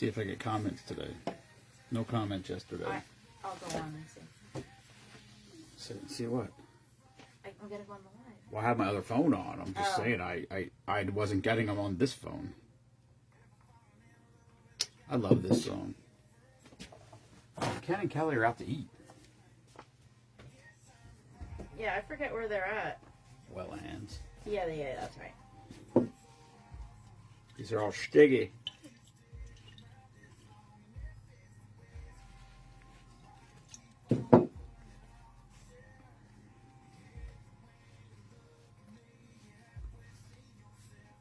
See if I get comments today. No comments yesterday. I'll go on and see. See what? I'm gonna go on the live. Well, I have my other phone on. I'm just saying I wasn't getting them on this phone. I love this song. Ken and Kelly are out to eat. Yeah, I forget where they're at. Welllands. Yeah, that's right. These are all stiggy.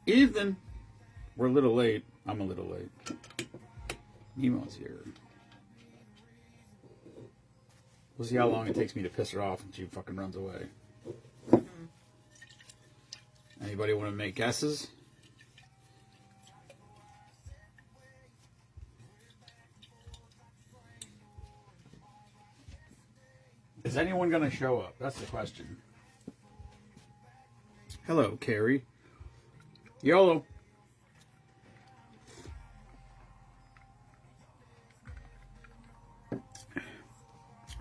Ethan, we're a little late. I'm a little late. Memaws here. We'll see how long it takes me to piss her off until she fucking runs away. Mm-hmm. Anybody want to make guesses? Is anyone going to show up? That's the question. Hello, Carrie. YOLO.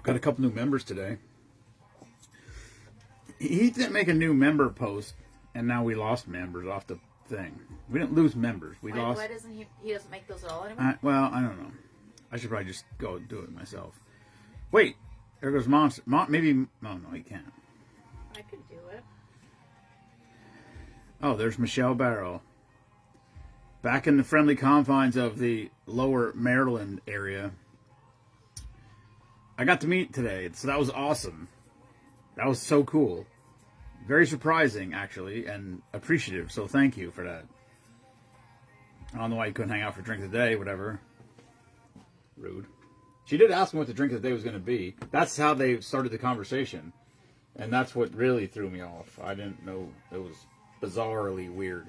Got a couple new members today. He didn't make a new member post, and now we lost members off the thing. We didn't lose members. We lost. Why doesn't he doesn't make those at all anymore? Well, I don't know. I should probably just go do it myself. Wait, there goes Monster. Maybe. No, he can't. I could do it. Oh, there's Michelle Barrow. Back in the friendly confines of the lower Maryland area. I got to meet today, so that was awesome. That was so cool. Very surprising, actually, and appreciative, so thank you for that. I don't know why you couldn't hang out for drink of the day, whatever. Rude. She did ask me what the drink of the day was going to be. That's how they started the conversation. And that's what really threw me off. I didn't know. It was bizarrely weird.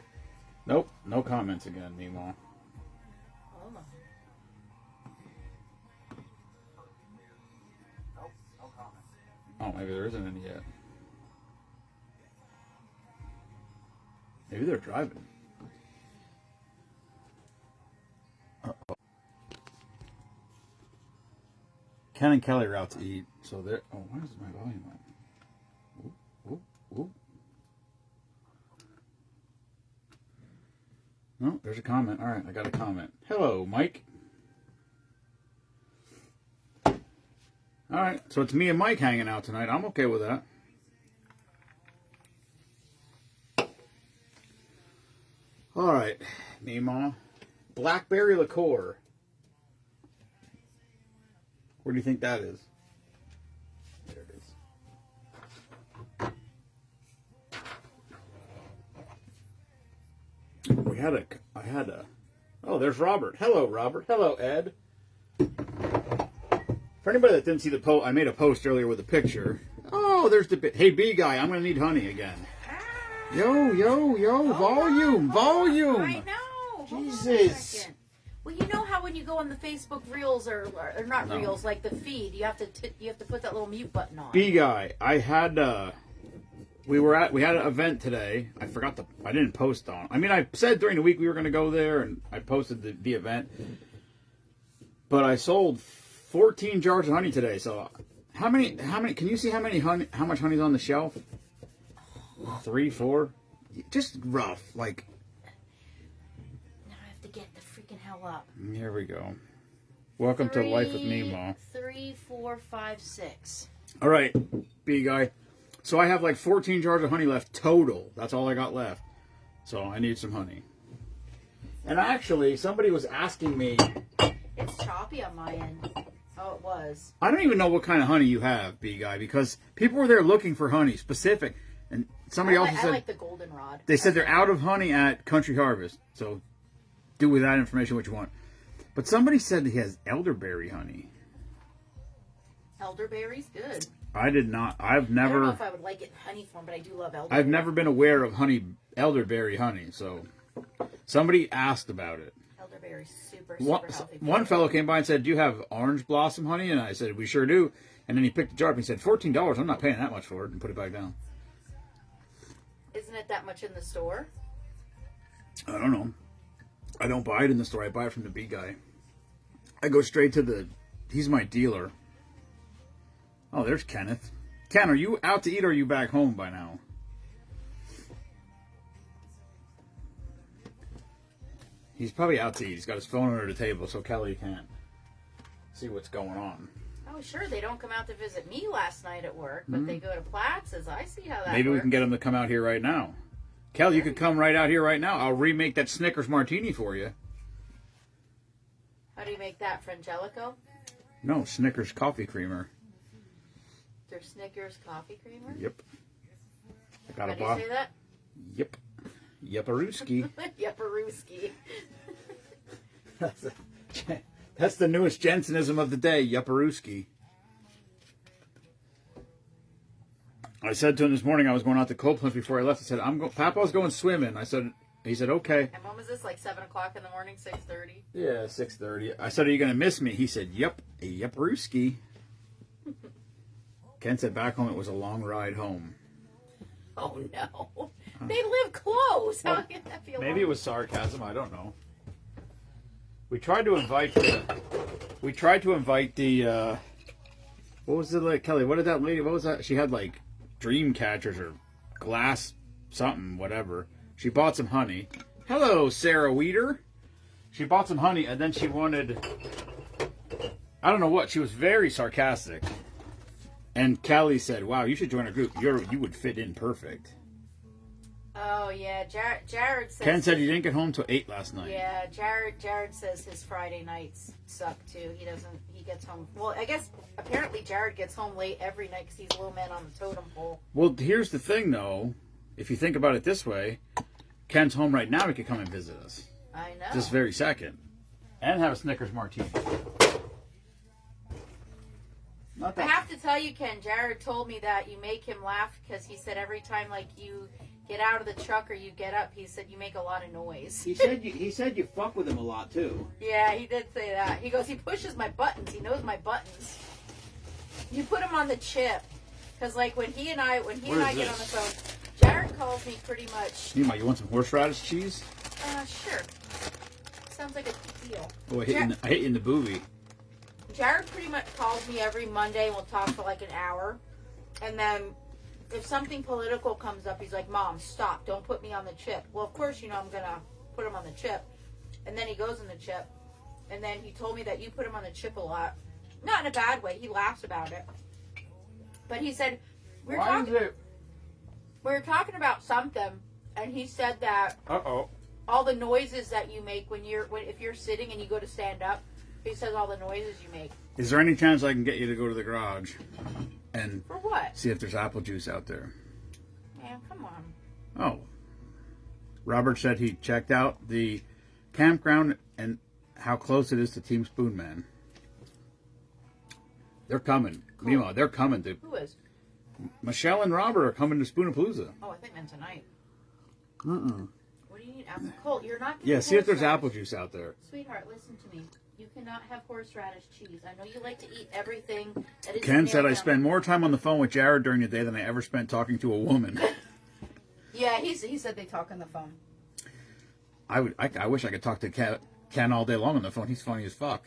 Nope, no comments again, Memaw. Oh, maybe there isn't any yet. Maybe they're driving. Uh-oh. Ken and Kelly are out to eat, so they're... Oh, why is my volume up? Whoop, whoop, whoop. No, there's a comment. All right, I got a comment. Hello, Mike. All right, so it's me and Mike hanging out tonight. I'm okay with that. All right, Memaw. Blackberry liqueur. Where do you think that is? There it is. I had a. Oh, there's Robert. Hello, Robert. Hello, Ed. For anybody that didn't see the post, I made a post earlier with a picture. Oh, there's the... Hey, bee guy, I'm going to need honey again. Yo, volume. I know. Jesus. Well, you know how when you go on the Facebook Reels or not Reels, like the feed, you have to put that little mute button on. Bee guy, I had we had an event today. I didn't post on. I mean, I said during the week we were going to go there, and I posted the event. But I sold 14 jars of honey today. So how many can you see how much honey's on the shelf? 3, 4, just rough, like. Now I have to get the freaking hell up. Here we go. Welcome to Life with Memaw. 3, 4, 5, 6. All right, bee guy. So I have like 14 jars of honey left total. That's all I got left. So I need some honey. And actually, somebody was asking me. It's choppy on my end. Oh, it was. I don't even know what kind of honey you have, bee guy, because people were there looking for honey specific, and somebody else said I like the goldenrod. They said they're out of honey at Country Harvest, so do with that information what you want. But somebody said he has elderberry honey. Elderberry's good. I did not. I've never. I don't know if I would like it in honey form, but I do love elderberry. I've never been aware of elderberry honey, so somebody asked about it. Elderberry's super healthy. One fellow came by and said, "Do you have orange blossom honey?" And I said, "We sure do." And then he picked the jar up and he said, $14. I'm not paying that much for it, and put it back down. Isn't it that much in the store? I don't know. I don't buy it in the store. I buy it from the bee guy. I go straight to the... He's my dealer. Oh, there's Kenneth. Ken, are you out to eat or are you back home by now? He's probably out to eat. He's got his phone under the table so Kelly can't see what's going on. Oh, sure. They don't come out to visit me last night at work, but they go to Platz's. I see how that Maybe works. we can get him to come out here right now. Kelly, you could come right out here right now. I'll remake that Snickers martini for you. How do you make that, Frangelico? No, Snickers coffee creamer. There's Snickers coffee creamer? Yep. I got How a do you say that? Yep. Yepperooski. Yepperooski. That's the newest Jensenism of the day, Yepperooski. I said to him this morning I was going out to Copeland before I left. I said, Papa's going swimming. He said, okay. And when was this, like 7 o'clock in the morning, 6:30? Yeah, 6:30. I said, are you going to miss me? He said, yep, Yepperooski. Ken said back home it was a long ride home. Oh, no. They live close. How can that be a Maybe it was sarcasm. I don't know. We tried to invite the what was it like, Kelly? What did that lady? What was that? She had like dream catchers or glass something, whatever. She bought some honey. Hello, Sarah Weeder. She bought some honey and then she wanted. I don't know what. She was very sarcastic. And Kelly said, "Wow, you should join a group. You would fit in perfect." Oh, yeah. Jared says... Ken said he didn't get home till 8 last night. Yeah, Jared says his Friday nights suck, too. He gets home... Well, I guess, apparently Jared gets home late every night because he's a low man on the totem pole. Well, here's the thing, though. If you think about it this way, Ken's home right now. He could come and visit us. I know. This very second. And have a Snickers martini. Not I that... have to tell you, Ken, Jared told me that you make him laugh because he said every time, like, you get out of the truck or you get up, he said you make a lot of noise. He said you fuck with him a lot, too. Yeah, he did say that. He goes, he pushes my buttons. He knows my buttons. You put him on the chip. Because, like, when he and I get on the phone, Jared calls me pretty much... You want some horseradish cheese? Sure. Sounds like a deal. Oh, I hit you in the boobie. Jared pretty much calls me every Monday and we'll talk for like an hour. And then if something political comes up, he's like, Mom, stop. Don't put me on the chip. Well, of course, I'm going to put him on the chip. And then he goes on the chip. And then he told me that you put him on the chip a lot. Not in a bad way. He laughs about it. But he said, we were talking about something. And he said that all the noises that you make if you're sitting and you go to stand up, he says all the noises you make. Is there any chance I can get you to go to the garage and for what? See if there's apple juice out there? Man, come on. Oh. Robert said he checked out the campground and how close it is to Team Spoonman. They're coming. Cool. Meanwhile, they're coming to... Who is? Michelle and Robert are coming to Spoonapalooza. Oh, I think meant tonight. Mm-mm. What do you need? Colt, you're not... Yeah, see if there's apple juice out there. Sweetheart, listen to me. You cannot have horseradish cheese. I know you like to eat everything that is... Ken said I spend more time on the phone with Jared during the day than I ever spent talking to a woman. Yeah, he said they talk on the phone. I wish I could talk to Ken all day long on the phone. He's funny as fuck.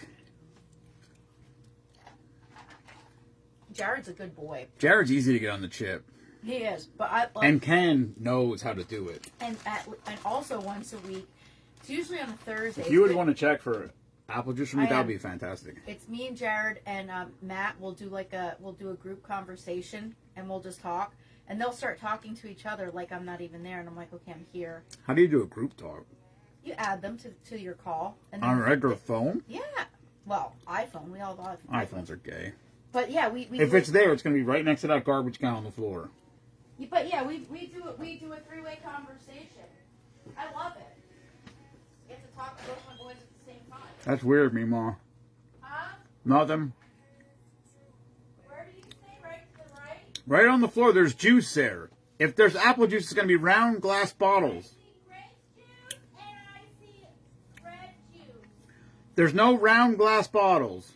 Jared's a good boy. Jared's easy to get on the chip. He is, but and Ken knows how to do it. And also once a week, it's usually on a Thursday. If you would want to check for apple juice for me, that would be fantastic. It's me and Jared and Matt. We'll do a group conversation and we'll just talk. And they'll start talking to each other like I'm not even there, and I'm like, okay, I'm here. How do you do a group talk? You add them to your call. And on a regular phone? Yeah. Well, iPhone. We all have iPhones are gay. But yeah, we if it's there, it's going to be right next to that garbage can on the floor. But yeah, we do a three-way conversation. I love it. You get to talk to both my boys at the same time. That's weird, Memaw. Huh? Nothing. Where do you say? Right to the right? Right on the floor, there's juice there. If there's apple juice, it's going to be round glass bottles. I see grape juice and I see red juice. There's no round glass bottles.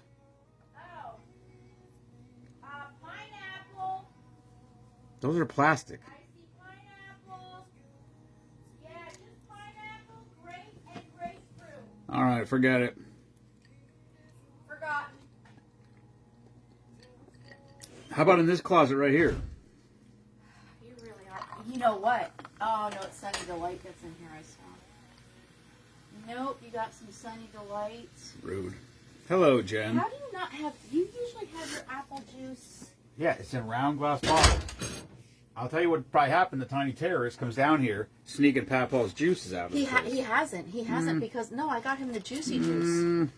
Pineapple. Those are plastic. I see pineapple. Yeah, just pineapple, grape, and grapefruit. All right, forget it. How about in this closet right here? You really are. You know what? Oh, no, it's Sunny Delight that's in here, I saw. Nope, you got some Sunny Delights. Rude. Hello, Jen. How do you not have... You usually have your apple juice. Yeah, it's in round glass bottle. I'll tell you what probably happened. The tiny terrorist comes down here, sneaking Papa's juices out of his face. He hasn't because... No, I got him the juicy juice.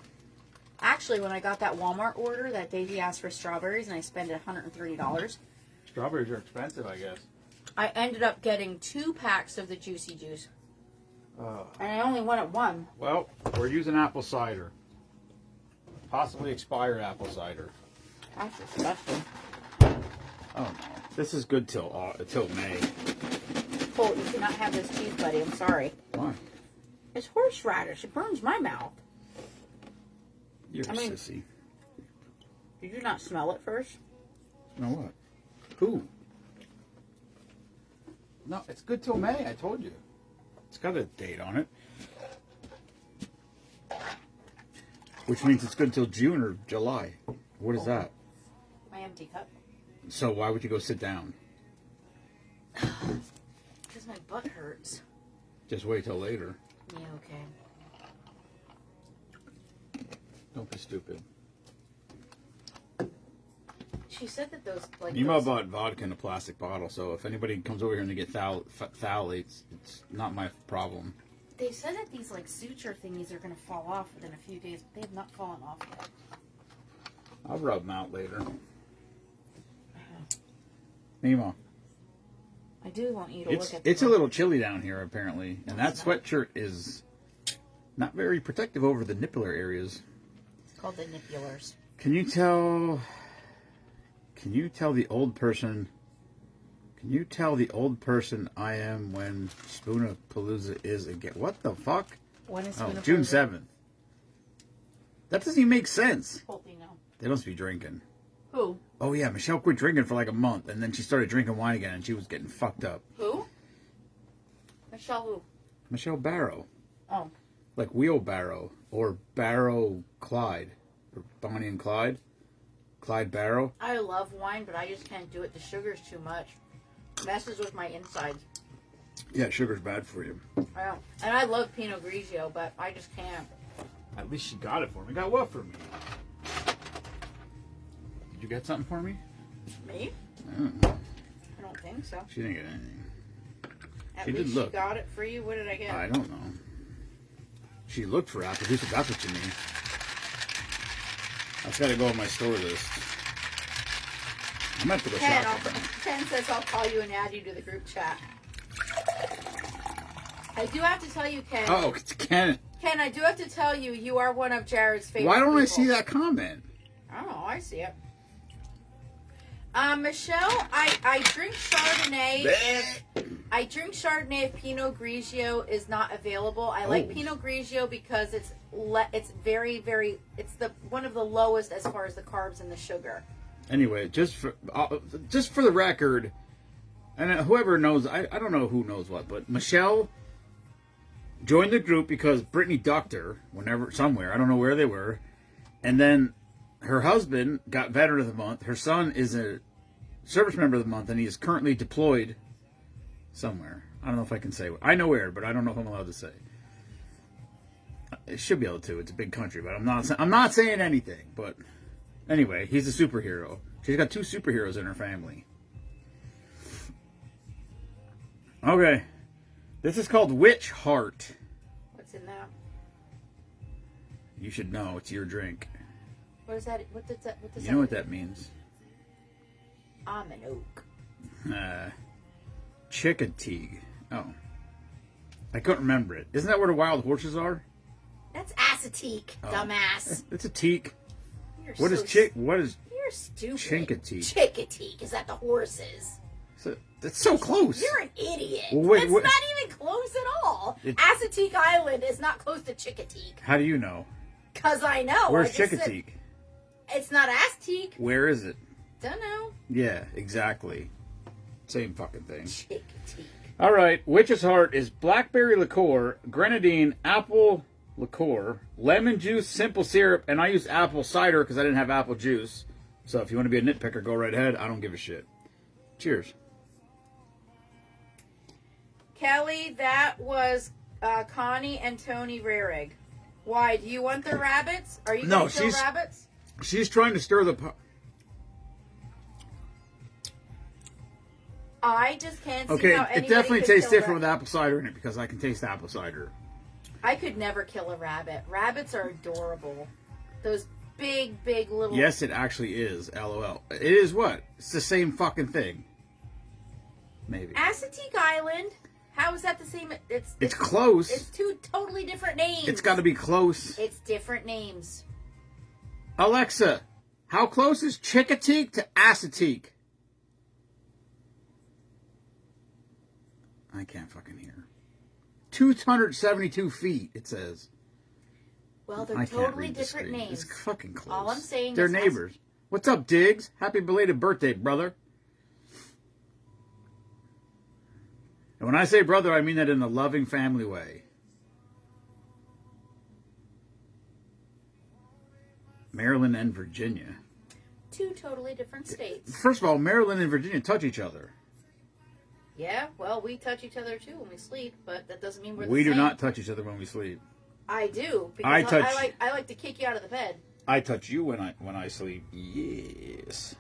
Actually, when I got that Walmart order, that day he asked for strawberries, and I spent $130. Strawberries are expensive, I guess. I ended up getting 2 packs of the juicy juice. And I only wanted 1. Well, we're using apple cider. Possibly expired apple cider. That's disgusting. Oh, no. This is good till May. Colt, you cannot have this cheese, buddy. I'm sorry. Why? It's horseradish. It burns my mouth. You're a sissy. Did you not smell it first? Smell what? Who? No, it's good till May, I told you. It's got a date on it. Which means it's good till June or July. What is that? My empty cup. So why would you go sit down? Because my butt hurts. Just wait till later. Yeah, okay. Don't be stupid. She said that those like Memaw bought vodka in a plastic bottle, so if anybody comes over here and they get phthalates, it's not my problem. They said that these like suture thingies are going to fall off within a few days, but they have not fallen off yet. I'll rub them out later. Memaw. I do want you to look at. It's a little chilly down here apparently, and that sweatshirt is not very protective over the nippler areas. It's called the nippulars. Can you tell the old person? Can you tell the old person I am when Spoonapalooza is again? What the fuck? When is Spoonapalooza? June 7th. That doesn't even make sense. Totally no. They must be drinking. Who? Oh yeah, Michelle quit drinking for like a month, and then she started drinking wine again, and she was getting fucked up. Who? Michelle who? Michelle Barrow. Oh. Like wheelbarrow or Barrow Clyde, or Bonnie and Clyde. Clyde Barrow. I love wine, but I just can't do it. The sugar's too much. Messes with my insides. Yeah, sugar's bad for you. I don't. And I love Pinot Grigio, but I just can't. At least she got it for me. Got what for me? Did you get something for me? Me? Oh. I don't think so. She didn't get anything. At She least did look. she got it for you. What did I get? I don't know. She looked for apple juice. That's what you mean. I've got to go on my store list. I'm going to have to go shopping. Ken says I'll call you and add you to the group chat. I do have to tell you, Ken. Oh, it's Ken. Ken, I do have to tell you, you are one of Jared's favorite Why don't I people. see that comment? I don't know. I see it. Michelle, I drink Chardonnay. I drink Chardonnay if Pinot Grigio is not available. I like Pinot Grigio because it's very, very. It's one of the lowest as far as the carbs and the sugar. Anyway, just for the record, and whoever knows, I don't know who knows what, but Michelle joined the group because Brittany ducked her somewhere. I don't know where they were, and then her husband got Veteran of the Month. Her son is a Service Member of the Month, and he is currently deployed somewhere. I don't know if I can say. I know where, but I don't know if I'm allowed to say. I should be able to. It's a big country, but I'm not saying anything. But anyway, he's a superhero. She's got 2 superheroes in her family. Okay, this is called Witch Heart. What's in that? You should know. It's your drink. What is that? What does that? What does You know what that means? I'm an oak. Chickadee. Oh. I couldn't remember it. Isn't that where the wild horses are? That's acetique, dumbass. It's a teak. You're What is You're stupid. Chinkadee? Chickadee. Is that the horses? That's so close. You're an idiot. Well, wait, it's not even close at all. Acetique Island is not close to Chickadee. How do you know? Because I know. Where's Chickadee? It's not Aztec. Where is it? Don't know. Yeah, exactly. Same fucking thing. Chickadee. All right. Witch's Heart is blackberry liqueur, grenadine, apple liqueur, lemon juice, simple syrup, and I used apple cider because I didn't have apple juice. So if you want to be a nitpicker, go right ahead. I don't give a shit. Cheers. Kelly, that was Connie and Tony Rarig. Why? Do you want the rabbits? Are you going to kill rabbits? She's trying to stir the pot. I just can't see Okay, how it anybody definitely could tastes kill different with apple cider in it because I can taste apple cider. I could never kill a rabbit. Rabbits are adorable. Those big, big little... Yes, it actually is. LOL. It is what? It's the same fucking thing. Maybe. Assateague Island? How is that the same? It's close. It's two totally different names. It's got to be close. It's different names. Alexa, how close is Chickateague to Assateague? I can't fucking hear. 272 feet, it says. Well, they're totally different names. It's fucking close. All I'm saying they're is... They're neighbors. What's up, Diggs? Happy belated birthday, brother. And when I say brother, I mean that in a loving family way. Maryland and Virginia. Two totally different states. First of all, Maryland and Virginia touch each other. Yeah, well, we touch each other too when we sleep, but that doesn't mean we're the same. We do not touch each other when we sleep. I do, because I like to kick you out of the bed. I touch you when I sleep. Yes.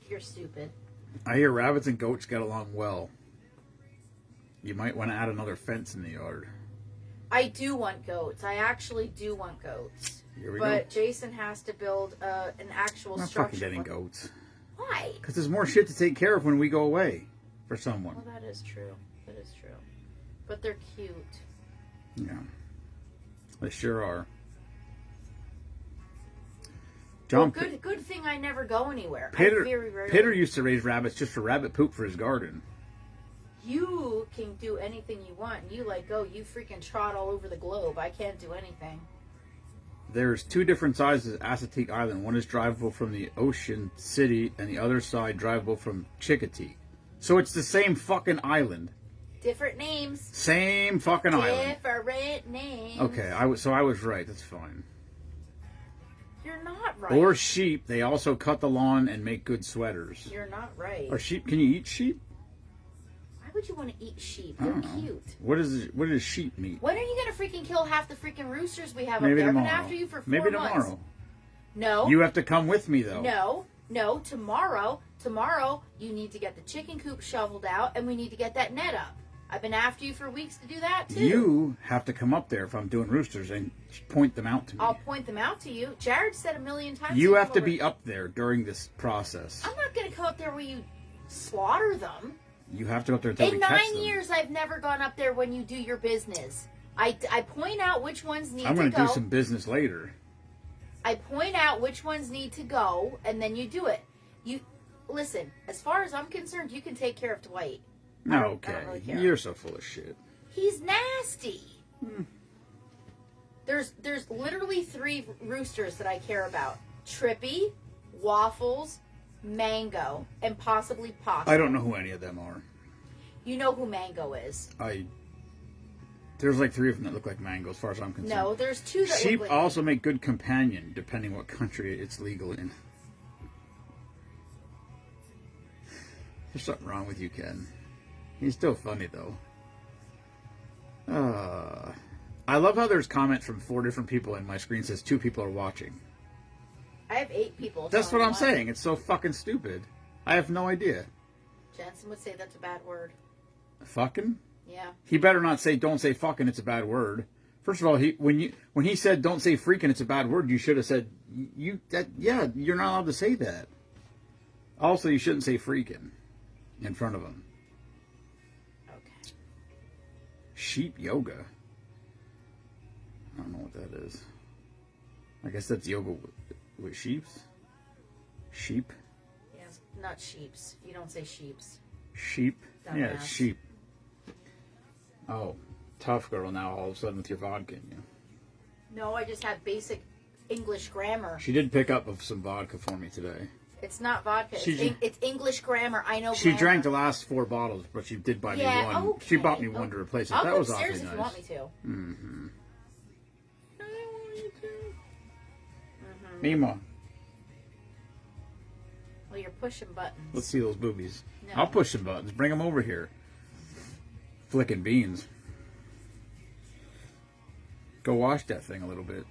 You're stupid. I hear rabbits and goats get along well. You might want to add another fence in the yard. I do want goats. I actually do want goats. Here we but go. Jason has to build an actual I'm not structure. fucking getting goats. Why? Because there's more shit to take care of when we go away for someone. Well, that is true. That is true. But they're cute. Yeah. They sure are. John, well, good thing I never go anywhere. Peter used to raise rabbits just for rabbit poop for his garden. You can do anything you want. You you freaking trot all over the globe. I can't do anything. There's two different sizes of Assateague Island. One is drivable from the Ocean City, and the other side drivable from Chickateague. So it's the same fucking island. Different names. Same fucking island. Different names. Okay, I was right. That's fine. You're not right. Or sheep. They also cut the lawn and make good sweaters. You're not right. Or sheep. Can you eat sheep? Why would you want to eat sheep? They're cute. What is sheep meat? When are you going to freaking kill half the freaking roosters we have Maybe up there? tomorrow. I've been after you for 4 Maybe months. Tomorrow. No. You have to come with me, though. No, tomorrow. Tomorrow, you need to get the chicken coop shoveled out, and we need to get that net up. I've been after you for weeks to do that, too. You have to come up there if I'm doing roosters and point them out to me. I'll point them out to you. Jared said a million times. You have to be up there during this process. I'm not going to come up there where you slaughter them. You have to go up there until we catch them. In 9 years, I've never gone up there when you do your business. I point out which ones need to go. I'm going to do some business later. I point out which ones need to go, and then you do it. Listen, as far as I'm concerned, you can take care of Dwight. No, I okay. don't really care. You're so full of shit. He's nasty. There's literally 3 roosters that I care about. Trippy, Waffles, Mango, and possibly Pocket. I don't know who any of them are. You know who Mango is. There's like 3 of them that look like mango as far as I'm concerned. No, there's 2 that Sheep look like also make good companion, depending what country it's legal in. There's something wrong with you, Ken. He's still funny, though. I love how there's comments from 4 different people, and my screen says 2 people are watching. I have 8 people. That's what I'm saying. It's so fucking stupid. I have no idea. Jensen would say that's a bad word. Fucking? Yeah. He better not say don't say fucking, it's a bad word. First of all, when he said don't say freaking, it's a bad word, you should have said you're not allowed to say that. Also, you shouldn't say freaking in front of him. Okay. Sheep yoga. I don't know what that is. I guess that's yoga with sheeps. Sheep. Yes, not sheeps. You don't say sheeps. Sheep. Dumbass. Yeah, sheep. Oh, tough girl now all of a sudden with your vodka in you. No, I just have basic English grammar. She did pick up some vodka for me today. It's not vodka. It's English grammar. I know. She grammar. drank the last 4 bottles, but she did buy me one. Okay. She bought me one to replace it. I'll That go was upstairs awfully if nice. you want me to. Mm-hmm. I want you to. Memaw. pushing buttons. Let's see those boobies. No. I'll push some buttons. Bring them over here. Flicking beans. Go wash that thing a little bit.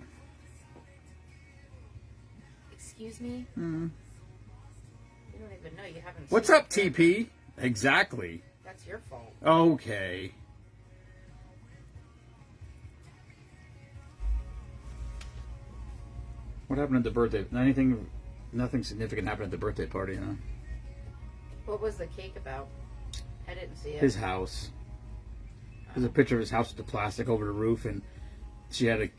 Excuse me? Mm-hmm. You don't even know. You haven't. What's up, TP? Exactly. That's your fault. Okay. What happened at the birthday? Nothing significant happened at the birthday party, huh? What was the cake about? I didn't see it. His house. There's a picture of his house with the plastic over the roof, and she had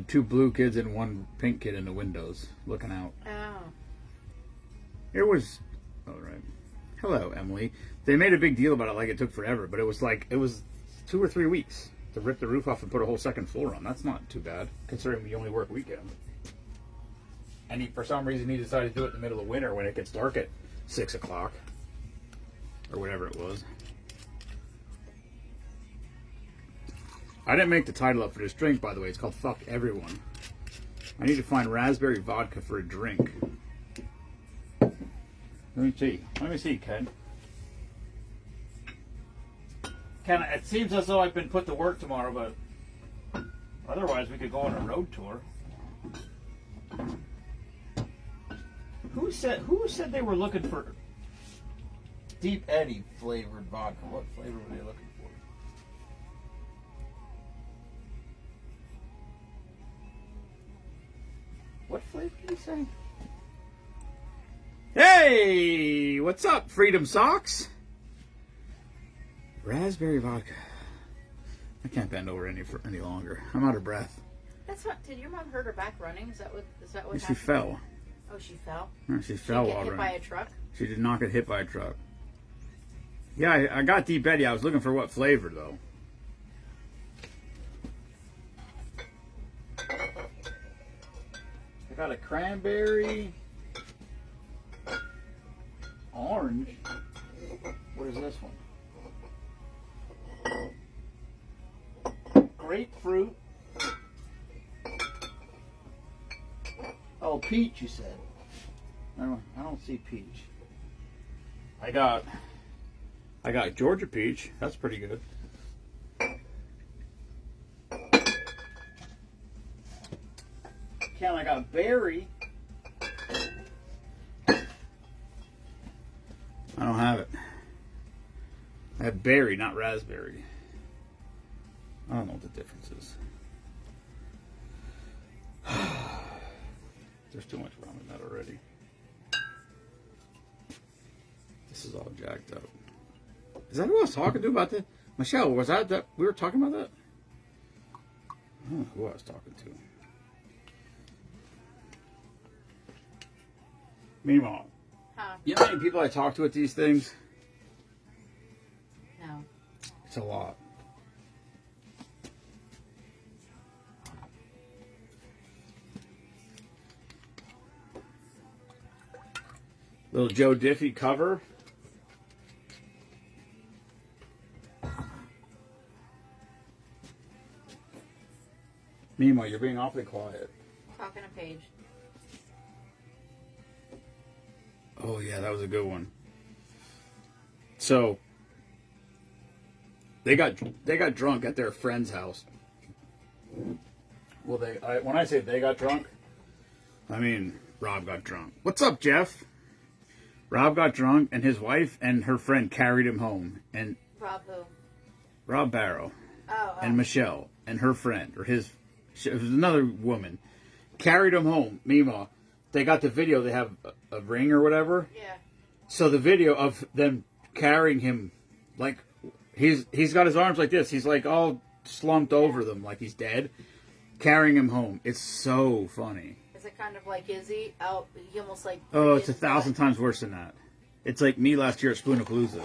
two blue kids and one pink kid in the windows looking out. Oh. It was all right. Hello, Emily. They made a big deal about it, like it took forever, but it was 2 or 3 weeks to rip the roof off and put a whole second floor on. That's not too bad, considering we only work weekends. And for some reason, he decided to do it in the middle of winter when it gets dark at 6 o'clock. Or whatever it was. I didn't make the title up for this drink, by the way. It's called Fuck Everyone. I need to find raspberry vodka for a drink. Let me see, Ken. Ken, it seems as though I've been put to work tomorrow, but otherwise we could go on a road tour. Who said they were looking for Deep Eddy flavored vodka? What flavor were they looking for? What flavor did he say? Hey! What's up, Freedom Socks? Raspberry vodka. I can't bend over any longer. I'm out of breath. That's what. Did your mom hurt her back running? Is that what happened? She fell. Oh, she fell? No, she fell Did she while get hit running. by a truck? She did not get hit by a truck. Yeah, I got Deep Eddy. I was looking for what flavor, though. I got a cranberry, orange. What is this one? Grapefruit. Oh, peach, you said. I don't see peach. I got Georgia peach. That's pretty good. Ken, I got berry. I don't have it. I have berry, not raspberry. I don't know what the difference is. There's too much wrong with that already. This is all jacked up. Is that who I was talking to about that? Michelle, was that we were talking about that? I don't know who I was talking to. Meanwhile, you know how many people I talk to at these things? No. It's a lot. Little Joe Diffie cover. Memaw, you're being awfully quiet. Talking a page. Oh yeah, that was a good one. So they got drunk at their friend's house. Well, when I say they got drunk, I mean Rob got drunk. What's up, Jeff? Rob got drunk, and his wife and her friend carried him home. And Rob who? Rob Barrow. Oh. And Michelle and her friend, or it was another woman, carried him home. Meanwhile, they got the video. They have a ring or whatever. Yeah. So the video of them carrying him, like he's got his arms like this. He's like all slumped over them, like he's dead, carrying him home. It's so funny. Is it kind of like Izzy? Oh, he almost like. Oh, it's 1,000 times worse than that. It's like me last year at Spoonapalooza.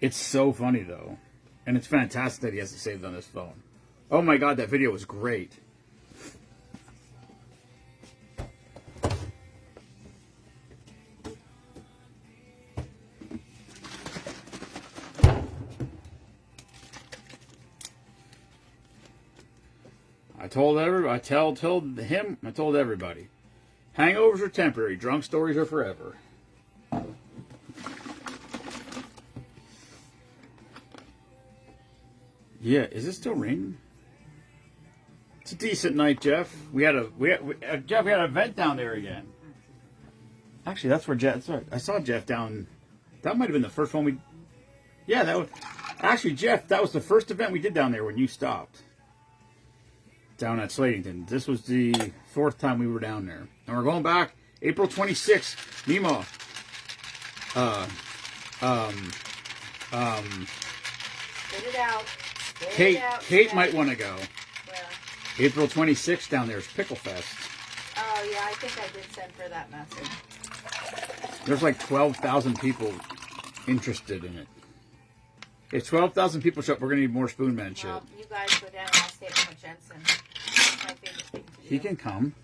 It's so funny though, and it's fantastic that he has to save it on his phone. Oh my god, that video was great. I told everybody. I told everybody. Hangovers are temporary. Drunk stories are forever. Yeah, is it still raining? It's a decent night, Jeff. Jeff, we had an event down there again. Actually, that's where Jeff. Sorry, I saw Jeff down. That might have been the first one we. Yeah, that was. Actually, Jeff, that was the first event we did down there when you stopped. Down at Slatington. This was the 4th time we were down there, and we're going back April 26th. Memaw. Spit it out. Kate might want to go. Where? April 26th down there is Pickle Fest. Oh, yeah, I think I did send her that message. There's like 12,000 people interested in it. If 12,000 people show up, we're going to need more Spoonman shit. Well, you guys go down and I'll stay at with Jensen. That's my favorite thing to do. He can come.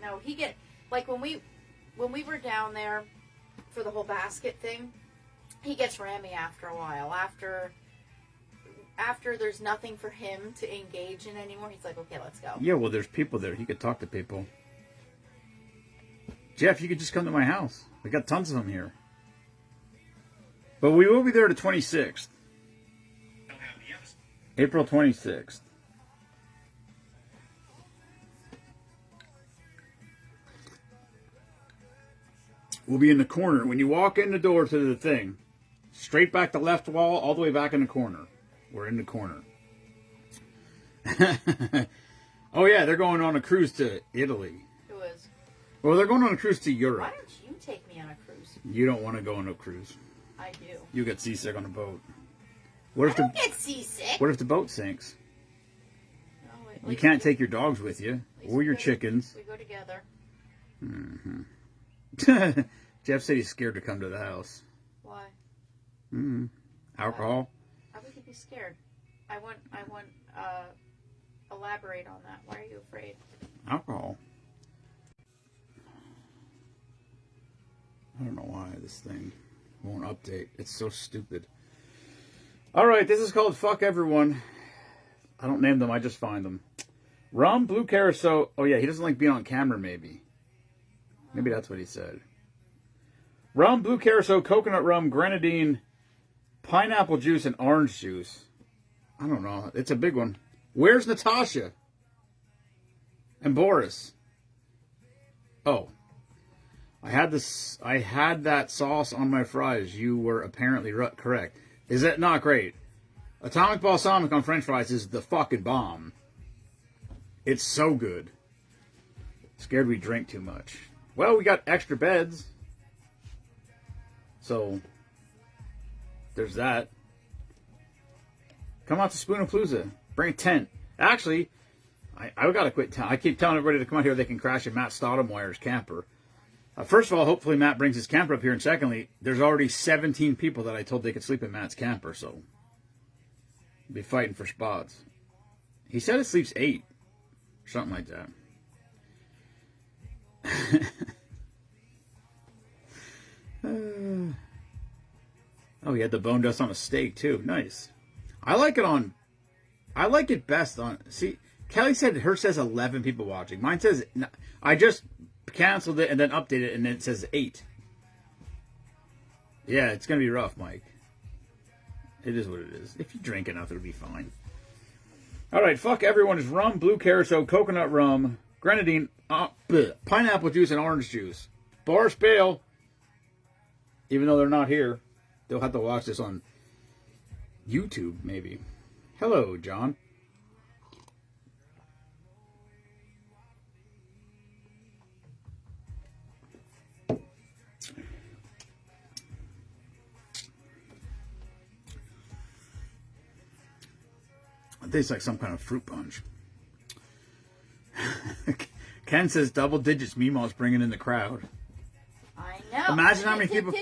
No, like when we were down there for the whole basket thing, he gets rammy after a while. After there's nothing for him to engage in anymore, he's like, okay, let's go. Yeah, well, there's people there. He could talk to people. Jeff, you could just come to my house. We got tons of them here. But we will be there the 26th. April 26th. We'll be in the corner. When you walk in the door to the thing, straight back the left wall, all the way back in the corner. We're in the corner. Oh, yeah, they're going on a cruise to Italy. Who is? Well, they're going on a cruise to Europe. Why don't you take me on a cruise? You don't want to go on a cruise. I do. You get seasick on a boat. What if I don't get seasick. What if the boat sinks? No, You can't take your dogs with you or your chickens. We go together. Mm-hmm. Jeff said he's scared to come to the house. Why? Alcohol? I would be scared. I want. Elaborate on that. Why are you afraid? Alcohol. I don't know why this thing won't update. It's so stupid. Alright, this is called Fuck Everyone. I don't name them, I just find them. Rum, blue carousel. Oh yeah, he doesn't like being on camera, maybe. Maybe that's what he said. Rum, blue carousel, coconut rum, grenadine, pineapple juice, and orange juice. I don't know. It's a big one. Where's Natasha? And Boris? Oh. I had that sauce on my fries. You were apparently correct. Is that not great? Atomic balsamic on French fries is the fucking bomb. It's so good. Scared we drink too much. Well, we got extra beds. So, there's that. Come out to Spoonapalooza. Bring a tent. Actually, I gotta quit. I keep telling everybody to come out here. They can crash at Matt Stoudemire's camper. First of all, hopefully Matt brings his camper up here. And secondly, there's already 17 people that I told they could sleep in Matt's camper. So, we'll be fighting for spots. He said it sleeps 8. Something like that. Oh, he had the bone dust on a steak, too. Nice. I like it best on... See, Kelly said hers says 11 people watching. Mine says... I just canceled it and then updated it, and then it says 8. Yeah, it's going to be rough, Mike. It is what it is. If you drink enough, it'll be fine. All right, fuck everyone is rum, blue carousel, coconut rum, grenadine, pineapple juice, and orange juice. Boris Bale, even though they're not here, they'll have to watch this on YouTube, maybe. Hello, John. It tastes like some kind of fruit punch. Ken says double digits. Memaws bringing in the crowd. I know. Imagine how many people.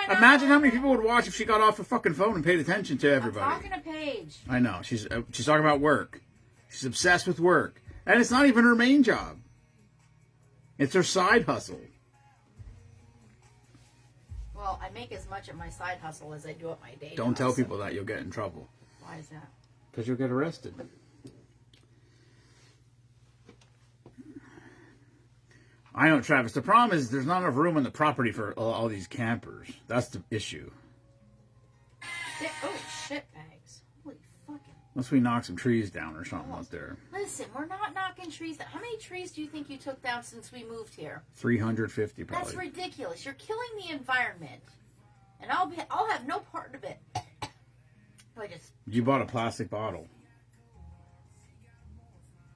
Imagine how many people would watch if she got off her fucking phone and paid attention to everybody. I'm talking to Paige. I know. She's talking about work. She's obsessed with work, and it's not even her main job. It's her side hustle. Well, I make as much of my side hustle as I do at my day job. Don't tell people that. You'll get in trouble. Why is that? Because you'll get arrested. I know, Travis. The problem is there's not enough room on the property for all these campers. That's the issue. Oh, shit bags. Holy fucking... Unless we knock some trees down or something out there. Listen, we're not knocking trees down. How many trees do you think you took down since we moved here? 350 probably. That's ridiculous. You're killing the environment. And I'll have no part of it. You bought a plastic bottle.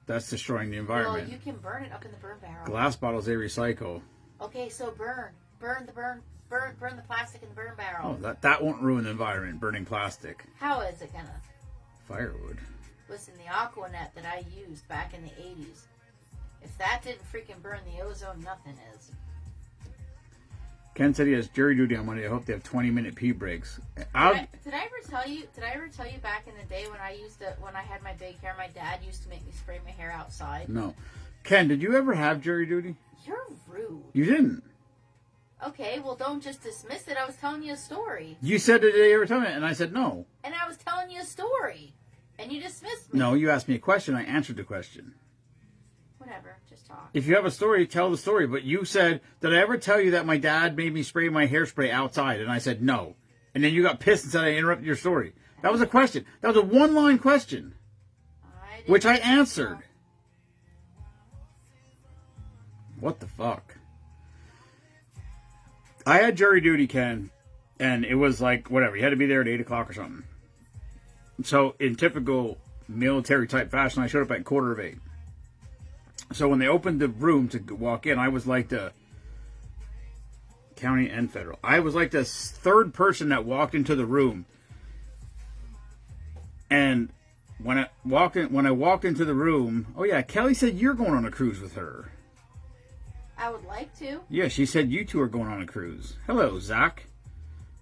That's destroying the environment. Well, you can burn it up in the burn barrel. Glass bottles they recycle. Okay, so burn the plastic in the burn barrel. Oh, that won't ruin the environment. Burning plastic. How is it gonna? Firewood. Listen, the Aquanet that I used back in the 80s, if that didn't freaking burn the ozone, nothing is. Ken said he has jury duty on Monday. I hope they have 20-minute pee breaks. Did I ever tell you back in the day when I had my big hair, my dad used to make me spray my hair outside? No. Ken, did you ever have jury duty? You're rude. You didn't. Okay, well, don't just dismiss it. I was telling you a story. You said, did they ever tell me? And I said no. And I was telling you a story. And you dismissed me. No, you asked me a question. I answered the question. Whatever, just talk. If you have a story, tell the story. But you said, did I ever tell you that my dad made me spray my hairspray outside? And I said no. And then you got pissed and said I interrupted your story. That was a question. That was a one-line question. Which I answered. What the fuck? I had jury duty, Ken. And it was like, whatever. You had to be there at 8 o'clock or something. So, in typical military-type fashion, I showed up at 7:45. So when they opened the room to walk in, I was like the county and federal. I was like the third person that walked into the room. And when I walked into the room, oh yeah, Kelly said you're going on a cruise with her. I would like to. Yeah, she said you two are going on a cruise. Hello, Zach.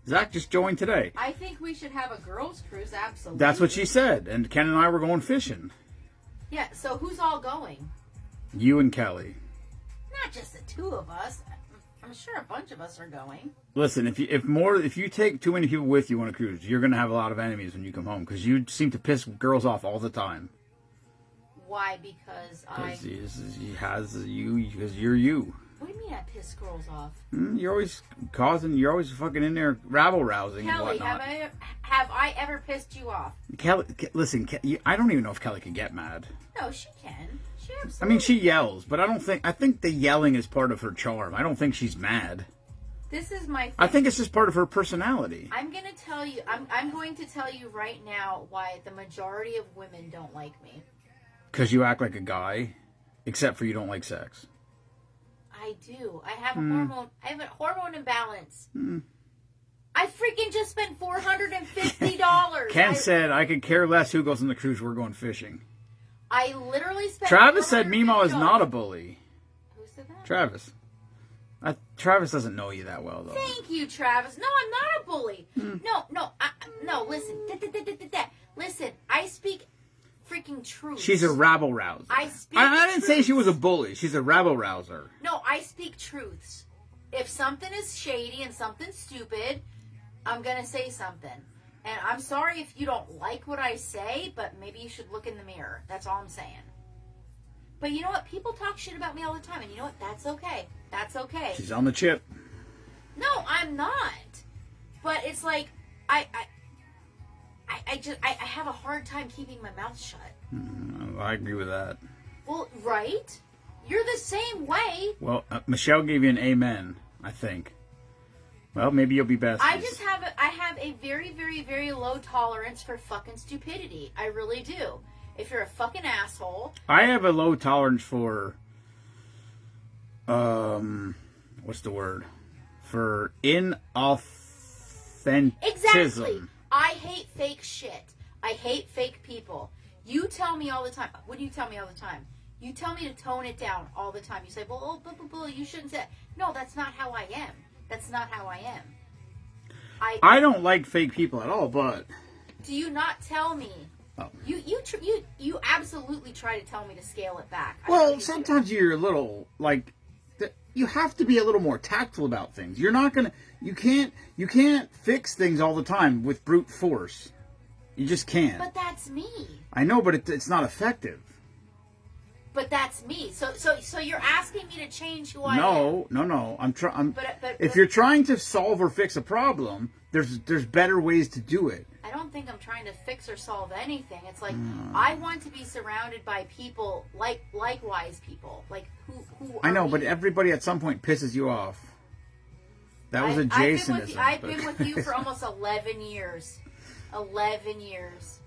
Zach just joined today. I think we should have a girls' cruise, absolutely. That's what she said. And Ken and I were going fishing. Yeah, so who's all going? You and Kelly. Not just the two of us. I'm sure a bunch of us are going. Listen, if you take too many people with you on a cruise, you're going to have a lot of enemies when you come home because you seem to piss girls off all the time. Why? Because because you're you. What do you mean I piss girls off? You're always fucking in there rabble rousing and Kelly, whatnot. have I ever pissed you off? Kelly, listen, I don't even know if Kelly can get mad. No, she can. She absolutely. I mean, she yells, but I think the yelling is part of her charm. I don't think she's mad. This is my thing. I think it's just part of her personality. I'm going to tell you right now why the majority of women don't like me. Because you act like a guy, except for you don't like sex. I do. I have a hormone imbalance. I freaking just spent $450. Ken said I could care less who goes on the cruise. We're going fishing. I literally spent. Travis said Memaw is not a bully. Who said that? Travis. Travis doesn't know you that well, though. Thank you, Travis. No, I'm not a bully. No. Listen, listen. I speak freaking truth. She's a rabble rouser. I didn't say she was a bully. She's a rabble rouser. No, I speak truths. If something is shady and something's stupid, I'm gonna say something. And I'm sorry if you don't like what I say, but maybe you should look in the mirror. That's all I'm saying. But you know what? People talk shit about me all the time, and you know what? That's okay. That's okay. She's on the chip. No, I'm not. But it's like I have a hard time keeping my mouth shut. I agree with that. Well, right? You're the same way. Well, Michelle gave you an amen, I think. Well, maybe you'll be best. I have a very, very, very low tolerance for fucking stupidity. I really do. If you're a fucking asshole. I have a low tolerance for, what's the word? For inauthenticity. Exactly. I hate fake shit. I hate fake people. You tell me all the time. What do you tell me all the time? You tell me to tone it down all the time. You say, well, you shouldn't say that. No, that's not how I am. That's not how I am. I don't like fake people at all, but... Do you not tell me? Oh. You absolutely try to tell me to scale it back. Well, sometimes you're a little, like... You have to be a little more tactful about things. You're not gonna... You can't fix things all the time with brute force. You just can't. But that's me. I know, but it's not effective. But that's me. So you're asking me to change who I am. No. I'm trying. But if you're trying to solve or fix a problem, there's better ways to do it. I don't think I'm trying to fix or solve anything. It's like I want to be surrounded by people likewise people, like who. I know, me. but everybody at some point pisses you off. That was a Jasonism. I've been with you for almost 11 years. 11 years.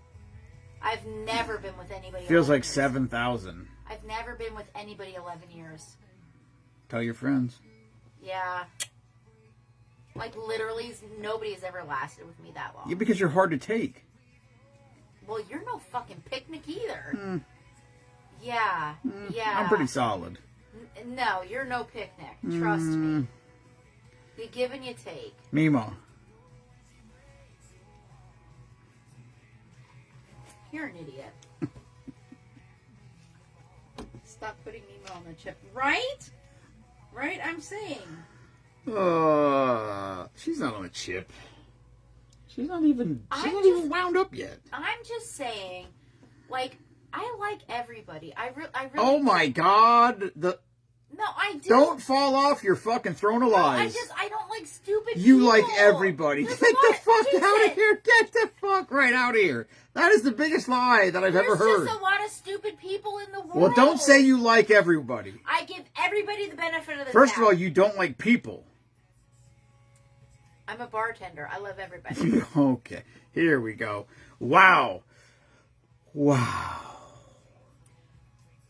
I've never been with anybody. Feels like years. 7,000. I've never been with anybody 11 years. Tell your friends. Yeah. Like, literally, nobody has ever lasted with me that long. Yeah, because you're hard to take. Well, you're no fucking picnic either. Yeah. Yeah. I'm pretty solid. No, you're no picnic. Trust me. You give and you take. Memaw. You're an idiot. Stop putting Memaw on the chip. Right? Right? I'm saying. She's not on a chip. She's not even wound up yet. I'm just saying, like, I like everybody. I really. Oh my God! No, I do. Don't fall off your fucking throne of lies. I don't like stupid people. You like everybody. There's Get the fuck Jason, out of here. Get the fuck right out of here. That is the biggest lie that I've ever heard. There's just a lot of stupid people in the world. Well, don't say you like everybody. I give everybody the benefit of the doubt. First of all, you don't like people. I'm a bartender. I love everybody. Okay. Here we go. Wow.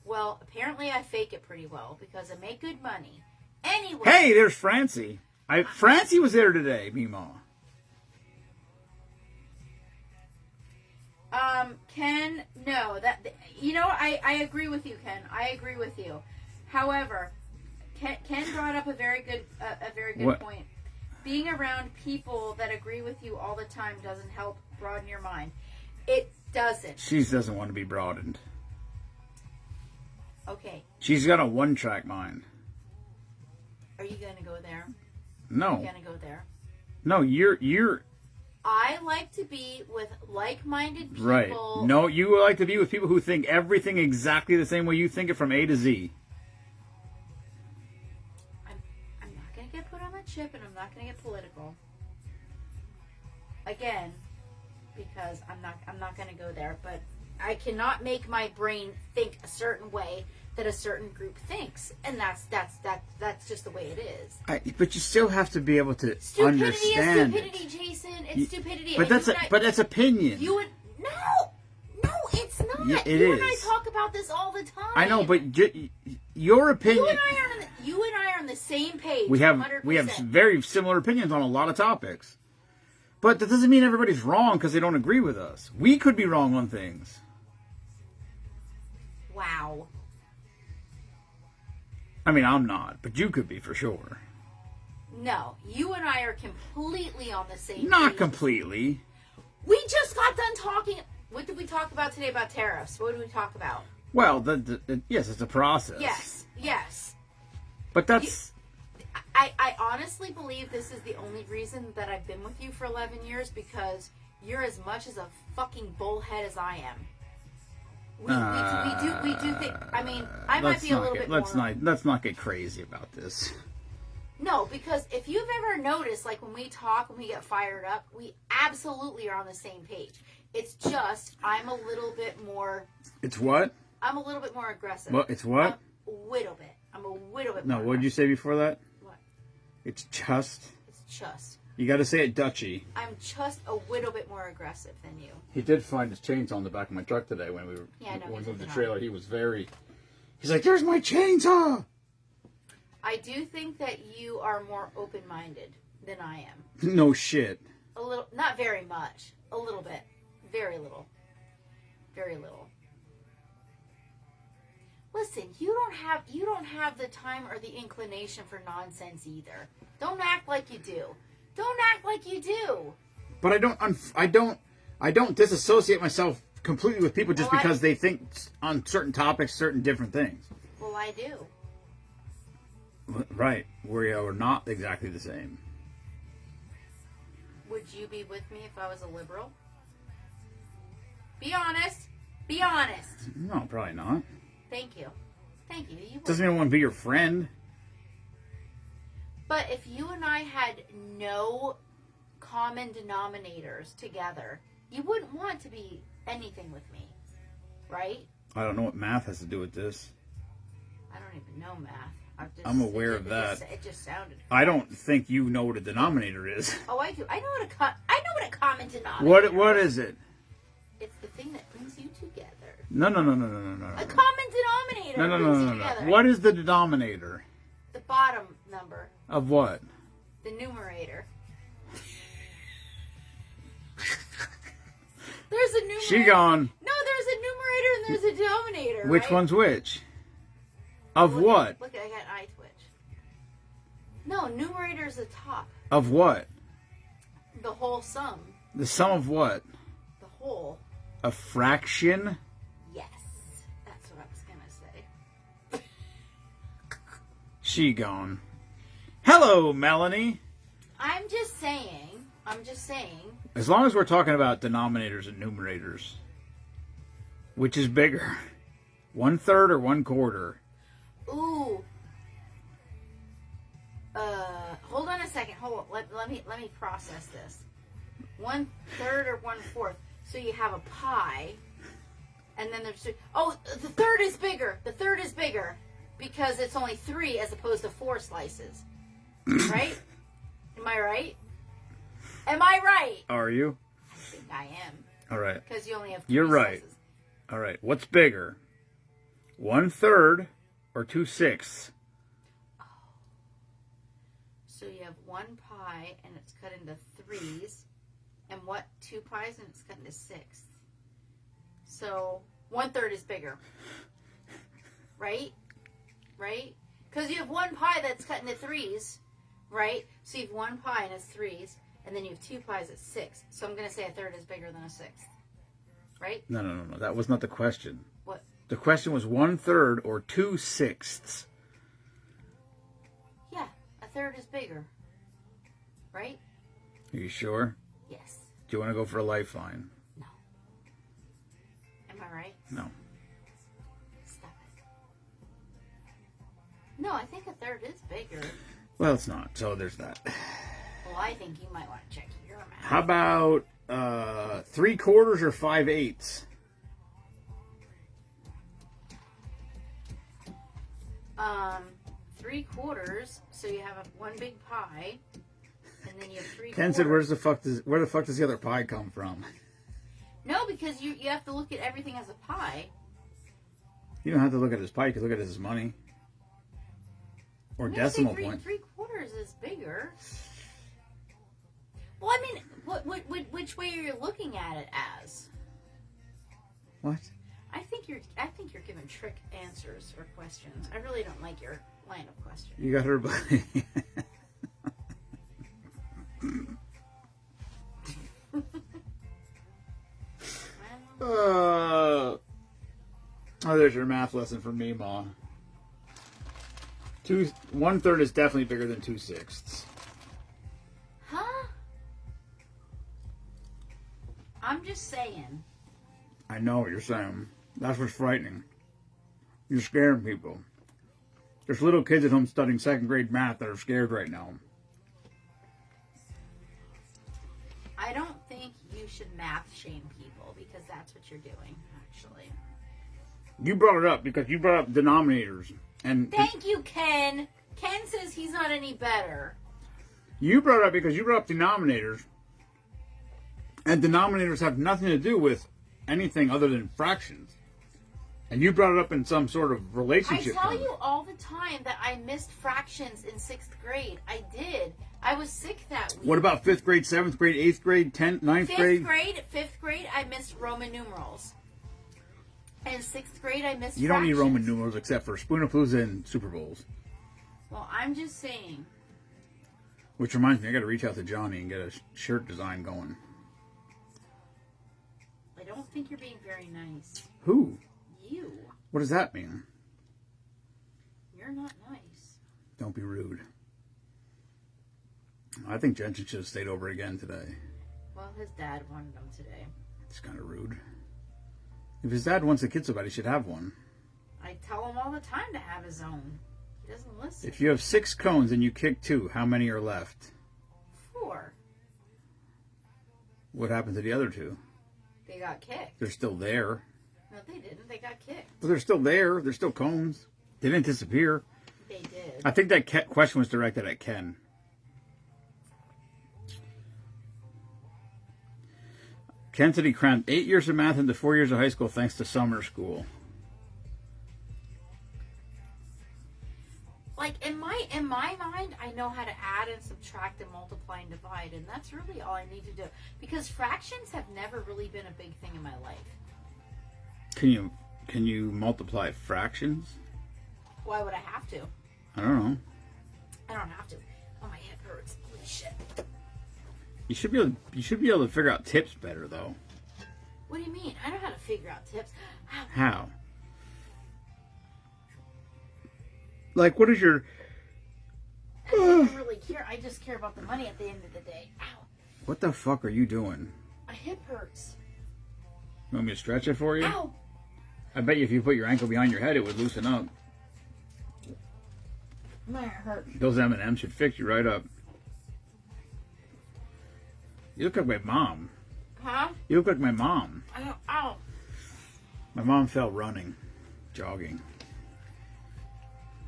Well, apparently I fake it pretty well because I make good money. Anyway. Hey, there's Francie. Francie was there today, Memaw. Ken, no. I agree with you, Ken. I agree with you. However, Ken brought up a very good point. Being around people that agree with you all the time doesn't help broaden your mind. It doesn't. She doesn't want to be broadened. Okay. She's got a one-track mind. Are you going to go there? No. Are you going to go there? No, you're... I like to be with like-minded people. Right. No, you like to be with people who think everything exactly the same way you think it from A to Z. I'm not going to get put on that chip, and I'm not going to get political. Again, because I'm not going to go there, but I cannot make my brain think a certain way that a certain group thinks, and that's just the way it is. But you still have to be able to understand Stupidity is stupidity, Jason. It's stupidity. But that's opinion. No, it's not. Yeah, you and I talk about this all the time. I know, but your opinion. You and I are on the same page. We have 100%. very similar opinions on a lot of topics, but that doesn't mean everybody's wrong because they don't agree with us. We could be wrong on things. Wow. I mean, I'm not, but you could be for sure. No, you and I are completely on the same page. Not completely. We just got done talking. What did we talk about today about tariffs? What did we talk about? Well, yes, it's a process. Yes. But that's... I honestly believe this is the only reason that I've been with you for 11 years, because you're as much as a fucking bullhead as I am. We do think... I mean, I might be a little bit more... Let's not get crazy about this. No, because if you've ever noticed, like when we talk, when we get fired up, we absolutely are on the same page. It's just, I'm a little bit more... It's what? I'm a little bit more aggressive. What? It's what? I'm a little bit. No, what did you say before that? What? It's just. It's just. You got to say it Dutchy. I'm just a little bit more aggressive than you. He did find his chainsaw in the back of my truck today when we were going to the trailer. He was very... He's like, there's my chainsaw! I do think that you are more open-minded than I am. No shit. A little, not very much. A little bit. Very little. Very little. Listen, you don't have the time or the inclination for nonsense either. Don't act like you do. Don't act like you do. But I don't disassociate myself completely with people just because they think on certain topics, certain different things. Well, I do. Right. We are not exactly the same. Would you be with me if I was a liberal? Be honest. Be honest. No, probably not. Thank you. Thank you. You Doesn't mean I want to be your friend. But if you and I had no common denominators together, you wouldn't want to be anything with me, right? I don't know what math has to do with this. I don't even know math. I'm aware of that. It just sounded. I don't think you know what a denominator is. Oh, I do. I know what a common denominator. What is it? It's the thing that brings you together. No. A common denominator. Brings you together. What is the denominator? The bottom number. Of what? The numerator. There's a numerator. She gone. No, there's a numerator and there's a denominator. Which right? one's which? Of what? Look, I got an eye twitch. No, numerator is the top. Of what? The whole sum. The sum of what? The whole. A fraction? Yes. That's what I was going to say. She gone. Hello, Melanie. I'm just saying. As long as we're talking about denominators and numerators, which is bigger? 1/3 or 1/4? Ooh. Hold on a second. Hold on. Let me process this. 1/3 or 1/4. So you have a pie, and then there's the third is bigger. The third is bigger because it's only 3 as opposed to 4 slices. Right? Am I right? Am I right? Are you? I think I am. All right. Because you only have 3 You're right. slices. All right. What's bigger? 1/3 or 2/6? So you have 1 pie and it's cut into 3s, and 2 pies and it's cut into 6. So 1/3 is bigger, right? Right? Because you have 1 pie that's cut into 3s, right? So you have 1 pie and it's 3s, and then you have 2 pies at 6. So I'm going to say 1/3 is bigger than a 1/6, right? No. That was not the question. What? The question was 1/3 or 2/6. Yeah, 1/3 is bigger, right? Are you sure? Yes. Do you want to go for a lifeline? No. Am I right? No. Stop it. No, I think 1/3 is bigger. Well, it's not. So there's that. Well, I think you might want to check your math. How about 3/4 or 5/8? 3/4. So you have one big pie, and then you have 3/4. Ken said, "Where the fuck does the other pie come from?" No, because you have to look at everything as a pie. You don't have to look at his pie. You can look at his money or decimal point. 3/4 is bigger. Well, I mean, which way are you looking at it as? What? I think you're giving trick answers or questions. I really don't like your line of questioning. You got her. Oh, there's your math lesson from Memaw. 1/3 is definitely bigger than 2/6. Huh? I'm just saying. I know what you're saying. That's what's frightening. You're scaring people. There's little kids at home studying 2nd grade math that are scared right now. I don't think you should math shame people because that's what you're doing, actually. You brought it up because you brought up denominators. And Thank you, Ken. Ken says he's not any better. you brought it up because you brought up denominators. And denominators have nothing to do with anything other than fractions. And you brought it up in some sort of I relationship. tell you all the time that I missed fractions in 6th grade. I did. I was sick that week. What about 5th grade, 7th grade, 8th grade, 10th, 9th grade? 5th grade, I missed Roman numerals. And 6th grade, I missed You don't need Roman fractions. numerals except for Spoonapalooza and Super Bowls. Well, I'm just saying. Which reminds me, I got to reach out to Johnny and get a shirt design going. I don't think you're being very nice. Who? You. What does that mean? You're not nice. Don't be rude. I think Jensen should have stayed over again today. Well, his dad wanted him today. It's kind of rude. If his dad wants a kid so bad, he should have one. I I tell him all the time to have his own. He doesn't listen. If you have 6 cones and you kick 2, how many are left? 4. What happened to the other 2? They got kicked. They're still there. No, they didn't. They got kicked. But they're still there. They're still cones. They didn't disappear. They did. I think that question was directed at Ken. Ken said he crammed 8 years of math into 4 years of high school thanks to summer school. Like, in my mind, I know how to add and subtract and multiply and divide, and that's really all I need to do. Because fractions have never really been a big thing in my life. Can you multiply fractions? Why would I have to? I don't know. I don't have to. Oh, my hip hurts. Holy shit. You should be able to figure out tips better though. What do you mean? I know how to figure out tips. How? Like, what is your... I don't really care. I just care about the money at the end of the day. Ow. What the fuck are you doing? My hip hurts. You want me to stretch it for you? Ow. I bet you if you put your ankle behind your head, it would loosen up. My hurt. Those M&Ms should fix you right up. You look like my mom. Huh? You look like my mom. Ow. My mom fell running, jogging.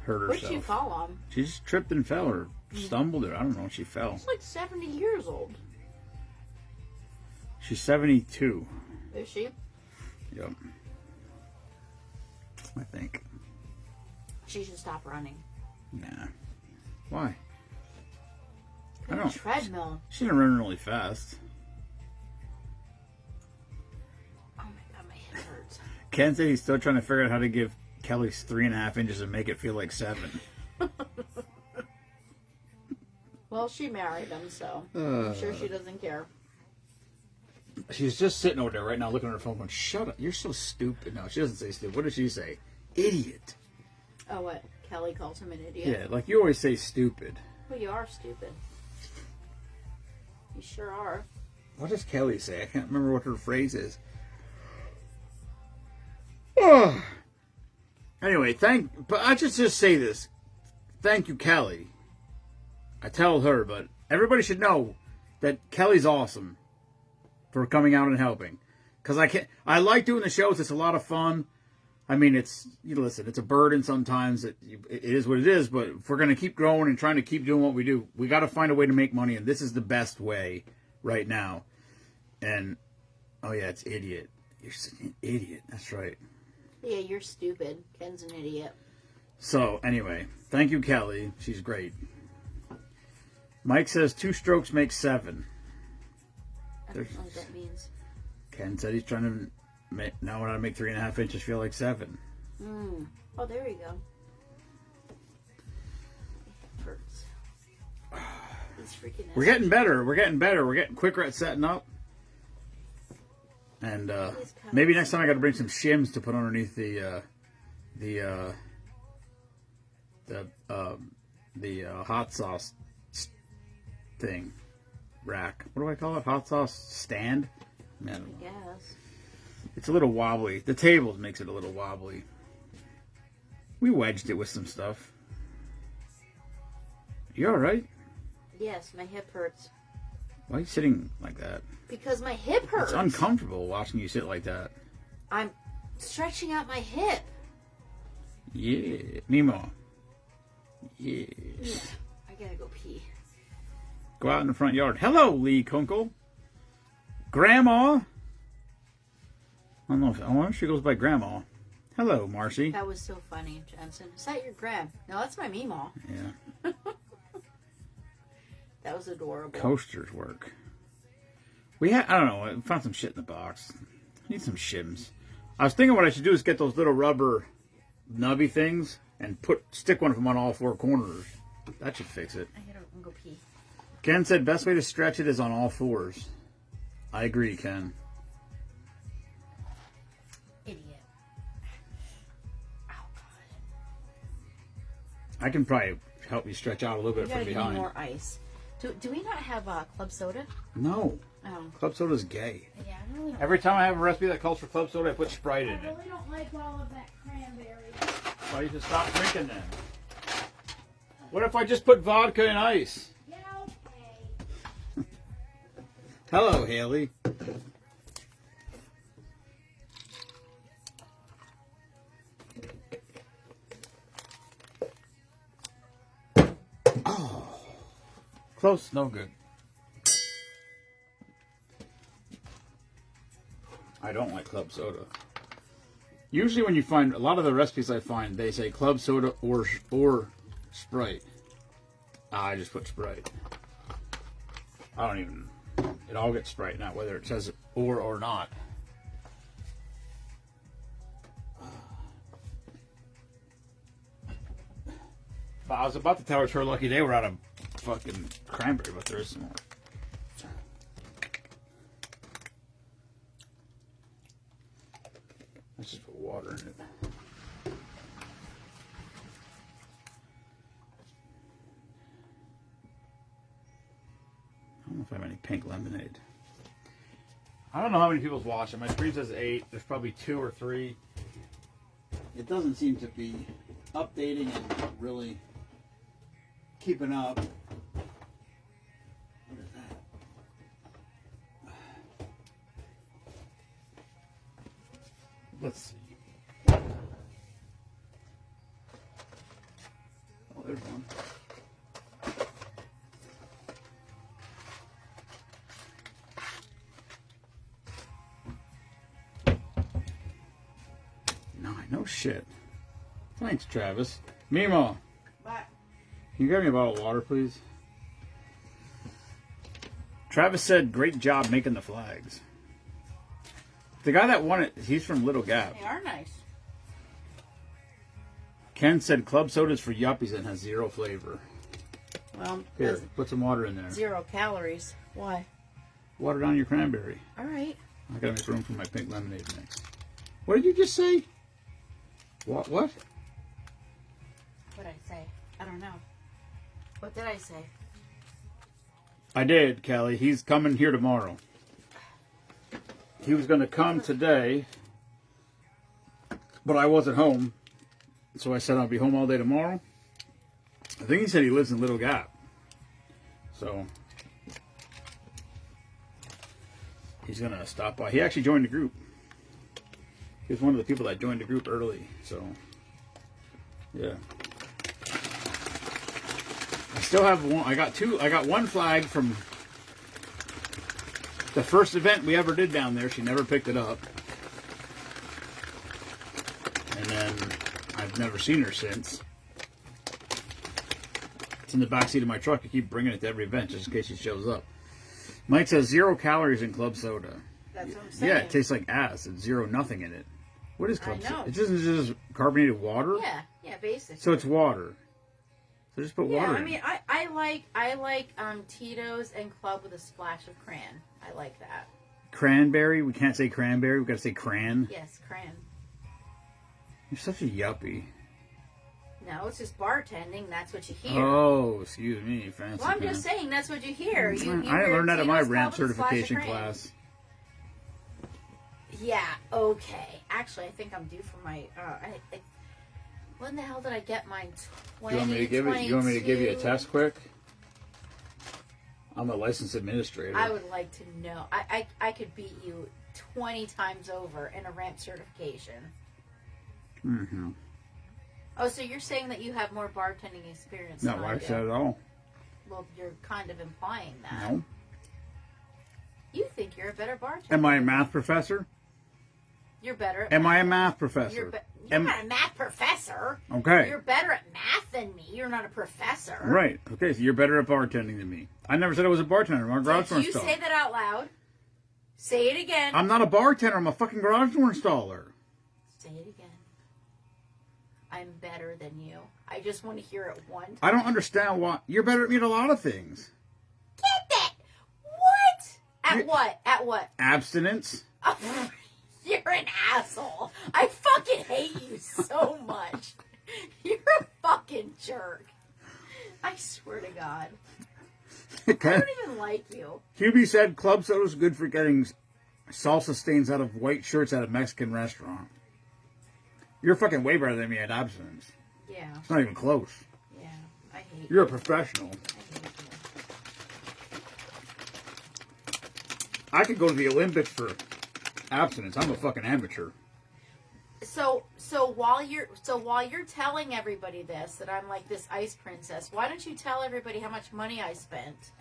Hurt herself. What'd she fall on? She just tripped and fell or stumbled or I don't know. She fell. She's like 70 years old. She's 72. Is she? Yep. I think. She should stop running. Nah. Why? I don't. Treadmill. She didn't run really fast. Oh my god, my hip hurts. Ken said he's still trying to figure out how to give Kelly's 3.5 inches and make it feel like 7. Well, she married him, so I'm sure she doesn't care. She's just sitting over there right now looking at her phone going, shut up, you're so stupid. No, she doesn't say stupid. What does she say? Idiot. Oh, what? Kelly calls him an idiot? Yeah, like you always say stupid. Well, you are stupid. You sure are. What does Kelly say? I can't remember what her phrase is. Oh. Anyway, but I just say this. Thank you, Kelly. I tell her, but everybody should know that Kelly's awesome for coming out and helping. Because I like doing the shows. It's a lot of fun. I mean, listen, it's a burden sometimes. It is what it is. But if we're going to keep growing and trying to keep doing what we do, we got to find a way to make money. And this is the best way right now. And, oh yeah, it's idiot. You're such an idiot. That's right. Yeah, you're stupid. Ken's an idiot. So, anyway, thank you, Kelly. She's great. Mike says 2 strokes make 7. I don't know what that means. Ken said he's trying to know how to make 3.5 inches feel like 7. Oh, there you go. It hurts. It's freaking We're getting better. We're getting quicker at setting up. And maybe next time I got to bring some shims to put underneath the hot sauce thing rack. What do I call it? Hot sauce stand? I don't know. Yes. It's a little wobbly. The table makes it a little wobbly. We wedged it with some stuff. You all right? Yes, my hip hurts. Why are you sitting like that? Because my hip hurts. It's uncomfortable watching you sit like that. I'm stretching out my hip. Yeah. Memaw. Yes. Yeah. I gotta go pee. Go out in the front yard. Hello, Lee Kunkel. Grandma. I wonder if she goes by Grandma. Hello, Marcy. That was so funny, Jensen. Is that your gram? No, that's my memaw. Yeah. That was adorable. Coasters work. I don't know. I found some shit in the box. I need some shims. I was thinking what I should do is get those little rubber nubby things and stick one of them on all 4 corners. That should fix it. I gotta go pee. Ken said best way to stretch it is on all 4s. I agree, Ken. Idiot. Oh, God. I can probably help you stretch out a little bit from We gotta behind. need more ice. Do we not have club soda? No. Club soda's gay. Yeah, I really don't. Every time I have a recipe that calls for club soda, I put Sprite in I it. really don't like all of that cranberry. Well, you should stop drinking then. What if I just put vodka and ice? Yeah, okay. Hello, Haley. Oh, close, no good. I don't like club soda. Usually when you find, a lot of the recipes I find, they say club soda or Sprite. I just put Sprite. I don't even, it all gets Sprite now, whether it says or not. But I was about to tell her it's her lucky day we're out of fucking cranberry, but there is some more. Let's just put water in it. I don't know if I have any pink lemonade. I don't know how many people's watching. My screen says 8. There's probably 2 or 3. It doesn't seem to be updating and really keeping up. What is that? Let's see. Oh, there's one. No shit. Thanks, Travis. Memaw, But can you grab me a bottle of water, please? Travis said, great job making the flags. The guy that won it, he's from Little Gap. they are nice. Ken said club soda's for yuppies and has 0 flavor. Well, Here, that's put some water in there. 0 calories. Why? Water down your cranberry. All right. I gotta make room for my pink lemonade mix. What did you just say? What? What did I say? I don't know. What did I say? I did, Kelly. He's coming here tomorrow. He was going to come today, but I wasn't home. So I said I'll be home all day tomorrow. I think he said he lives in Little Gap. So he's going to stop by. He actually joined the group. He was one of the people that joined the group early. So, yeah. I still have one. I got one flag from the first event we ever did down there. She never picked it up. And then I've never seen her since. It's in the backseat of my truck. I keep bringing it to every event just in case she shows up. Mike says 0 calories in club soda. That's what I'm saying. Yeah, it tastes like ass. It's 0 nothing in it. What is club I know. soda? It's just carbonated water? Yeah, basically. So it's water. So just put water in. I mean, I like Tito's and Club with a splash of cran. I like that. Cranberry? We can't say cranberry. We got to say cran. Yes, cran. You're such a yuppie. No, it's just bartending. That's what you hear. Oh, excuse me, fancy. Well, I'm just saying that's what you hear. You I hear learned that in my Tito's ramp Club with a splash of certification cran. class. Yeah, okay. Actually, I think I'm due for my. When the hell did I get mine? You want me to give it? You want me to give you a test quick? I'm a licensed administrator. I would like to know. I could beat you 20 times over in a ramp certification. Mm-hmm. Oh, so you're saying that you have more bartending experience Not than what I I do? said at all. Well, you're kind of implying that. No. You think you're a better bartender. Am I a math professor? You're better at Am math. I a math professor? You're not a math professor. Okay. You're better at math than me. You're not a professor. Right. Okay, so you're better at bartending than me. I never said I was a bartender. I'm a garage door Did you installer. say that out loud? Say it again. I'm not a bartender. I'm a fucking garage door installer. Say it again. I'm better than you. I just want to hear it one time. I don't understand why. You're better at me at a lot of things. Get that? What? At what? At what? Abstinence. You're an asshole. I fucking hate you so much. You're a fucking jerk. I swear to God. I don't even like you. QB said club soda is good for getting salsa stains out of white shirts at a Mexican restaurant. You're fucking way better than me at abstinence. Yeah. It's not even close. Yeah. I hate You're you. a professional. I hate you. I could go to the Olympics for abstinence. I'm a fucking amateur. So while you're telling everybody this, that I'm like this ice princess, why don't you tell everybody how much money I spent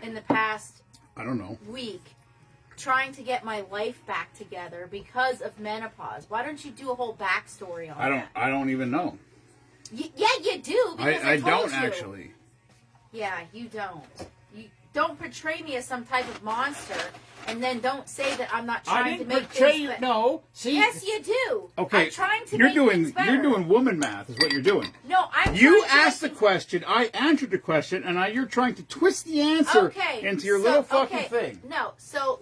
in the past I don't know. week trying to get my life back together because of menopause? Why don't you do a whole backstory on that? I don't even know. Yeah, you do. Because I told don't you. actually. Yeah, you don't. You don't portray me as some type of monster, and then don't say that I'm not trying to make things. No. See. Yes, you do. Okay. I'm trying to you're make doing things better. you're doing woman math is what you're doing. No, I'm. You trying to asked the make things- question, I answered the question, and now you're trying to twist the answer into your little fucking thing. No, so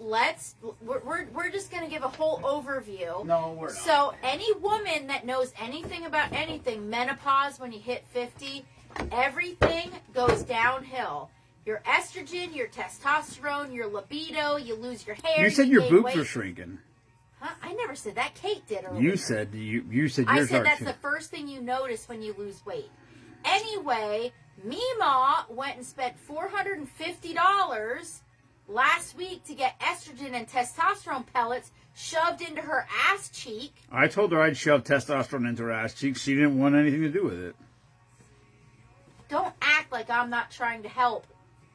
we're just gonna give a whole overview. No, we're not. So any woman that knows anything about anything, menopause, when you hit 50, everything goes downhill. Your estrogen, your testosterone, your libido, you lose your hair. You said your gain boobs weight. were shrinking. Huh? I never said that. Kate did earlier. You said yours I are said that's the shrinking. first thing you notice when you lose weight. Anyway, Memaw went and spent $450 last week to get estrogen and testosterone pellets shoved into her ass cheek. I told her I'd shove testosterone into her ass cheeks. She didn't want anything to do with it. Don't act like I'm not trying to help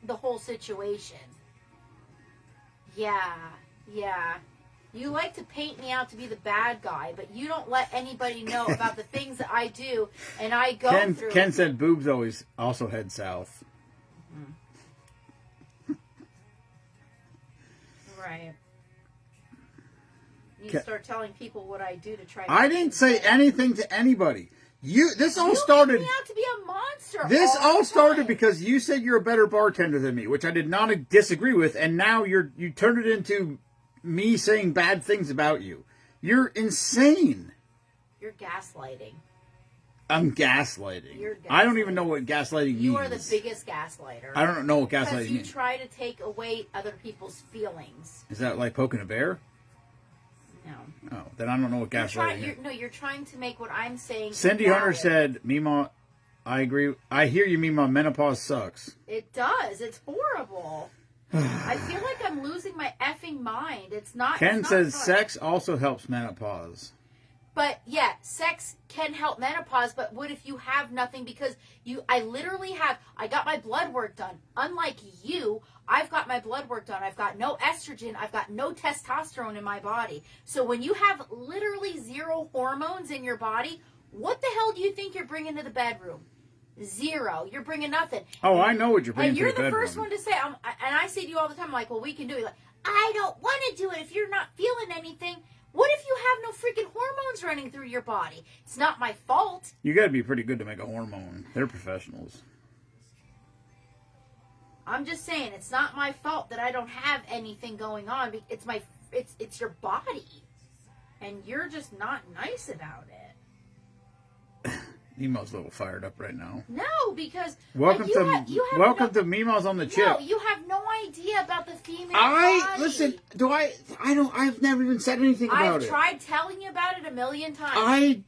the whole situation. Yeah. You like to paint me out to be the bad guy, but you don't let anybody know about the things that I do and I go through. Ken said boobs always also head south. Right. You need to start telling people what I do to try. I didn't say anything to anybody. This all started. You make me out to be a monster. This all the started time. because you said you're a better bartender than me, which I did not disagree with, and now you turned it into me saying bad things about you. You're insane. You're gaslighting. I'm gaslighting. You're I don't even know what gaslighting means. You are the biggest gaslighter. I don't know what because gaslighting you means. try to take away other people's feelings. Is that like poking a bear? No. Oh, then I don't know what gaslighting is. You're trying to make what I'm saying. Cindy invalid. Hunter said, Memaw, I agree. I hear you, Memaw. Menopause sucks. It does. It's horrible. I feel like I'm losing my effing mind. It's not. Ken it's not says fun. sex also helps menopause. But yeah, sex can help menopause, but what if you have nothing? Because I got my blood work done. Unlike you, I've got my blood work done. I've got no estrogen. I've got no testosterone in my body. So when you have literally zero hormones in your body, what the hell do you think you're bringing to the bedroom? Zero. You're bringing nothing. Oh, I know what you're bringing And to you're the the bedroom. first one to say, and I say to you all the time, I'm like, well, we can do it. You're like, I don't want to do it if you're not feeling anything. What if you have no freaking hormones running through your body? It's not my fault. You got to be pretty good to make a hormone. They're professionals. I'm just saying, it's not my fault that I don't have anything going on. It's your body, and you're just not nice about it. Mema's a little fired up right now. No, because Welcome like, you have welcome to Mema's on the chip. No, you have no idea about the female body. Listen. I've never even said anything about it. I've tried telling you about it a million times.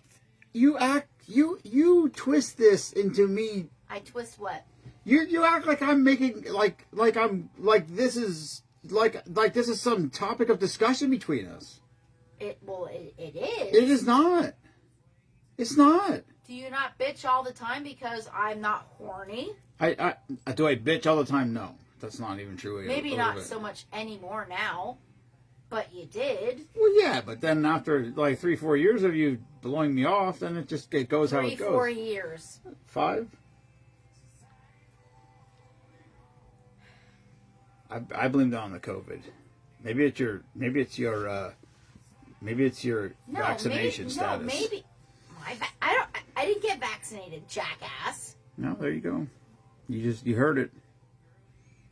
You twist this into me. I twist what? You act like I'm making this is some topic of discussion between us. It is. It is not. It's not. Do you not bitch all the time because I'm not horny? Do I bitch all the time? No, that's not even true. Maybe not so much anymore now, but you did. Well, yeah, but then after like 3-4 years of you blowing me off, then it goes how it goes. 3-4 years. 5. I blamed it on the COVID. Maybe it's your vaccination status. No, maybe. I didn't get vaccinated, jackass. No, there you go. You heard it.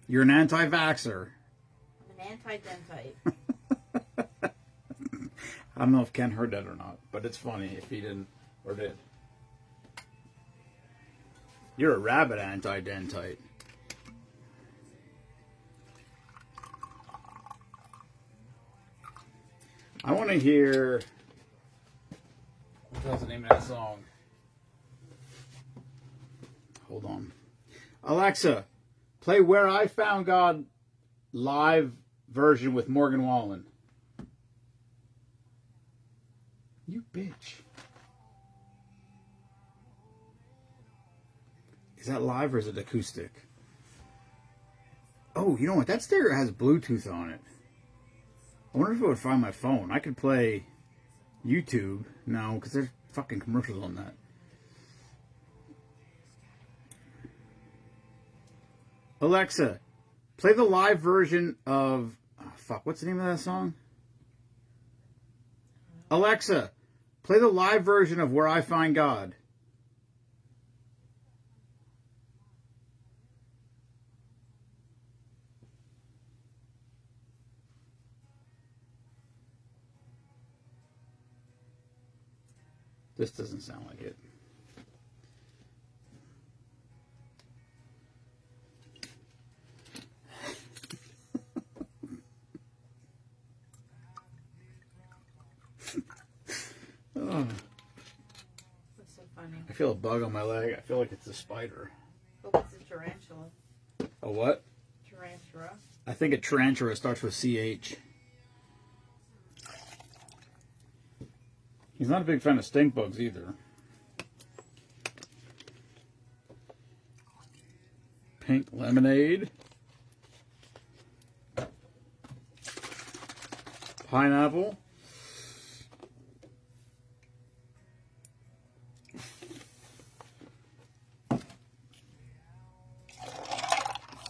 You're an anti-vaxxer. I'm an anti-dentite. I don't know if Ken heard that or not, but it's funny if he didn't or did. You're a rabbit anti-dentite. I want to hear. What the hell's the name of that song? Hold on. Alexa, play Where I Found God live version with Morgan Wallen. You bitch. Is that live or is it acoustic? Oh, you know what? That stereo has Bluetooth on it. I wonder if it would find my phone. I could play YouTube. No, because there's fucking commercials on that. Alexa, play the live version of... Oh, fuck, what's the name of that song? Alexa, play the live version of Where I Find God. This doesn't sound like it. Oh. That's so funny. I feel a bug on my leg. I feel like it's a spider. Oh, it's a tarantula. A what? Tarantula. I think a tarantula starts with CH. He's not a big fan of stink bugs either. Pink lemonade. Pineapple.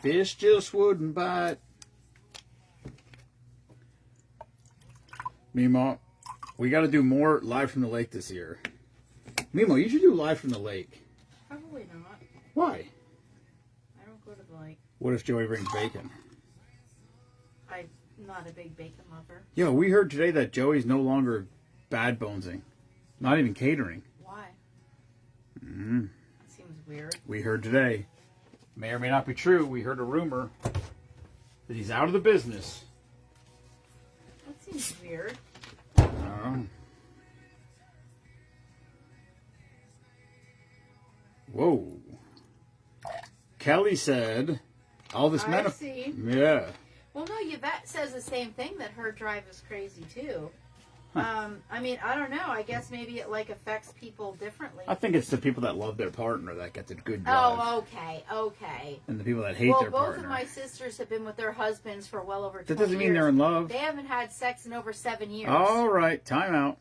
Fish just wouldn't bite. Memaw, we got to do more live from the lake this year. Memaw, you should do live from the lake. Probably not. Why? I don't go to the lake. What if Joey brings bacon? I'm not a big bacon lover. Yo, we heard today that Joey's no longer bad bonesing. Not even catering. Why? Mm. That seems weird. We heard today. May or may not be true. We heard a rumor that he's out of the business. That seems weird. I don't know. Whoa. Kelly said, all this I see. Yeah. Well, no, Yvette says the same thing, that her drive is crazy, too. I mean, I don't know. I guess maybe it, like, affects people differently. I think it's the people that love their partner that get the good drive. Oh, okay. And the people that hate their partner. Well, both of my sisters have been with their husbands for well over 20 years. That doesn't mean they're in love. They haven't had sex in over 7 years. All right, time out.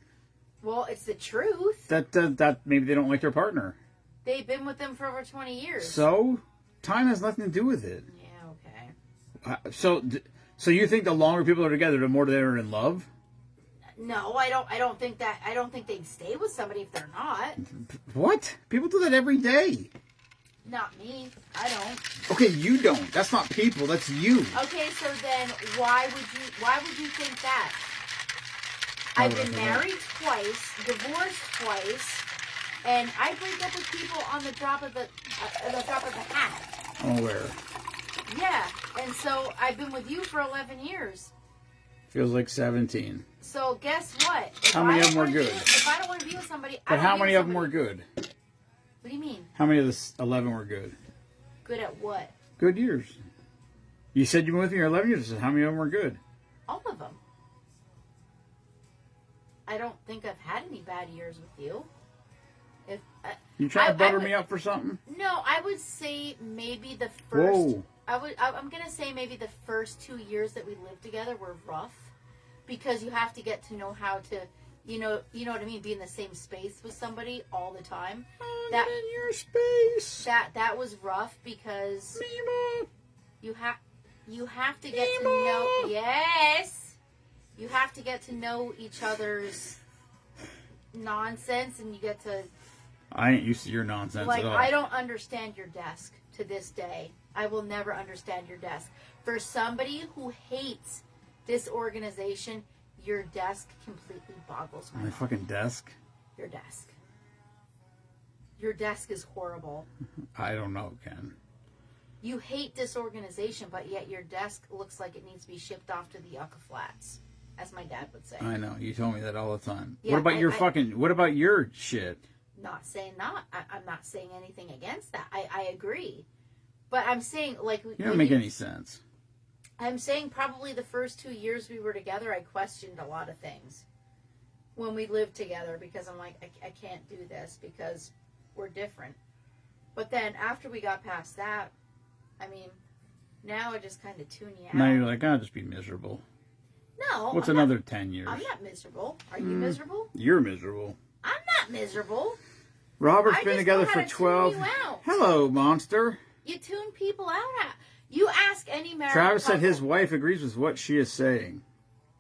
Well, it's the truth. That maybe they don't like their partner. They've been with them for over 20 years. So, time has nothing to do with it. Yeah, okay. So you think the longer people are together, the more they're in love? No, I don't think that. I don't think they'd stay with somebody if they're not. What? People do that every day. Not me. I don't. Okay, you don't. That's not people. That's you. Okay, so then why would you think that? I've been married twice, divorced twice, and I break up with people on the drop of the hat. I'm aware. Yeah, and so I've been with you for 11 years. Feels like 17. So guess what? How many of them were good? If I don't want to be with somebody, But how many of them were good? What do you mean? How many of the 11 were good? Good at what? Good years. You said you've been with me for 11 years. So how many of them were good? All of them. I don't think I've had any bad years with you. If You trying to butter me up for something? No, I would say maybe the first. Whoa. I'm gonna say maybe the first 2 years that we lived together were rough, because you have to get to know how to, you know what I mean, be in the same space with somebody all the time. That in your space. That was rough because Memaw. you have to get to know. Yes, you have to get to know each other's nonsense, and you get to. I ain't used to your nonsense Like, at all. I don't understand your desk to this day. I will never understand your desk. For somebody who hates this organization, your desk completely boggles my My mind. fucking desk? Your desk. Your desk is horrible. I don't know, Ken. You hate this organization, but yet your desk looks like it needs to be shipped off to the Yucca Flats. as my dad would say. I know. You told me that all the time. Yeah, what about what about your shit? I'm not saying anything against that. I agree. But I'm saying, like... You don't make any sense. I'm saying probably the first 2 years we were together, I questioned a lot of things when we lived together because I'm like, I can't do this because we're different. But then after we got past that, I mean, now I just kind of tune you out. Now you're like, I'll just be miserable. No. What's another 10 years? I'm not miserable. Are you miserable? You're miserable. I'm not miserable. Robert's been together for 12. Hello, monster. You tune people out. You ask any married Travis couple. said his wife agrees with what she is saying.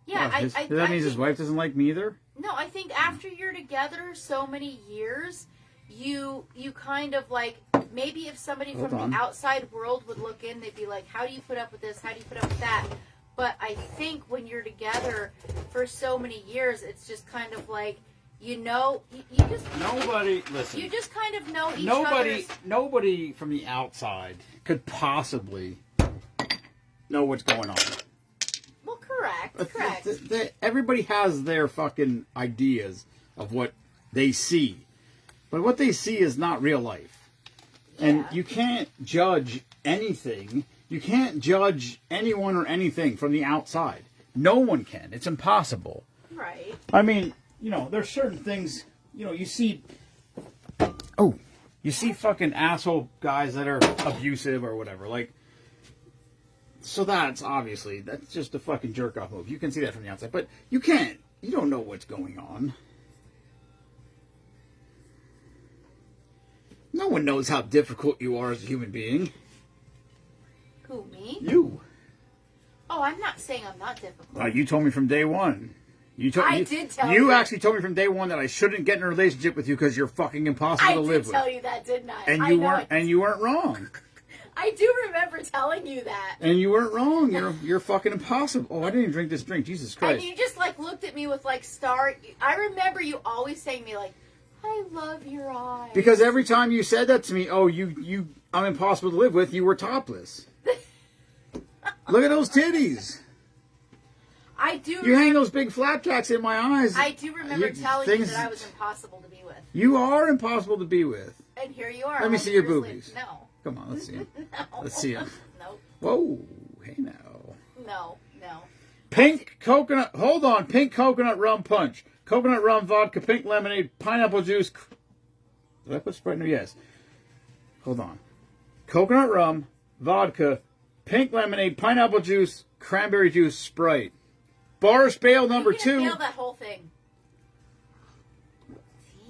Yeah, that means his wife doesn't like me either? No, I think after you're together so many years, you kind of like, maybe if somebody from the outside world would look in, they'd be like, how do you put up with this? How do you put up with that? But I think when you're together for so many years, it's just kind of like, you just... Nobody, listen. You just kind of know each other's... Nobody from the outside could possibly know what's going on. Well, correct. Everybody has their fucking ideas of what they see. But what they see is not real life. Yeah. And you can't judge anything. You can't judge anyone or anything from the outside. No one can. It's impossible. Right. I mean... there's certain things, you see fucking asshole guys that are abusive or whatever. Like, so that's just a fucking jerk off move. You can see that from the outside, but you don't know what's going on. No one knows how difficult you are as a human being. Who, me? You. Oh, I'm not saying I'm not difficult. You told me from day one. I did tell you. You actually told me from day one that I shouldn't get in a relationship with you because you're fucking impossible to live with. I did tell you that, didn't I? And you weren't wrong. I do remember telling you that. And you weren't wrong. You're fucking impossible. Oh, I didn't even drink this drink. Jesus Christ. And you just looked at me with I remember you always saying to me I love your eyes. Because every time you said that to me, I'm impossible to live with, you were topless. Look at those titties. I do. You hang those big flapjacks in my eyes. I do remember telling you that I was impossible to be with. You are impossible to be with. And here you are. Let me see your boobies. No. Come on, let's see them. No. Let's see them. Nope. Whoa, hey now. No. Pink coconut. Hold on. Pink coconut rum punch. Coconut rum vodka. Pink lemonade. Pineapple juice. Did I put Sprite in there? Yes. Hold on. Coconut rum, vodka, pink lemonade, pineapple juice, cranberry juice, Sprite. Bar Spale number 2. Nail that whole thing.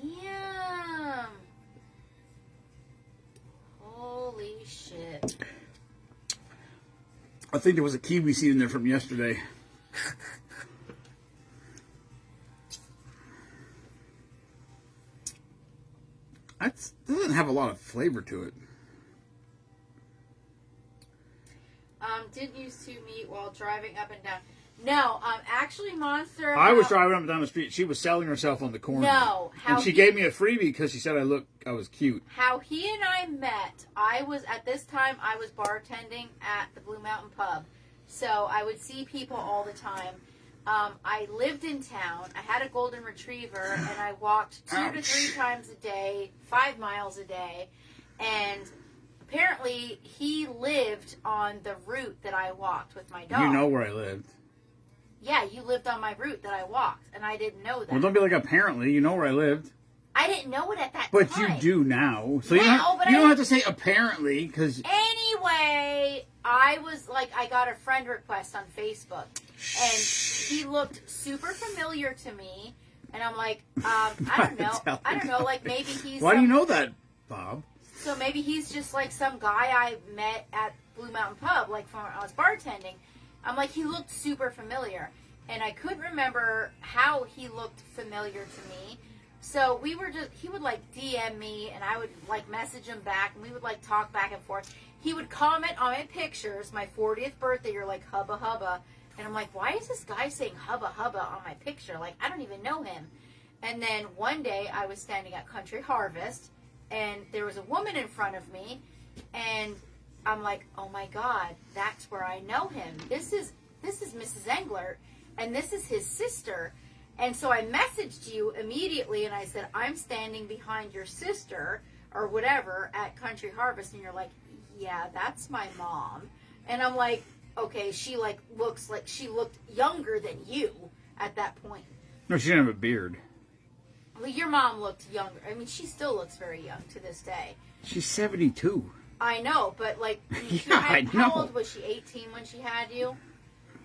Damn. Holy shit. I think there was a kiwi seed in there from yesterday. That doesn't have a lot of flavor to it. Did used to meet while driving up and down. No, actually, Monster. I was driving up and down the street. She was selling herself on the corner. No, and she gave me a freebie because she said I was cute. How he and I met, I was bartending at the Blue Mountain Pub, so I would see people all the time. I lived in town. I had a golden retriever, and I walked 2 to 3 times a day, 5 miles a day, and apparently he lived on the route that I walked with my dog. You know where I lived. Yeah, you lived on my route that I walked, and I didn't know that. Well, don't be like apparently. You know where I lived. I didn't know it at that time. But you do now. So you don't have to say apparently, because... Anyway, I got a friend request on Facebook, and he looked super familiar to me, and I'm like, I don't know, like maybe he's... Why do you know that, Bob? So maybe he's just like some guy I met at Blue Mountain Pub, like when I was bartending. I'm like, he looked super familiar. And I couldn't remember how he looked familiar to me. So he would like DM me and I would like message him back and we would like talk back and forth. He would comment on my pictures, my 40th birthday, you're like hubba hubba. And I'm like, why is this guy saying hubba hubba on my picture? Like, I don't even know him. And then one day I was standing at Country Harvest and there was a woman in front of me and I'm like, oh my God, that's where I know him. This is Mrs. Englert. and this is his sister. And so I messaged you immediately, and I said, I'm standing behind your sister, or whatever, at Country Harvest. And you're like, yeah, that's my mom. And I'm like, okay, she like looks like she looked younger than you at that point. No, she didn't have a beard. Well, your mom looked younger. I mean, she still looks very young to this day. She's 72. I know, but like, Yeah, I know. how old was she? 18 when she had you?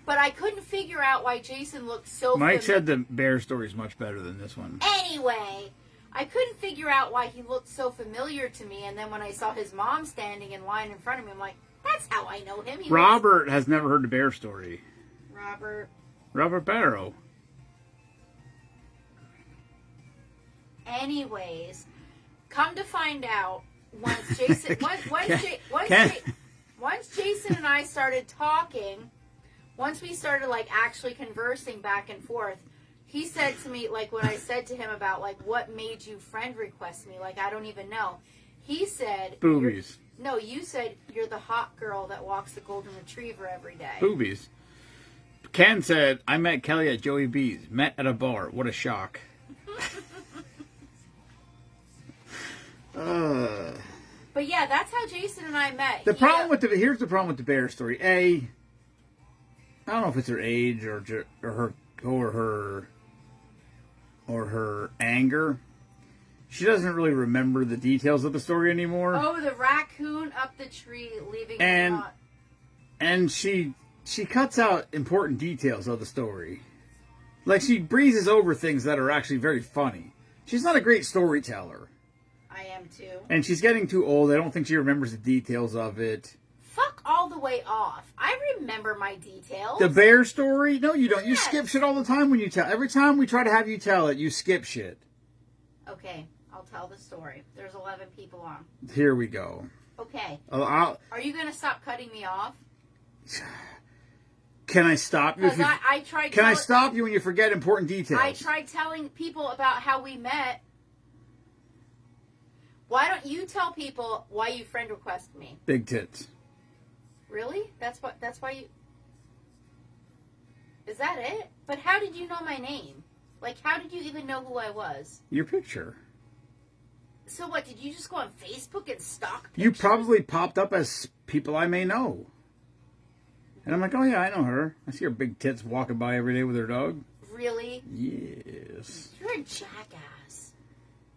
But I couldn't figure out why Jason looked so. Mike said the bear story is much better than this one. Anyway, I couldn't figure out why he looked so familiar to me, and then when I saw his mom standing in line in front of me, I'm like, that's how I know him. Robert has never heard the bear story. Robert Barrow. Anyways, come to find out, once Jason, once Jason and I started talking, once we started like actually conversing back and forth, he said to me, like when I said to him about like what made you friend request me, like I don't even know. He said Boobies. No, you said you're the hot girl that walks the golden retriever every day. Boobies. Ken said, I met Kelly at Joey B's. Met at a bar. What a shock. But yeah, that's how Jason and I met. Here's the problem with the bear story. I don't know if it's her age or her anger. She doesn't really remember the details of the story anymore. Oh, the raccoon up the tree leaving me not. And she cuts out important details of the story. Like she breezes over things that are actually very funny. She's not a great storyteller. I am too. And she's getting too old. I don't think she remembers the details of it. Fuck all the way off. I remember my details. The bear story? No, you don't. Yes. You skip shit all the time when you tell. Every time we try to have you tell it, you skip shit. Okay, I'll tell the story. There's 11 people on. Here we go. Okay. Are you going to stop cutting me off? Can I stop you? Because I tried. Can I stop you when you forget important details? I tried telling people about how we met. Why don't you tell people why you friend requested me? Big tits. Really? That's why you... Is that it? But how did you know my name? Like, how did you even know who I was? Your picture. So what, did you just go on Facebook and stalk pictures? You probably popped up as people I may know. And I'm like, oh yeah, I know her. I see her big tits walking by every day with her dog. Really? Yes. You're a jackass.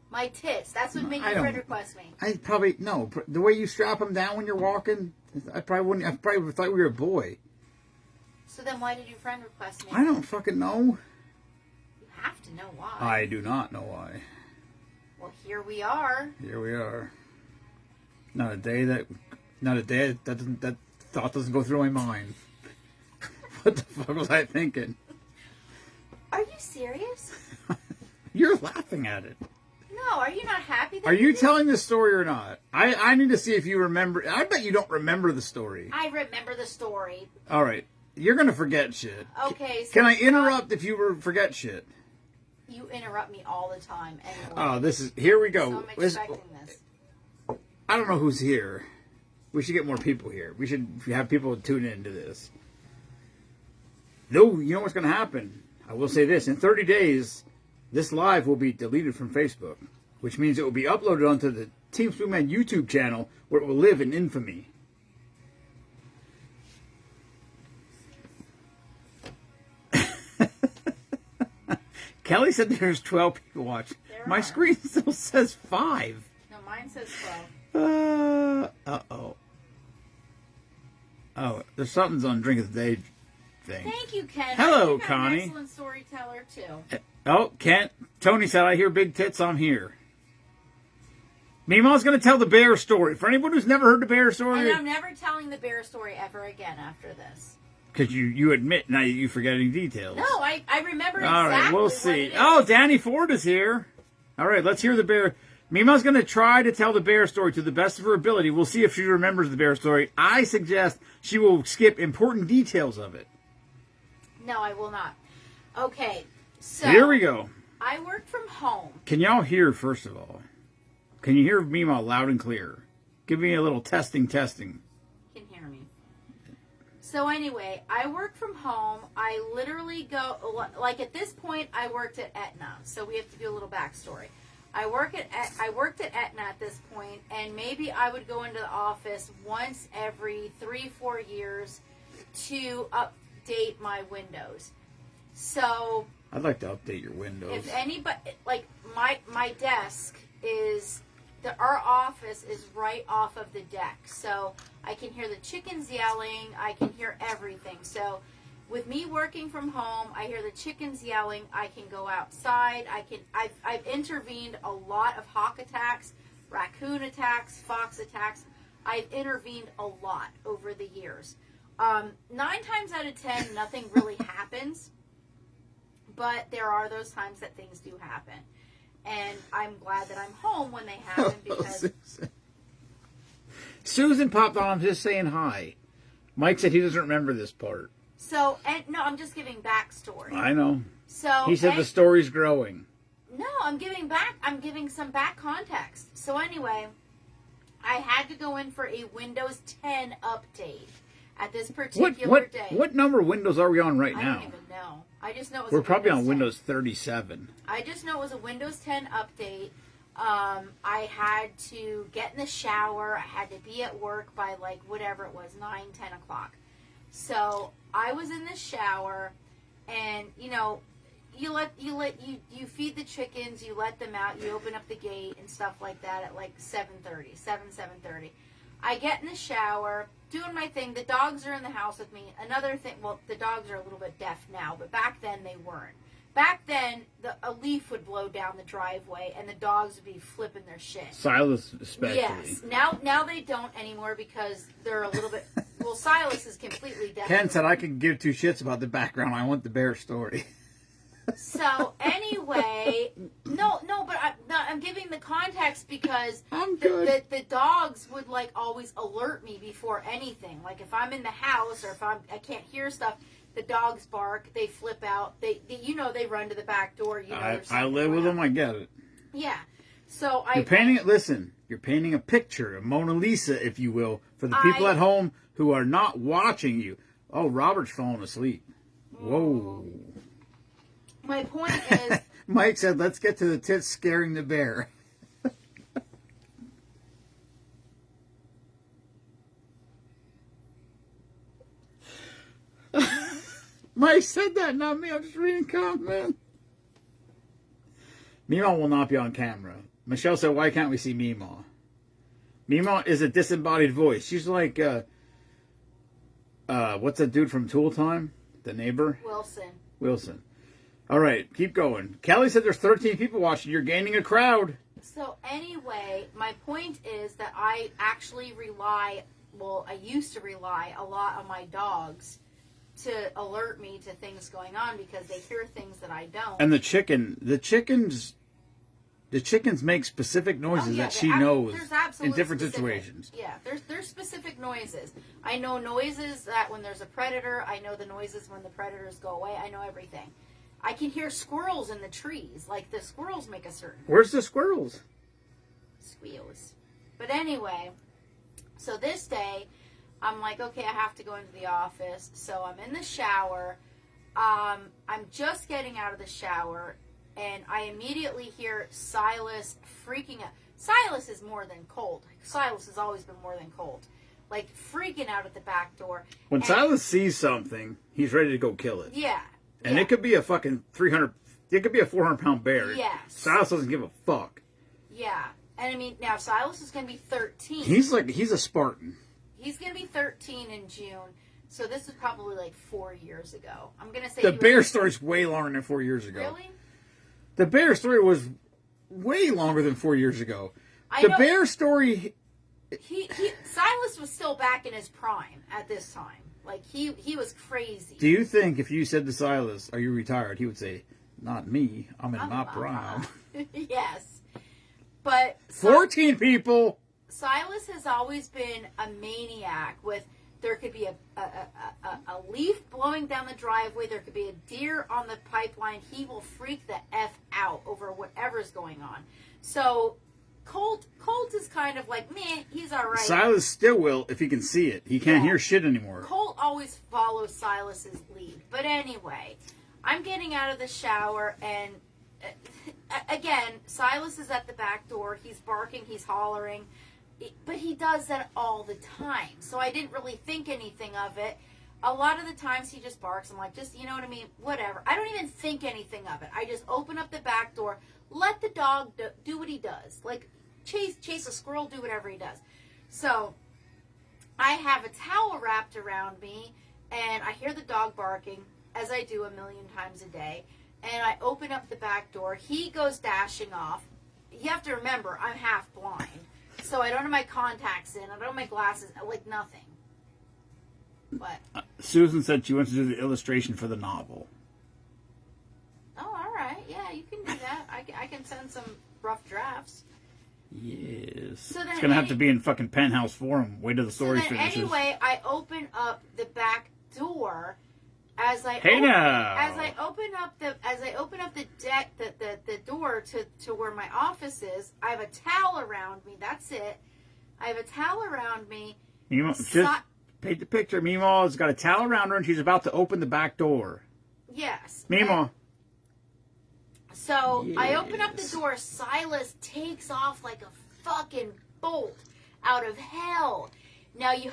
My tits. That's what made you friend request me. I probably, no. The way you strap them down when you're walking, I probably thought we were a boy. So then why did you friend request me? I don't fucking know. You have to know why. I do not know why. Well, here we are. Here we are. Not a day that thought doesn't go through my mind. What the fuck was I thinking? Are you serious? You're laughing at it. No, are you not happy? Are you telling this story or not? I need to see if you remember. I bet you don't remember the story. I remember the story. All right. You're going to forget shit. Okay. So can I interrupt if you forget shit? You interrupt me all the time anyway. Oh, here we go. So I'm expecting this. I don't know who's here. We should get more people here. We should have people tune into this. No, you know what's going to happen? I will say this. In 30 days, this live will be deleted from Facebook, which means it will be uploaded onto the Team Spoonman YouTube channel, where it will live in infamy. Kelly said there's 12 people watching. My screen still says 5. No, mine says 12. Uh-oh. Oh, there's something's on Drink of the Day thing. Thank you, Ken. Hello, Connie. Connie. An excellent storyteller, too. Oh, Kent. Tony said, I hear big tits, I'm here. Memaw's going to tell the bear story. For anyone who's never heard the bear story. And I'm never telling the bear story ever again after this. Because you admit now you're forgetting details. No, I remember exactly. All right, we'll see. Oh, Danny Ford is here. All right, let's hear the bear. Memaw's going to try to tell the bear story to the best of her ability. We'll see if she remembers the bear story. I suggest she will skip important details of it. No, I will not. Okay, so here we go. I work from home. Can y'all hear, first of all? Can you hear Memaw loud and clear? Give me a little testing. You can hear me. So anyway, I work from home. I literally go, like at this point, I worked at Aetna. So we have to do a little backstory. I worked at Aetna at this point, and maybe I would go into the office once every 3-4 years to update my windows. So I'd like to update your windows. if anybody, like my desk is, our office is right off of the deck. So I can hear the chickens yelling. I can hear everything. So with me working from home, I hear the chickens yelling. I can go outside. I've intervened a lot of hawk attacks, raccoon attacks, fox attacks. I've intervened a lot over the years. 9 times out of 10, nothing really happens. But there are those times that things do happen. And I'm glad that I'm home when they happen because... Susan popped on. I'm just saying hi. Mike said he doesn't remember this part. So, and no, I'm just giving backstory. I know. So he said the story's growing. No, I'm giving some back context. So anyway, I had to go in for a Windows 10 update at this particular day. What number of Windows are we on right now? I don't even know. I just know it was We're a probably on 10. Windows 37. I just know it was a Windows 10 update. I had to get in the shower. I had to be at work by like whatever it was, 9, 10 o'clock. So I was in the shower, and you know, you feed the chickens, you let them out, you open up the gate and stuff like that at like 7:30. I get in the shower, doing my thing. The dogs are in the house with me. Another thing, well, the dogs are a little bit deaf now, but back then they weren't. Back then, a leaf would blow down the driveway, and the dogs would be flipping their shit. Silas especially. Yes. Now they don't anymore because they're a little bit... Well, Silas is completely deaf. Ken said I can give 2 shits about the background. I want the bear story. So, anyway... No, but I'm giving the context because... I'm good. The dogs would, like, always alert me before anything. Like, if I'm in the house or if I can't hear stuff... The dogs bark. They flip out. They run to the back door. I live with them. I get it. Yeah. So you're painting it. Listen, you're painting a picture, a Mona Lisa, if you will, for the people at home who are not watching you. Oh, Robert's falling asleep. Whoa. My point is, Mike said, "Let's get to the tits scaring the bear." Mike said that, not me. I'm just reading comment. Memaw will not be on camera. Michelle said, why can't we see Memaw? Memaw is a disembodied voice. She's like, what's that dude from Tool Time? The neighbor? Wilson. All right, keep going. Kelly said there's 13 people watching. You're gaining a crowd. So anyway, my point is that I actually I used to rely a lot on my dogs to alert me to things going on because they hear things that I don't. And the chickens make specific noises that she knows in different situations. Yeah, there's specific noises. I know noises that when there's a predator. I know the noises when the predators go away. I know everything. I can hear squirrels in the trees. Like the squirrels make a certain... Where's the squirrels? Squeals. But anyway, so this day... I'm like, okay, I have to go into the office. So I'm in the shower. I'm just getting out of the shower. And I immediately hear Silas freaking out. Silas is more than cold. Silas has always been more than cold. Like, freaking out at the back door. When Silas sees something, he's ready to go kill it. Yeah. And it could be a fucking 300... It could be a 400-pound bear. Yes. Silas doesn't give a fuck. Yeah. And, I mean, now Silas is going to be 13. He's a Spartan. He's going to be 13 in June, so this was probably like 4 years ago. I'm going to say... The bear story's way longer than 4 years ago. Really? The bear story was way longer than 4 years ago. Bear story... Silas was still back in his prime at this time. Like, he was crazy. Do you think if you said to Silas, are you retired, he would say, not me, I'm in my prime. Yes. But... 14 people... Silas has always been a maniac with, there could be a leaf blowing down the driveway, there could be a deer on the pipeline, he will freak the F out over whatever's going on. So Colt is kind of like, meh, he's all right. Silas still will if he can see it. He can't hear shit anymore. Colt always follows Silas's lead. But anyway, I'm getting out of the shower, and again, Silas is at the back door. He's barking, he's hollering, but he does that all the time. So I didn't really think anything of it. A lot of the times he just barks. I'm like, just, you know what I mean? Whatever. I don't even think anything of it. I just open up the back door, let the dog do what he does. Like, chase a squirrel, do whatever he does. So I have a towel wrapped around me, and I hear the dog barking, as I do a million times a day. And I open up the back door. He goes dashing off. You have to remember, I'm half blind. So I don't have my contacts in. I don't have my glasses. Like, nothing. But Susan said she wants to do the illustration for the novel. oh, all right. Yeah, you can do that. I can send some rough drafts. Yes. So then it's going to have to be in fucking Penthouse Forum. Wait till the story so then finishes. anyway, I open up the back door. As I open up the door to where my office is, I have a towel around me. That's it. I have a towel around me. Just paint the picture. Memaw has got a towel around her, and she's about to open the back door. Yes. Memaw. So I open up the door. Silas takes off like a fucking bolt out of hell. Now if you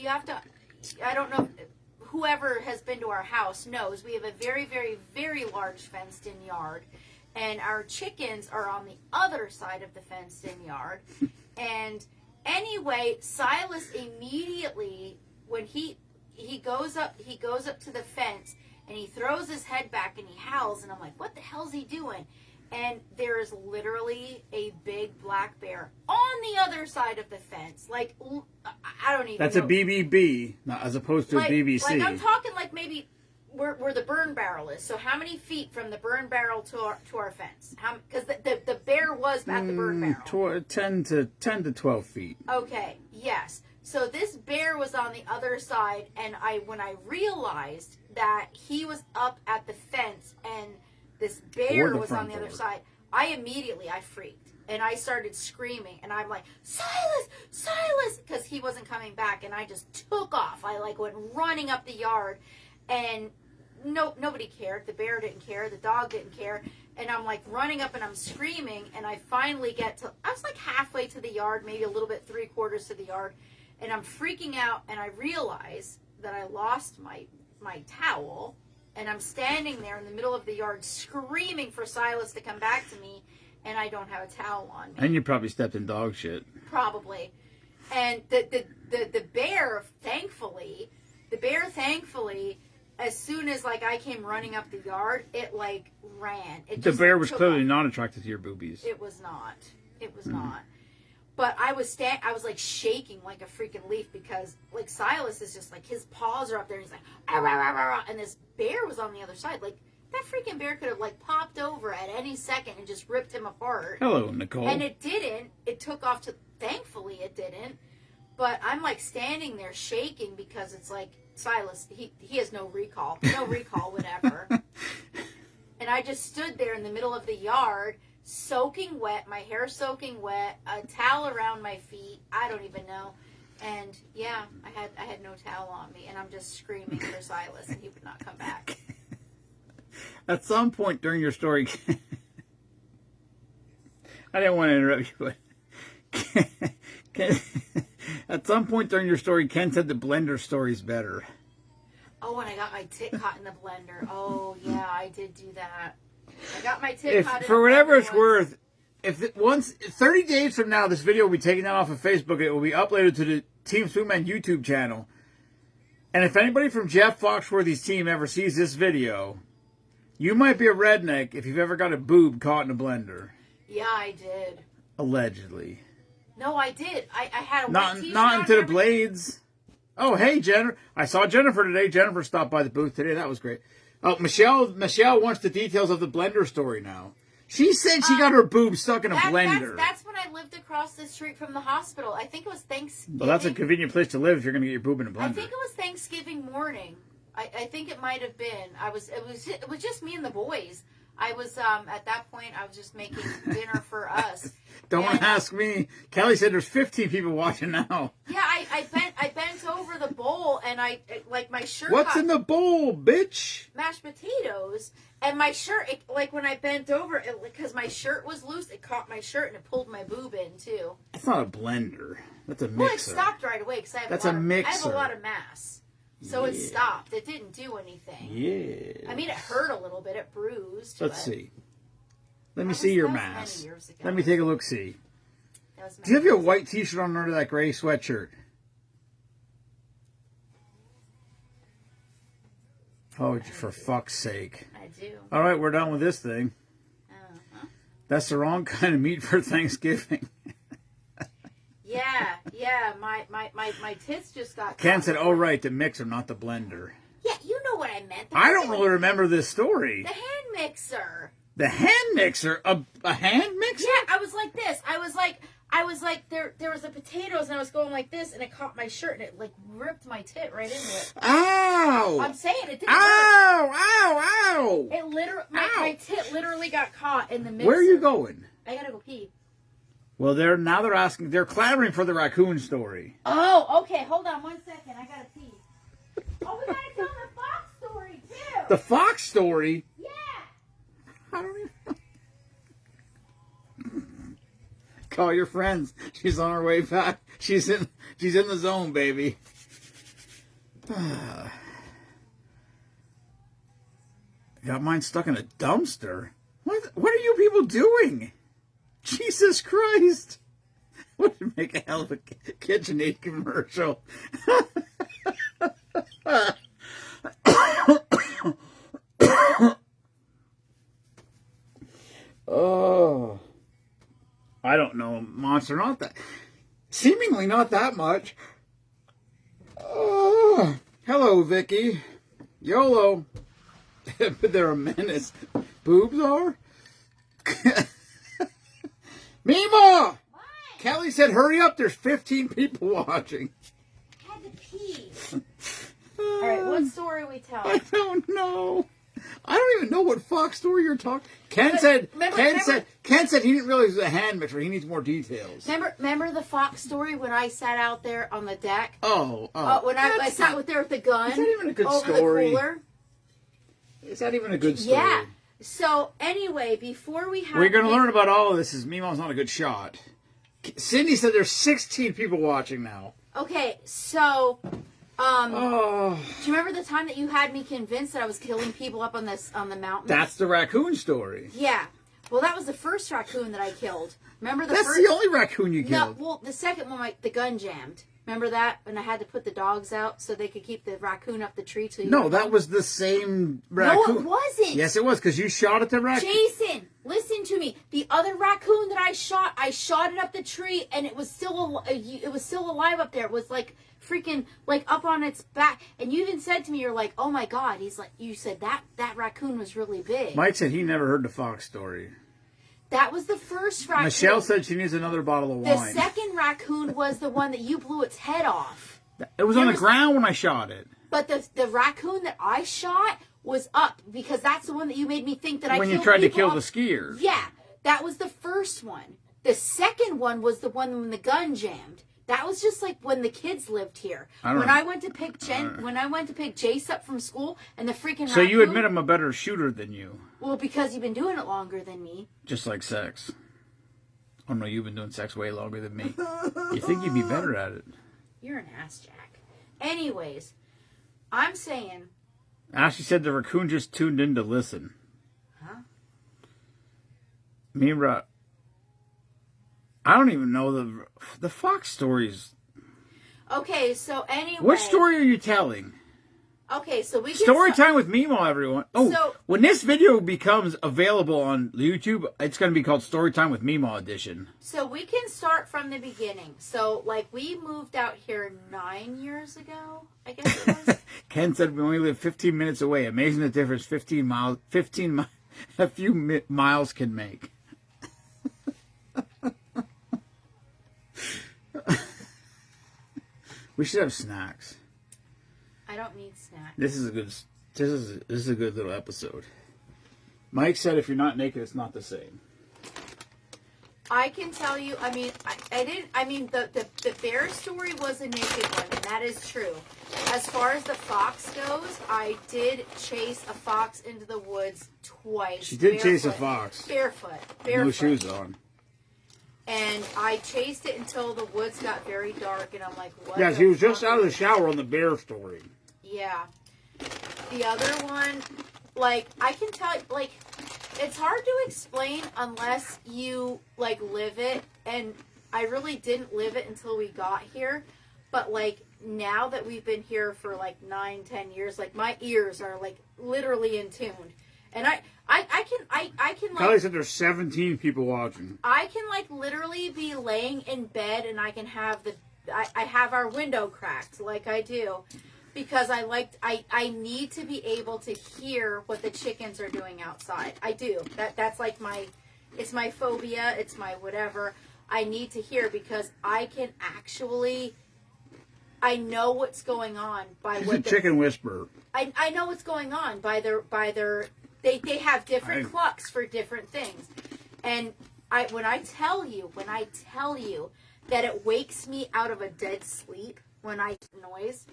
have to, I don't know. Whoever has been to our house knows we have a very, very, very large fenced-in yard, and our chickens are on the other side of the fenced-in yard. And anyway, Silas immediately, when he goes up to the fence, and he throws his head back and he howls, and I'm like, what the hell's he doing? And there is literally a big black bear on the other side of the fence. Like, I don't even That's know. a BBB, as opposed to a BBC. Like, I'm talking like maybe where the burn barrel is. So how many feet from the burn barrel to our fence? Because the bear was at the burn barrel. 10 to 12 feet. Okay, yes. So this bear was on the other side, and when I realized that he was up at the fence and this bear was on the other side, I freaked. And I started screaming. And I'm like, Silas! Silas! Because he wasn't coming back. And I just took off. I went running up the yard. And nobody cared. The bear didn't care. The dog didn't care. And I'm running up and I'm screaming. And I finally I was halfway to the yard, maybe a little bit, 3/4 to the yard. And I'm freaking out. And I realize that I lost my towel. And I'm standing there in the middle of the yard screaming for Silas to come back to me, and I don't have a towel on me. And you probably stepped in dog shit. Probably. And the bear, thankfully, as soon as I came running up the yard, it ran. The bear was clearly not attracted to your boobies. It was not. It was not. But I was shaking like a freaking leaf because Silas is just his paws are up there and he's like, "Arr, arr, arr, arr," and this bear was on the other side. That freaking bear could have popped over at any second and just ripped him apart. Hello, Nicole. And it didn't. It took off thankfully it didn't. But I'm standing there shaking because it's Silas, he has no recall, whatever. And I just stood there in the middle of the yard, soaking wet, my hair soaking wet, a towel around my feet, I don't even know. And yeah, I had no towel on me, and I'm just screaming for Silas, and he would not come back. At some point during your story, I didn't want to interrupt you, but at some point during your story, Ken said the blender story's better. Oh, and I got my tit caught in the blender. Oh yeah, I did do that. I got my tit caught in the blender. For whatever it's worth, once 30 days from now, this video will be taken down off of Facebook. It will be uploaded to the Team Swoopman YouTube channel. And if anybody from Jeff Foxworthy's team ever sees this video, you might be a redneck if you've ever got a boob caught in a blender. Yeah, I did. Allegedly. No, I did. I had a not wet t-shirt not on into the and blades. Oh, hey, Jennifer. I saw Jennifer today. Jennifer stopped by the booth today. That was great. Oh, Michelle wants the details of the blender story now. She said she got her boob stuck in a blender. That's when I lived across the street from the hospital. I think it was Thanksgiving. Well, that's a convenient place to live if you're going to get your boob in a blender. I think it was Thanksgiving morning. I think it might have been. It was just me and the boys. I was at that point I was just making dinner for us, Don't And, ask me. Kelly said there's 15 people watching now. Yeah, I bent over the bowl and like my shirt. What's got in the bowl, bitch? mashed potatoes, and my shirt. Like when I bent over, because my shirt was loose, it caught my shirt and it pulled my boob in too. That's not a blender. That's a mixer. Well, it stopped right away because I have That's a mixer. I have a lot of mass, so it stopped. It didn't do anything. Yeah. I mean, it hurt a little bit. It bruised. Let's but see. Let me see your that was mass. many years ago. Let me take a look. See. That was Do you have many your years white T-shirt on under that gray sweatshirt? Oh, for fuck's sake! ago. I do. All right, we're done with this thing. Uh-huh. That's the wrong kind of meat for Thanksgiving. Yeah. My tits just got. Ken caught. said, "Oh, right, the mixer, not the blender." Yeah, you know what I meant. I don't really remember this story. The hand mixer. The hand mixer? A hand mixer? Yeah, I was like this. I was like there was the potatoes and I was going like this and it caught my shirt and it like ripped my tit right into it. Ow! I'm saying it didn't hurt. Ow! It literally my tit literally got caught in the mixer. Where are you going? I gotta go pee. Well, they're clamoring for the raccoon story. Oh, okay, hold on 1 second. I gotta pee. Oh, we gotta tell the fox story too. The fox story? Yeah. I don't even. Call your friends. She's on her way back. She's in the zone, baby. Got mine stuck in a dumpster. What are you people doing? Jesus Christ! Would make a hell of a KitchenAid commercial. Oh, I don't know, monster. Not that, seemingly not that much. Oh, hello, Vicky. YOLO. But they're a menace. Boobs are. Memaw! Kelly said, "Hurry up! There's 15 people watching." I had to pee. All right, what story are we I telling? don't know. I don't even know what fox story you're talking. Ken said he didn't realize it was a hand mixer. He needs more details. Remember the fox story when I sat out there on the deck? Oh. When I sat with there with the gun. Is that even a good over story? The cooler? Is that even a good story? Yeah. So anyway, before we have, We're going to learn about all of this. Is Memaw's not a good shot. Cindy said there's 16 people watching now. Okay, so Oh, do you remember the time that you had me convinced that I was killing people up on the mountain? that's the raccoon story. Yeah. Well, that was the first raccoon that I killed. Remember That's first? the only raccoon you No, killed. well, the second one, the gun jammed. Remember that? And I had to put the dogs out so they could keep the raccoon up the tree till you. No, that was the same raccoon. No, it wasn't. Yes, it was, because you shot at the raccoon. Jason, listen to me. The other raccoon that I shot it up the tree, and it was still alive up there. It was like freaking like up on its back. And you even said to me, "You're like, oh my god." He's like, you said that raccoon was really big. Mike said he never heard the fox story. That was the first raccoon. Michelle said she needs another bottle of the wine. second raccoon was the one that you blew its head off. It was on the ground when I shot it. But the raccoon that I shot was up because that's the one that you made me think that I When killed you tried to people kill off. the skiers. Yeah, that was the first one. The second one was the one when the gun jammed. That was just like when the kids lived here. When I went to pick Jace up from school and the freaking So you raccoon- admit I'm a better shooter than you. Well, because you've been doing it longer than me. Just like sex. Oh no, you've been doing sex way longer than me. You think you'd be better at it. You're an ass jack. Anyways, I'm saying... Ashley said the raccoon just tuned in to listen. Huh? Mira, I don't even know the fox stories. Okay, so anyway... What story are you telling? Okay, so we can... Story time with Memaw, everyone. Oh, So- when this video becomes available on YouTube, it's going to be called Story Time with Memaw Edition. So we can start from the beginning. So, like, we moved out here 9 years ago, I guess it was. Ken said we only live 15 minutes away. Amazing the difference a few miles can make. We should have snacks. I don't need snacks. This is a good little episode. Mike said if you're not naked, it's not the same. I can tell you, I mean, I didn't, I mean, the bear story was a naked one, and that is true. As far as the fox goes, I did chase a fox into the woods twice. She did chase a fox. Barefoot. No shoes on. And I chased it until the woods got very dark, and I'm like, what? Yeah, she was just out of the shower on the bear story. Yeah. The other one, like, I can tell, like, it's hard to explain unless you, like, live it. And I really didn't live it until we got here. But, like, now that we've been here for, like, 9-10 years, like, my ears are, like, literally in tune. And I can, like... Kelly said there's 17 people watching. I can, like, literally be laying in bed and I can have I have our window cracked, like I do. Because I need to be able to hear what the chickens are doing outside. I do. That's like it's my phobia. It's my whatever. I need to hear because I can actually, I know what's going on by She's what a chicken whisperer. I know what's going on by their they have different clucks for different things. And when I tell you that it wakes me out of a dead sleep when I hear noise.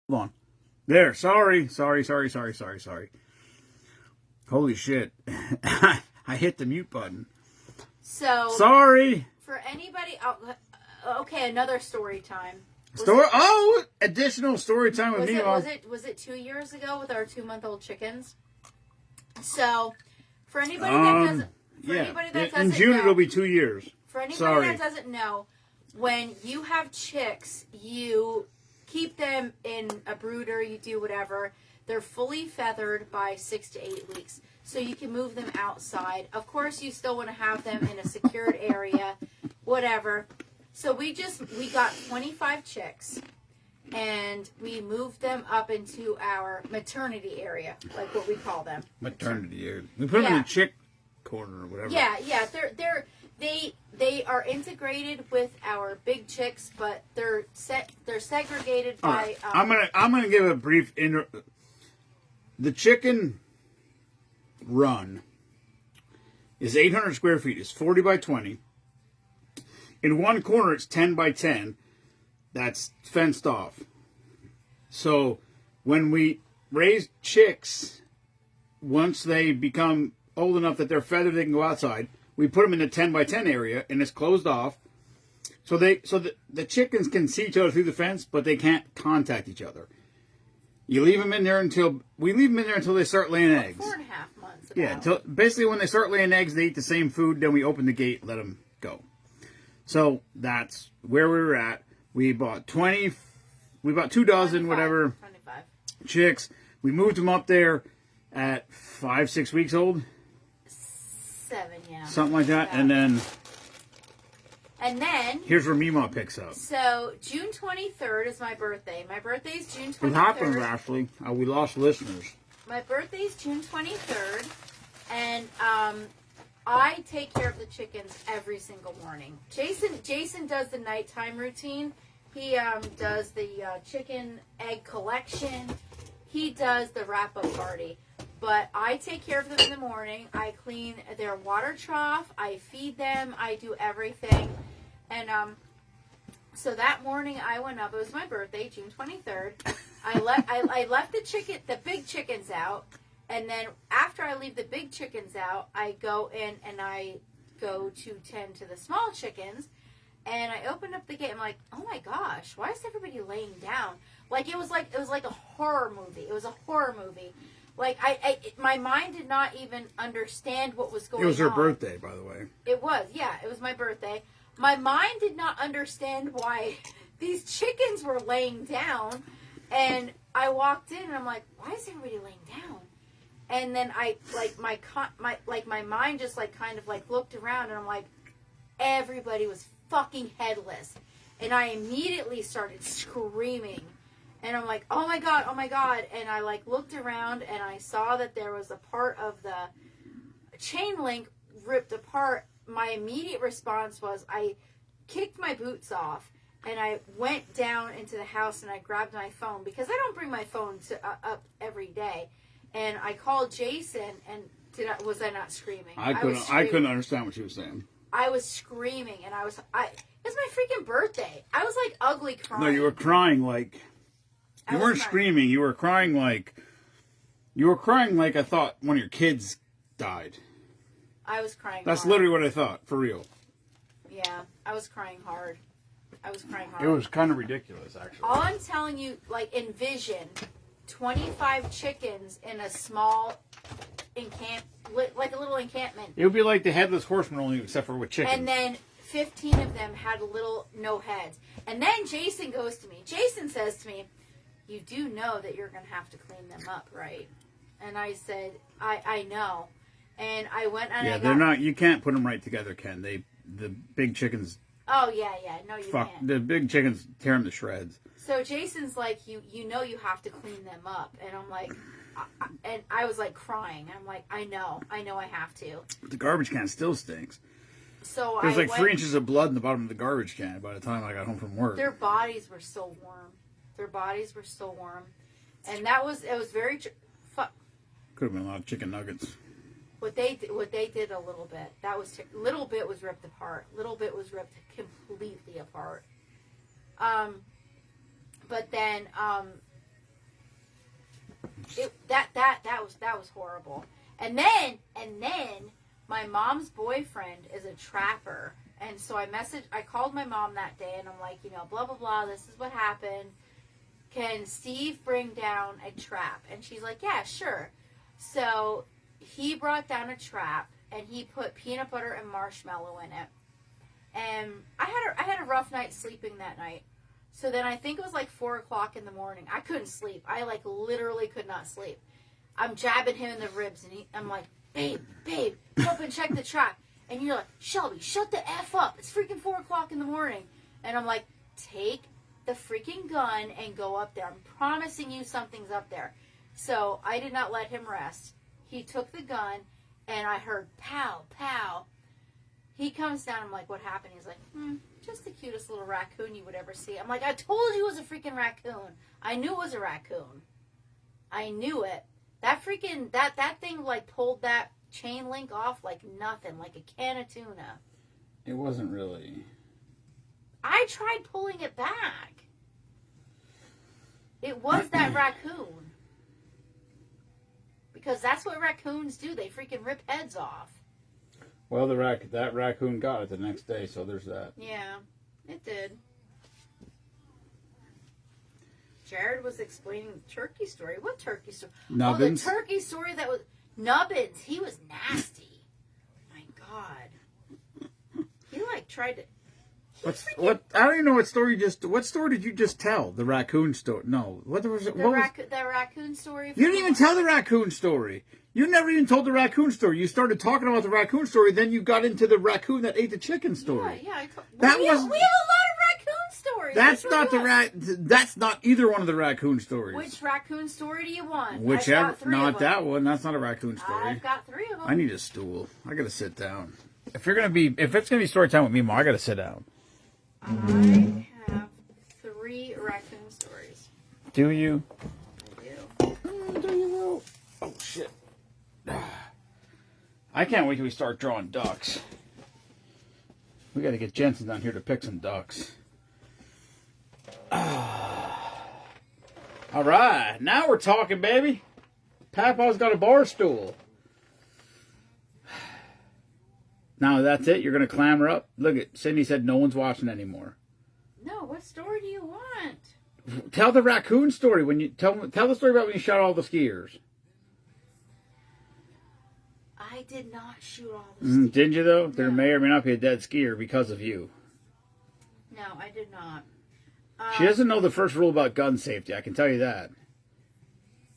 Hold on. There. Sorry. Holy shit. I hit the mute button. So sorry. For anybody, okay, another story time. Additional story time with me. Was it 2 years ago with our 2-month-old chickens? So, for anybody that doesn't, in June know, it'll be 2 years. For anybody that doesn't know, when you have chicks, you keep them in a brooder. You do whatever. They're fully feathered by 6 to 8 weeks. So you can move them outside. Of course, you still want to have them in a secured area, whatever. So we got 25 chicks, and we moved them up into our maternity area, like what we call them. Maternity area. We put them in the chick corner or whatever. Yeah. They are integrated with our big chicks, but they're segregated by. Right. I'm gonna give a brief The chicken run is 800 square feet. It's 40 by 20. In one corner, it's 10 by 10. That's fenced off. So when we raise chicks, once they become old enough that they're feathered, they can go outside. We put them in the 10 by 10 area, and it's closed off. So the chickens can see each other through the fence, but they can't contact each other. You leave them in there until they start laying eggs. 4.5 months. Yeah, basically when they start laying eggs, they eat the same food. Then we open the gate, let them go. So that's where we were at. We bought 20. We bought 2 dozen, 25 chicks. We moved them up there at 5-6 weeks old. 7, yeah. Something like that, yeah. And then here's where Memaw picks up. So June 23rd is my birthday. My birthday is June 23rd. What happened, Ashley? We lost listeners. My birthday is June 23rd, and I take care of the chickens every single morning. Jason does the nighttime routine. He does the chicken egg collection. He does the wrap-up party. But I take care of them in the morning. I clean their water trough. I feed them. I do everything. And so that morning I went up. It was my birthday, June 23rd. I left the big chickens out. And then after I leave the big chickens out, I go in and I go to tend to the small chickens. And I opened up the gate. I'm like, oh my gosh, why is everybody laying down? It was like a horror movie. It was a horror movie. Like, my mind did not even understand what was going on. It was her birthday, by the way. It was, yeah. It was my birthday. My mind did not understand why these chickens were laying down. And I walked in and I'm like, why is everybody laying down? And then my mind just like kind of like looked around and I'm like, everybody was fucking headless. And I immediately started screaming. And I'm like, oh my God, oh my God. And I like looked around and I saw that there was a part of the chain link ripped apart. My immediate response was I kicked my boots off and I went down into the house and I grabbed my phone because I don't bring my phone up every day. And I called Jason and was I not screaming? I couldn't understand what she was saying. I was screaming and it was my freaking birthday. I was like ugly crying. No, you were crying like... You weren't screaming. You were crying like... I thought one of your kids died. I was crying That's hard. literally what I thought, for real. Yeah, I was crying hard. It was kind of ridiculous, actually. All I'm telling you, like, envision 25 chickens in a small like a little encampment. It would be like the Headless Horseman, only except for with chickens. And then 15 of them had no heads. And then Jason says to me, you do know that you're going to have to clean them up, right? And I said, I know. And I went and they're not. You can't put them right together, Ken. The big chickens. Oh yeah. No, you can't. The big chickens tear them to shreds. So Jason's like, you know, you have to clean them up, and I'm like, and I was like crying. I'm like, I know, I have to. The garbage can still stinks. So There's like 3 inches of blood in the bottom of the garbage can by the time I got home from work. Their bodies were so warm. And it was very. Could have been a lot of chicken nuggets. What they did a little bit. Little bit was ripped apart. Little bit was ripped completely apart. But then that was horrible. And then my mom's boyfriend is a trapper, and so I called my mom that day, and I'm like, blah blah blah. This is what happened. Can Steve bring down a trap? And she's like, yeah, sure. So he brought down a trap, and he put peanut butter and marshmallow in it. And I had a rough night sleeping that night. So then I think it was like 4 o'clock in the morning. I couldn't sleep. I like literally could not sleep. I'm jabbing him in the ribs, and I'm like, babe, come up and check the trap. And you're like, Shelby, shut the F up. It's freaking 4 o'clock in the morning. And I'm like, take the freaking gun and go up there. I'm promising you something's up there. So I did not let him rest. He took the gun, and I heard pow, pow. He comes down. I'm like, what happened? He's like, just the cutest little raccoon you would ever see. I'm like, I told you it was a freaking raccoon. I knew it was a raccoon. I knew it. That freaking, that thing like pulled that chain link off like nothing, like a can of tuna. It wasn't really. I tried pulling it back. It was that raccoon. Because that's what raccoons do. They freaking rip heads off. Well, that raccoon got it the next day, so there's that. Yeah, it did. Jared was explaining the turkey story. What turkey story? Nubbins? Oh, the turkey story that was... Nubbins. He was nasty. My God. He, like, tried to... What? I don't even know what story What story did you just tell? The raccoon story? No. What was it? The raccoon story. You didn't even tell the raccoon story. You never even told the raccoon story. You started talking about the raccoon story, then you got into the raccoon that ate the chicken story. Yeah. We have a lot of raccoon stories. That's not either one of the raccoon stories. Which raccoon story do you want? Whichever. Not that one. That's not a raccoon story. I've got 3 of them. I need a stool. I gotta sit down. If it's gonna be story time with Memaw, I gotta sit down. I have 3 raccoon stories. Do you? I do. Do you know? Oh shit. I can't wait till we start drawing ducks. We got to get Jensen down here to pick some ducks. All right, now we're talking, baby. Papa's got a bar stool. Now that's it. You're gonna clamber up. Look at Sydney said no one's watching anymore. No, what story do you want? Tell the raccoon story when you tell the story about when you shot all the skiers. I did not shoot all the steer. Didn't you, though? There No. may or may not be a dead skier because of you. No, I did not. She doesn't know the first rule about gun safety, I can tell you that.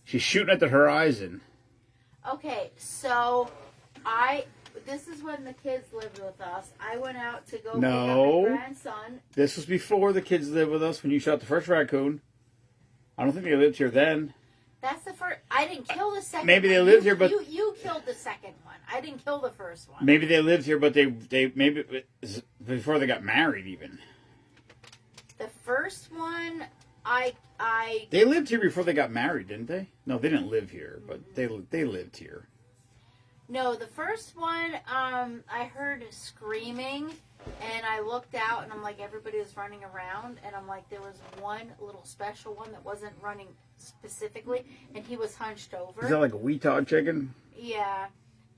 She's shooting at the horizon. Okay, so this is when the kids lived with us. I went out to go pick up my grandson. This was before the kids lived with us when you shot the first raccoon. I don't think they lived here then. That's the first. I didn't kill the second. Maybe they one. lived here, but you killed the second one. I didn't kill the first one. maybe they lived here, but they maybe before they got married even. The first one, They lived here before they got married, didn't they? No, they didn't live here, but they lived here. No, the first one, I heard screaming, and I looked out, and I'm like, everybody was running around, and I'm like, there was one little special one that wasn't running specifically, and he was hunched over. Is that like a Weetah chicken? Yeah,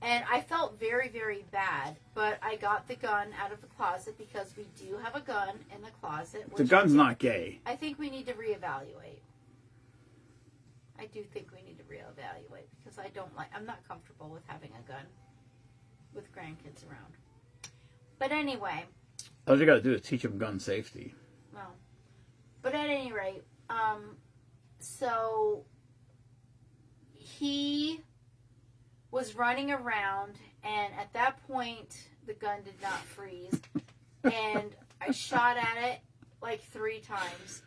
and I felt very, very bad, but I got the gun out of the closet because we do have a gun in the closet. The gun's not gay. I think we need to reevaluate. I do think we need to reevaluate because I'm not comfortable with having a gun with grandkids around. But anyway. All you gotta do is teach them gun safety. Well, but at any rate, so he was running around, and at that point, the gun did not freeze, and I shot at it like 3 times.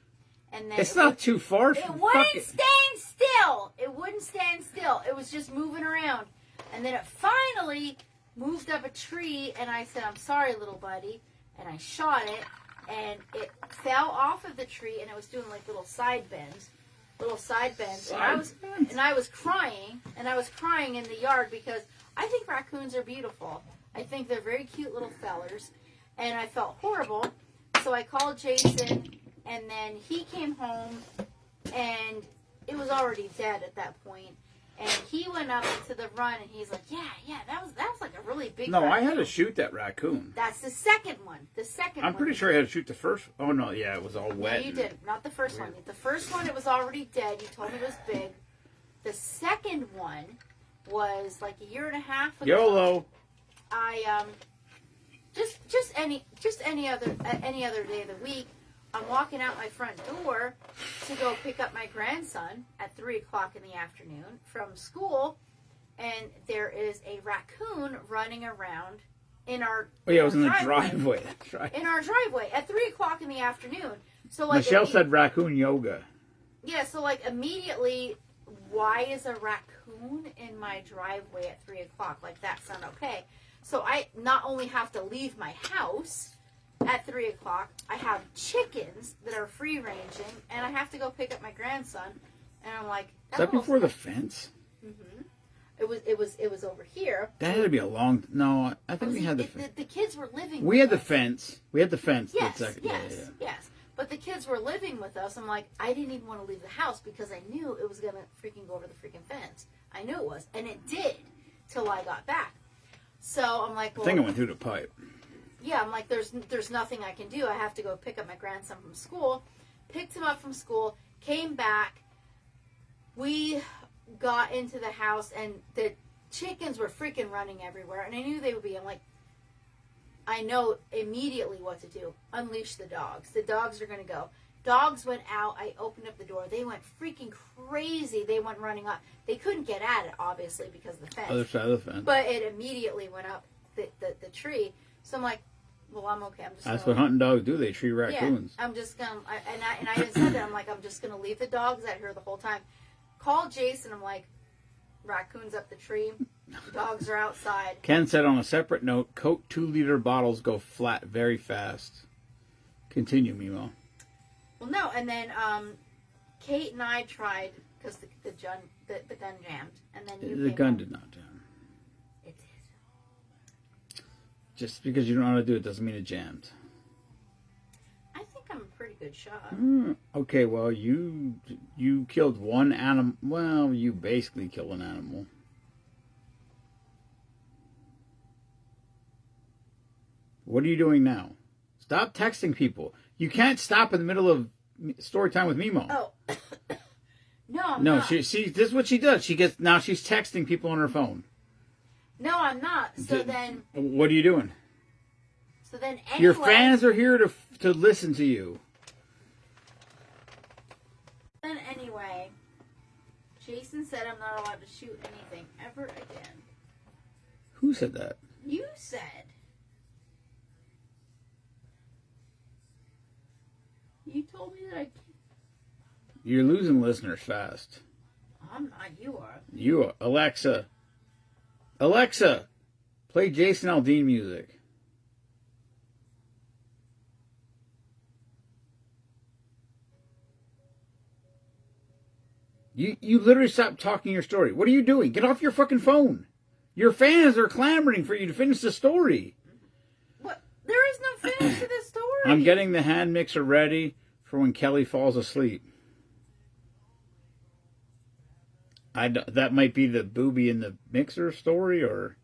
And then it's not too far it from wouldn't fucking... stand still. It wouldn't stand still. It was just moving around. And then it finally moved up a tree, and I said, I'm sorry, little buddy. And I shot it, and it fell off of the tree, and it was doing like little side bends. And I was crying, in the yard because I think raccoons are beautiful. I think they're very cute little fellers. And I felt horrible. So I called Jason. And then he came home, and it was already dead at that point. And he went up into the run, and he's like, "Yeah, that was like a really big." No, raccoon. I had to shoot that raccoon. That's the second one. I'm pretty sure I had to shoot the first. Oh no, yeah, it was all wet. No, you didn't. Not the first one. The first one, it was already dead. You told me it was big. The second one was like a year and a half ago. YOLO. I just any other day of the week. I'm walking out my front door to go pick up my grandson at 3 o'clock in the afternoon from school, and there is a raccoon running around in our it was in the driveway. That's right. In our driveway at 3 o'clock in the afternoon. So like Michelle said raccoon yoga. Yeah, so like immediately, why is a raccoon in my driveway at 3 o'clock? Like that's not okay. So I not only have to leave my house at 3 o'clock, I have chickens that are free ranging, and I have to go pick up my grandson. And I'm like, Is that before the fence? Mm-hmm. It was over here. That had to be a long. No, I think we had the fence. The kids were living. We had the fence. We had the fence. Yes, yes. But the kids were living with us. I'm like, I didn't even want to leave the house because I knew it was gonna freaking go over the freaking fence. I knew it was, and it did till I got back. So I'm like, well, I think it went through the pipe. Yeah, I'm like, there's nothing I can do. I have to go pick up my grandson from school. Picked him up from school, came back. We got into the house, and the chickens were freaking running everywhere, and I knew they would be. I'm like, I know immediately what to do. Unleash the dogs. The dogs are going to go. Dogs went out. I opened up the door. They went freaking crazy. They went running up. They couldn't get at it, obviously, because of the fence. Other side of the fence. But it immediately went up the tree. So I'm like, well, I'm okay. I'm just. That's what hunting dogs do. They tree raccoons. Yeah, I'm just gonna. And I even said that. I'm like, I'm just gonna leave the dogs out here the whole time. Call Jason. I'm like, raccoons up the tree. Dogs are outside. Ken said on a separate note, Coke 2-liter bottles go flat very fast. Continue, Memaw. Well, no, and then Kate and I tried because the gun jammed, and then The gun did not jam. It did. Just because you don't know how to do it doesn't mean it jammed. I think I'm a pretty good shot. Okay, well, you killed one animal. Well, you basically killed an animal. What are you doing now? Stop texting people. You can't stop in the middle of story time with Memaw. Oh. No, I'm No, not. she this is what she does. She's texting people on her phone. No, I'm not. So then. What are you doing? So then, anyway. Your fans are here to listen to you. Then anyway, Jason said I'm not allowed to shoot anything ever again. Who said that? You said. You told me that I can't. You're losing listeners fast. I'm not. You are. You are. Alexa, play Jason Aldean music. You literally stopped talking your story. What are you doing? Get off your fucking phone. Your fans are clamoring for you to finish the story. What? There is no finish to this story. I'm getting the hand mixer ready for when Kelly falls asleep. That might be the booby in the mixer story, or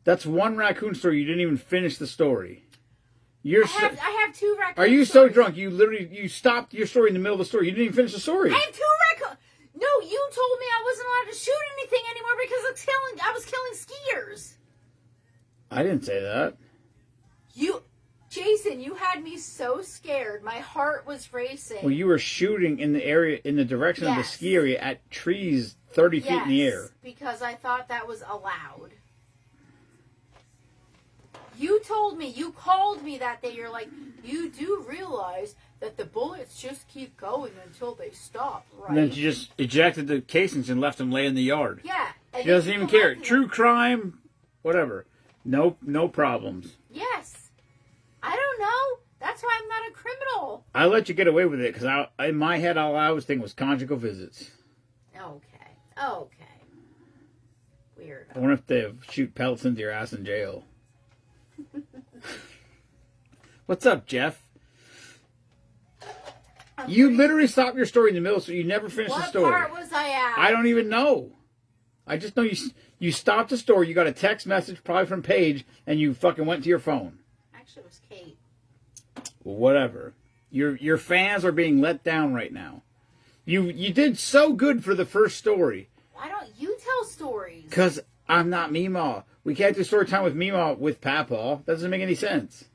that's one raccoon story. You didn't even finish the story. I have two raccoons. Are you so drunk? You stopped your story in the middle of the story. You didn't even finish the story. I have two raccoons. No, you told me I wasn't allowed to shoot anything anymore because I was killing skiers. I didn't say that. Jason, you had me so scared. My heart was racing. Well, you were shooting in the direction of the ski area at trees 30 feet in the air. Because I thought that was allowed. You told me, you called me that day. You're like, you do realize that the bullets just keep going until they stop, right? And then she just ejected the casings and left them lay in the yard. Yeah. She doesn't even care. True crime, whatever. No problems. Yes. I don't know. That's why I'm not a criminal. I let you get away with it because in my head all I was thinking was conjugal visits. Okay. Weird. I wonder if they shoot pellets into your ass in jail. What's up, Jeff? You literally stopped your story in the middle, so you never finished the story. What part was I at? I don't even know. I just know you stopped the story. You got a text message, probably from Paige, and you fucking went to your phone. Actually, it was Kate. Well, whatever. Your fans are being let down right now. You did so good for the first story. Why don't you tell stories? Because I'm not Memaw. We can't do story time with Memaw with Papa. That doesn't make any sense.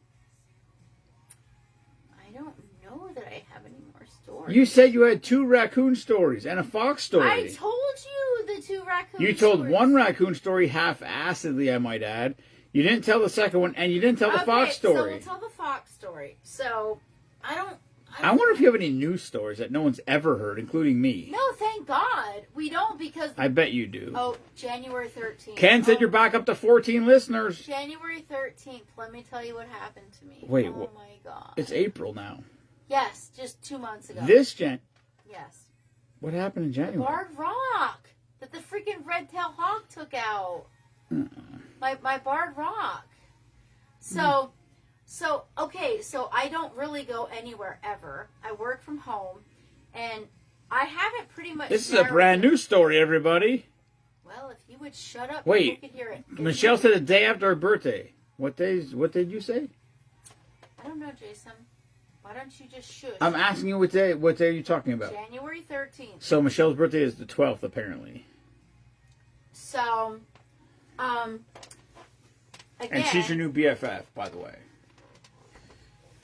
I don't know that I have any more stories. You said you had 2 raccoon stories and a fox story. I told you the 2 raccoon You told stories. one raccoon story half-assedly, I might add. You didn't tell the second one, and you didn't tell the fox story. So we'll tell the fox story. So, I wonder if you have any news stories that no one's ever heard, including me. No, thank God. We don't because... I bet you do. Oh, January 13th. Ken said you're back up to 14 listeners. January 13th. Let me tell you what happened to me. Wait, oh my God. It's April now. Yes, just 2 months ago. Yes. What happened in January? The barred rock that the freaking red-tailed hawk took out. My barred rock. So I don't really go anywhere ever. I work from home, and I haven't pretty much... This is a brand new story, everybody. Well, if you would shut up, wait, people could hear it. Michelle said the day after her birthday. What did you say? I don't know, Jason. Why don't you just shush? I'm asking you what day are you talking about? January 13th. So Michelle's birthday is the 12th, apparently. So, again... And she's your new BFF, by the way.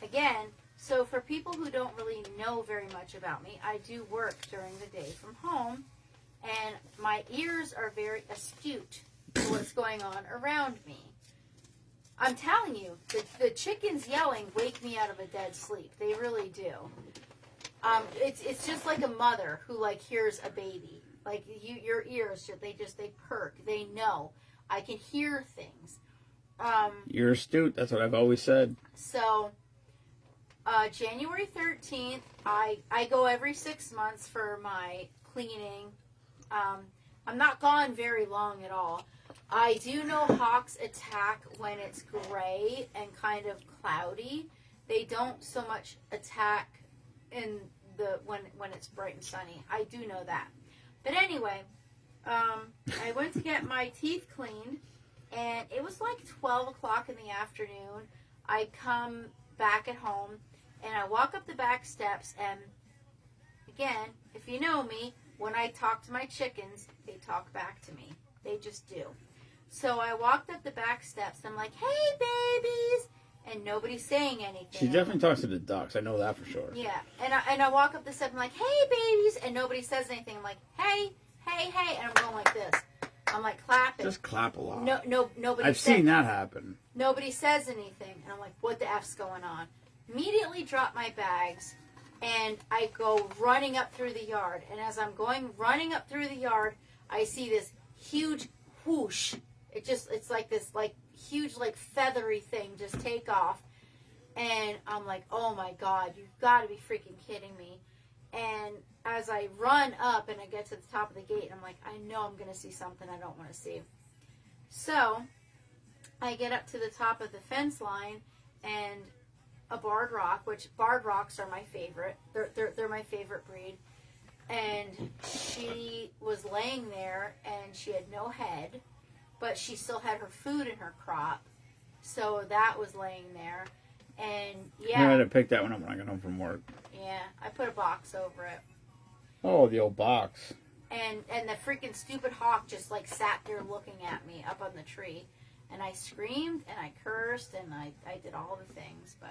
Again, so for people who don't really know very much about me, I do work during the day from home, and my ears are very astute to what's going on around me. I'm telling you, the chickens yelling wake me out of a dead sleep. They really do. It's just like a mother who hears a baby. Like your ears, they perk. They know. I can hear things. You're astute. That's what I've always said. So, January 13th, I go every 6 months for my cleaning. I'm not gone very long at all. I do know hawks attack when it's gray and kind of cloudy. They don't so much attack when it's bright and sunny. I do know that. But anyway, I went to get my teeth cleaned, and it was like 12 o'clock in the afternoon. I come back at home, and I walk up the back steps, and again, if you know me, when I talk to my chickens, they talk back to me. They just do. So I walked up the back steps. I'm like, hey, babies. And nobody's saying anything. She definitely talks to the ducks. I know that for sure. Yeah. And I walk up the steps. I'm like, hey, babies. And nobody says anything. I'm like, hey, hey, hey. And I'm going like this. I'm like clapping. Just clap a lot. Nobody. I've seen that happen. Nobody says anything. And I'm like, what the F's going on? Immediately drop my bags. And I go running up through the yard. And as I'm running up through the yard, I see this huge whoosh. It's like this huge feathery thing just take off. And I'm like, oh my God, you've got to be freaking kidding me. And as I run up and I get to the top of the gate, I'm like, I know I'm going to see something I don't want to see. So I get up to the top of the fence line and a barred rock, which barred rocks are my favorite. They're my favorite breed. And she was laying there and she had no head, but she still had her food in her crop. So that was laying there. And yeah. I had to pick that one up when I got home from work. Yeah, I put a box over it. Oh, the old box. And the freaking stupid hawk just sat there looking at me up on the tree. And I screamed and I cursed and I did all the things, but...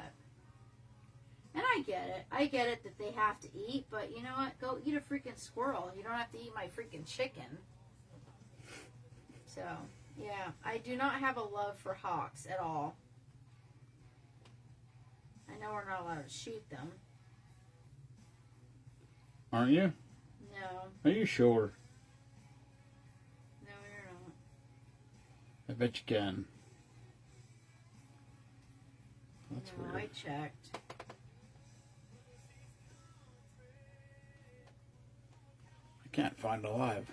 And I get it. I get it that they have to eat, but you know what? Go eat a freaking squirrel. You don't have to eat my freaking chicken. So, yeah. I do not have a love for hawks at all. I know we're not allowed to shoot them. Aren't you? No. Are you sure? No, you're not. I bet you can. That's No, weird. I checked. I can't find a live.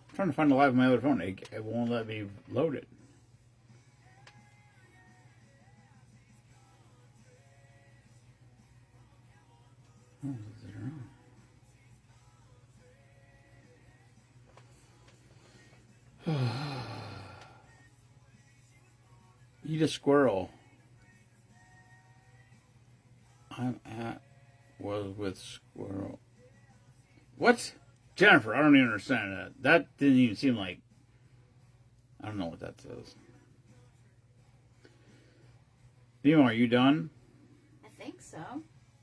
I'm trying to find a live on my other phone. It won't let me load it. Oh, is it wrong? Eat a squirrel. Was with squirrel. What? Jennifer, I don't even understand that. That didn't even seem like... I don't know what that says. Memaw, are you done? I think so.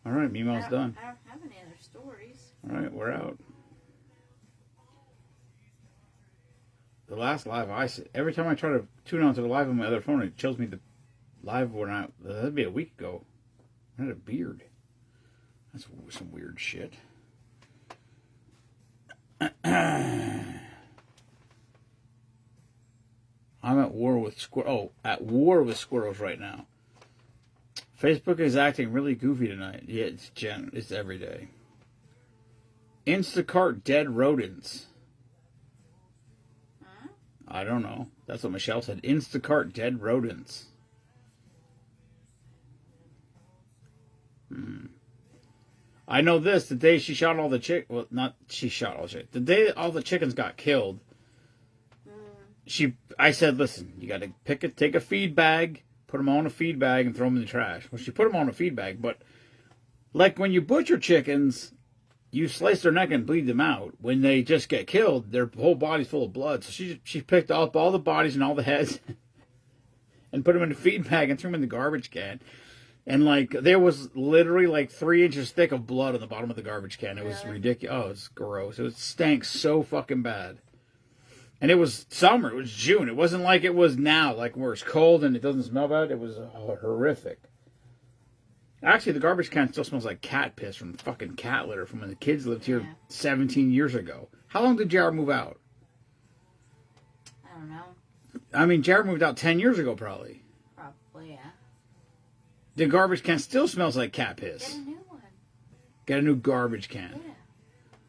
All right, Memaw's done. I don't have any other stories. All right, we're out. The last live I see, every time I try to tune on to the live on my other phone, it shows me the live when that'd be a week ago. I had a beard. That's some weird shit. I'm at war with at war with squirrels right now. Facebook is acting really goofy tonight. Yeah, it's every day. Instacart dead rodents. Huh? I don't know. That's what Michelle said. Instacart dead rodents. I know this. The day she shot all the well, not she shot all the chickens. The day all the chickens got killed, I said, listen, you got to take a feed bag, put them all in a feed bag, and throw them in the trash. Well, she put them all in a feed bag, but like when you butcher chickens, you slice their neck and bleed them out. When they just get killed, their whole body's full of blood. So she picked up all the bodies and all the heads and put them in a feed bag and threw them in the garbage can. And, there was literally, 3 inches thick of blood on the bottom of the garbage can. It was ridiculous. Oh, it was gross. It stank so fucking bad. And it was summer. It was June. It wasn't like it was now, where it's cold and it doesn't smell bad. It was horrific. Actually, the garbage can still smells like cat piss from fucking cat litter from when the kids lived here 17 years ago. How long did Jared move out? I don't know. I mean, Jared moved out 10 years ago, probably. Probably, yeah. The garbage can still smells like cat piss. Get a new one. Get a new garbage can. Yeah.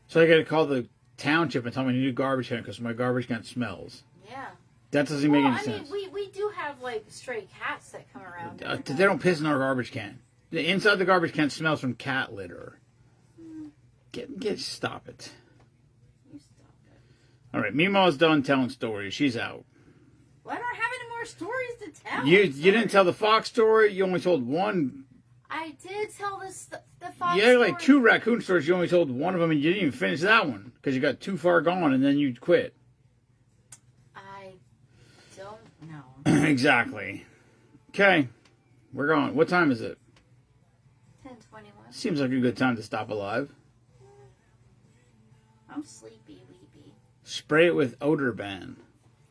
So I got to call the township and tell me a new garbage can because my garbage can smells. Yeah. That doesn't make any sense. I mean, we do have, stray cats that come around. They don't piss in our garbage can. The inside the garbage can smells from cat litter. Stop it. You stop it. All right, Memaw's done telling stories. She's out. Well, I don't have any more stories to tell. You didn't tell the fox story. You only told one. I did tell the fox You had story. 2 raccoon stories. You only told one of them, and you didn't even finish that one because you got too far gone, and then you quit. I don't Exactly. Okay. We're going. What time is it? 10:21. Seems like a good time to stop alive. I'm sleepy, weepy. Spray it with odor ban.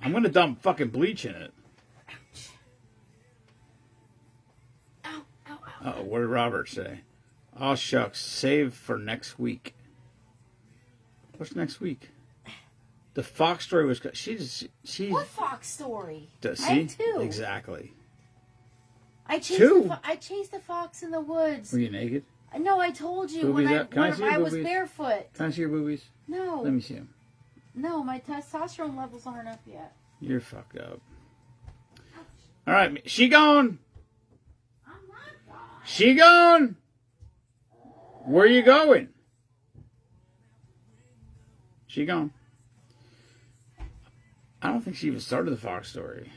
I'm going to dump fucking bleach in it. Ouch. Ow, ow, ow. Uh-oh, what did Robert say? Oh, shucks. Save for next week. What's next week? The Fox story was... She's... What Fox story? See? I have two. Exactly. I chased Two? I chased the fox in the woods. Were you naked? No, I told you Boobies when up? Can I see your I was boobies? barefoot. Can I see your boobies? No. Let me see them. No, my testosterone levels aren't up yet. You're fucked up. All right, she gone. I'm not gone. She gone. Where you going? She gone. I don't think she even started the Fox story.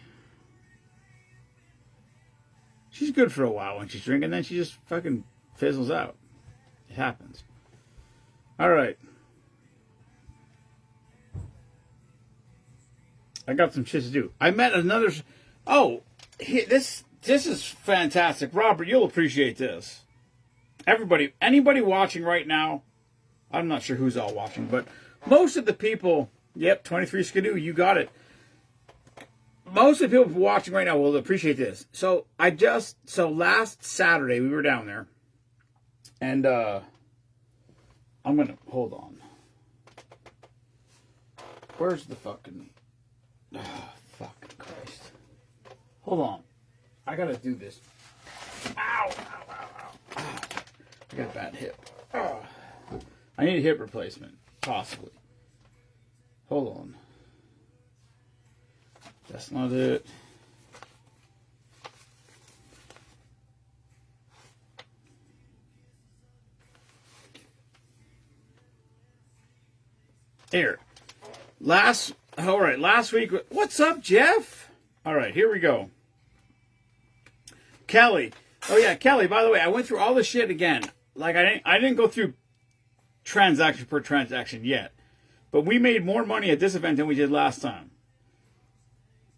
She's good for a while when she's drinking, then she just fucking fizzles out. It happens. All right. I got some shit to do. I met another... Oh, this is fantastic. Robert, you'll appreciate this. Everybody, anybody watching right now, I'm not sure who's all watching, but most of the people... Yep, 23 Skidoo, you got it. Most of the people watching right now will appreciate this. So last Saturday we were down there, and I'm gonna hold on. Where's the fucking? Oh, fucking Christ! Hold on, I gotta do this. Ow! Ow! Ow! Ow! Ah, I got a bad hip. Oh. I need a hip replacement, possibly. Hold on. That's not it. Here. Last week. What's up, Jeff? All right, here we go. Kelly. Oh yeah, Kelly, by the way, I went through all this shit again. Like I didn't go through transaction per transaction yet. But we made more money at this event than we did last time.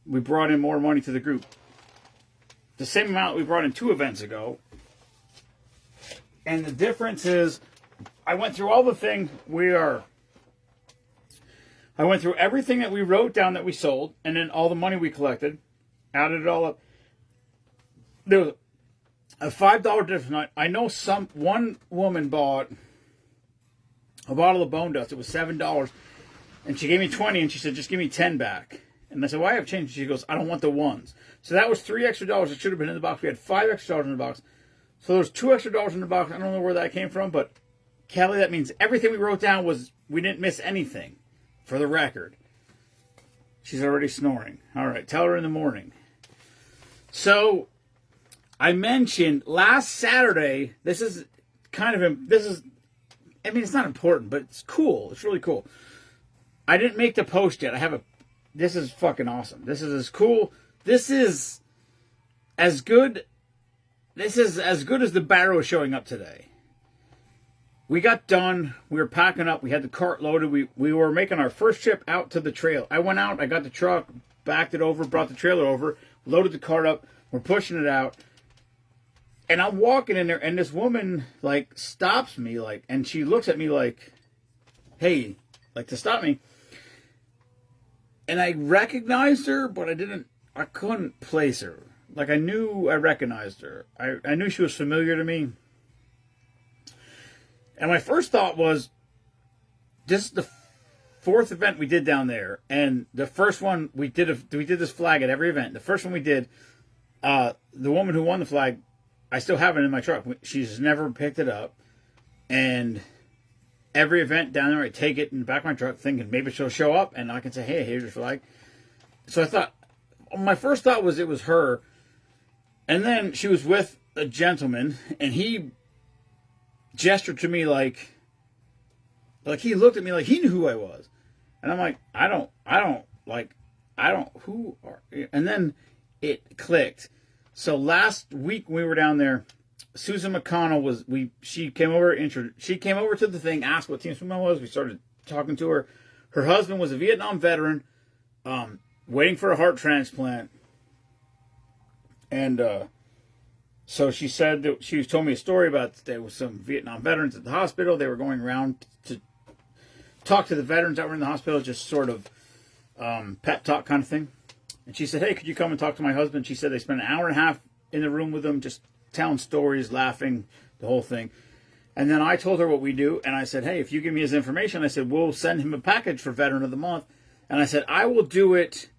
We brought in more money to the group. The same amount we brought in 2 events ago. And the difference is, I went through all the things I went through everything that we wrote down that we sold, and then all the money we collected, added it all up. There was a $5 difference. I know one woman bought a bottle of bone dust. It was $7, and she gave me 20, and she said, "Just give me 10 back." And I said, "Why have change?" She goes, "I don't want the ones." So that was $3 extra that should have been in the box. We had $5 extra in the box. So there was $2 extra in the box. I don't know where that came from, but Kelly, that means everything we wrote down we didn't miss anything. For the record. She's already snoring. All right, tell her in the morning. So I mentioned last Saturday, it's not important, but it's cool. It's really cool. I didn't make the post yet. This is fucking awesome. This is as cool. This is as good. This is as good as the barrow showing up today. We got done. We were packing up. We had the cart loaded. We were making our first trip out to the trail. I went out. I got the truck, backed it over, brought the trailer over, loaded the cart up. We're pushing it out. And I'm walking in there, and this woman, stops me, and she looks at me like, hey, to stop me. And I recognized her, but I couldn't place her. I knew I recognized her. I knew she was familiar to me. And my first thought was, this is the 4th event we did down there. And the first one, we did this flag at every event. The first one we did, the woman who won the flag, I still have it in my truck. She's never picked it up. And every event down there, I take it in the back of my truck thinking maybe she'll show up and I can say, hey, here's your flag. So I thought, my first thought was it was her. And then she was with a gentleman, and he gestured to me like he looked at me like he knew who I was. And I'm like, who are you? And then it clicked. So last week when we were down there, Susan McConnell she came over to the thing, asked what Team Swim was. We started talking to her. Her husband was a Vietnam veteran, waiting for a heart transplant. And so she said that she told me a story about there was some Vietnam veterans at the hospital. They were going around to talk to the veterans that were in the hospital, just sort of pep talk kind of thing. And she said, hey, could you come and talk to my husband? She said they spent an hour and a half in the room with him, just telling stories, laughing, the whole thing. And then I told her what we do, and I said, hey, if you give me his information, I said, we'll send him a package for Veteran of the Month. And I said, I will do it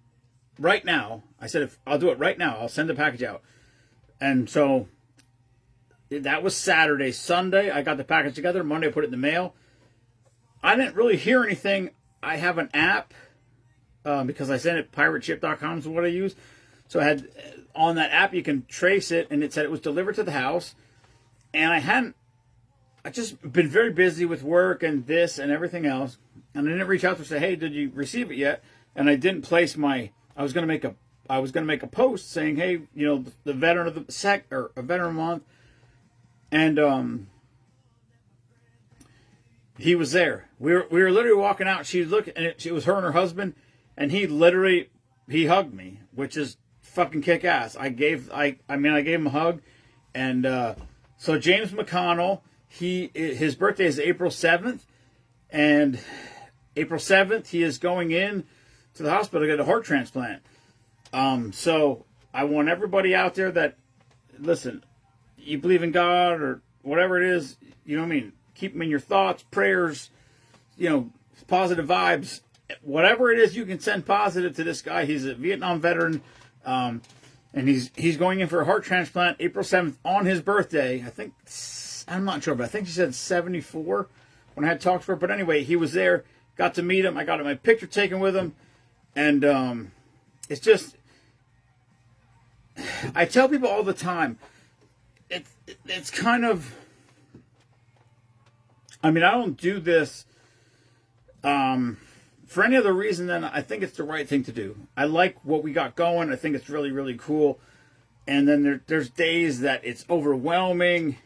right now. I said, if I'll do it right now, I'll send the package out. And so that was Saturday. Sunday, I got the package together. Monday, I put it in the mail. I didn't really hear anything. I have an app because I sent it, pirateship.com is what I use. So I had on that app, you can trace it, and it said it was delivered to the house. And I just been very busy with work and this and everything else. And I didn't reach out to say, hey, did you receive it yet? And I didn't place I was going to make a post saying, hey, you know, the veteran of the a veteran month. And he was there. We were literally walking out. She was looking, and it was her and her husband, and he hugged me, which is fucking kick ass. I gave him a hug. And so James McConnell, his birthday is April 7th, and April 7th he is going in to the hospital to get a heart transplant. So I want everybody out there that, listen, you believe in God or whatever it is, you know what I mean? Keep them in your thoughts, prayers, you know, positive vibes. Whatever it is you can send positive to this guy. He's a Vietnam veteran, and he's going in for a heart transplant April 7th on his birthday. I'm not sure, but I think she said 74 when I had talked to her. But anyway, he was there, got to meet him. I got my picture taken with him. And it's just, I tell people all the time, it's kind of, I mean, I don't do this for any other reason than I think it's the right thing to do. I like what we got going. I think it's really, really cool. And then there's days that it's overwhelming,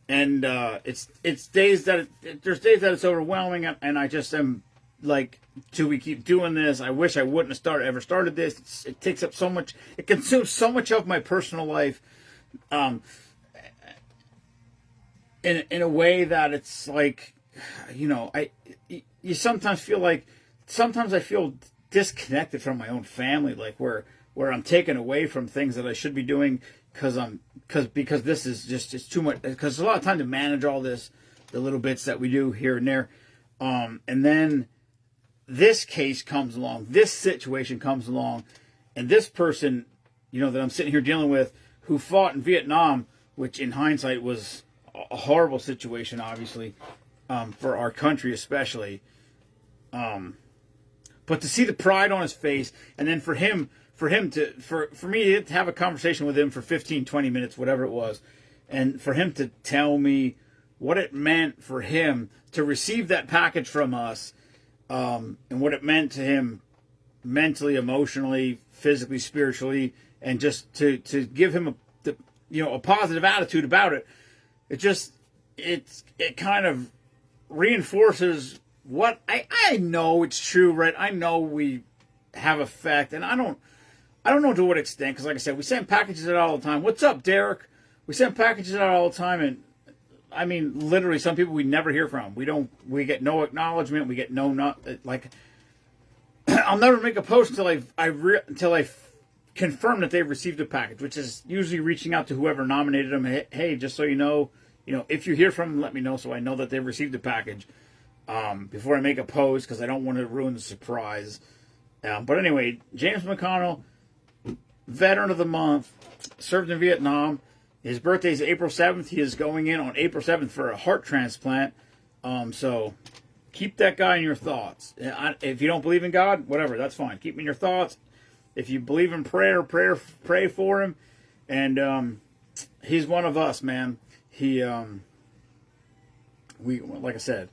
and there's days that it's overwhelming, and I just am like, do we keep doing this? I wish I wouldn't have ever started this. It takes up so much. It consumes so much of my personal life, in a way that it's like, you know, you sometimes I feel disconnected from my own family, like where I'm taken away from things that I should be doing because this is just, it's too much, because there's a lot of time to manage all this, the little bits that we do here and there. And then this case comes along, this situation comes along, and this person, you know, that I'm sitting here dealing with, who fought in Vietnam, which in hindsight was a horrible situation, obviously, for our country especially. But to see the pride on his face, and then for me to have a conversation with him for 15, 20 minutes, whatever it was, and for him to tell me what it meant for him to receive that package from us, and what it meant to him mentally, emotionally, physically, spiritually, and just to give him a positive attitude about it. It kind of reinforces what I know it's true, right? I know we have effect, and I don't know to what extent, because like I said, we send packages out all the time. What's up, Derek? We send packages out all the time, and I mean, literally, some people we never hear from. We get no acknowledgement. We get I'll never make a post until I confirm that they've received a package, which is usually reaching out to whoever nominated them. Hey, just so you know, if you hear from them, let me know so I know that they've received a package before I make a post, because I don't want to ruin the surprise. But anyway, James McConnell, Veteran of the Month, served in Vietnam. His birthday is April 7th. He is going in on April 7th for a heart transplant. So keep that guy in your thoughts. If you don't believe in God, whatever, that's fine. Keep him in your thoughts. If you believe in prayer, pray for him. And he's one of us, man. Like I said,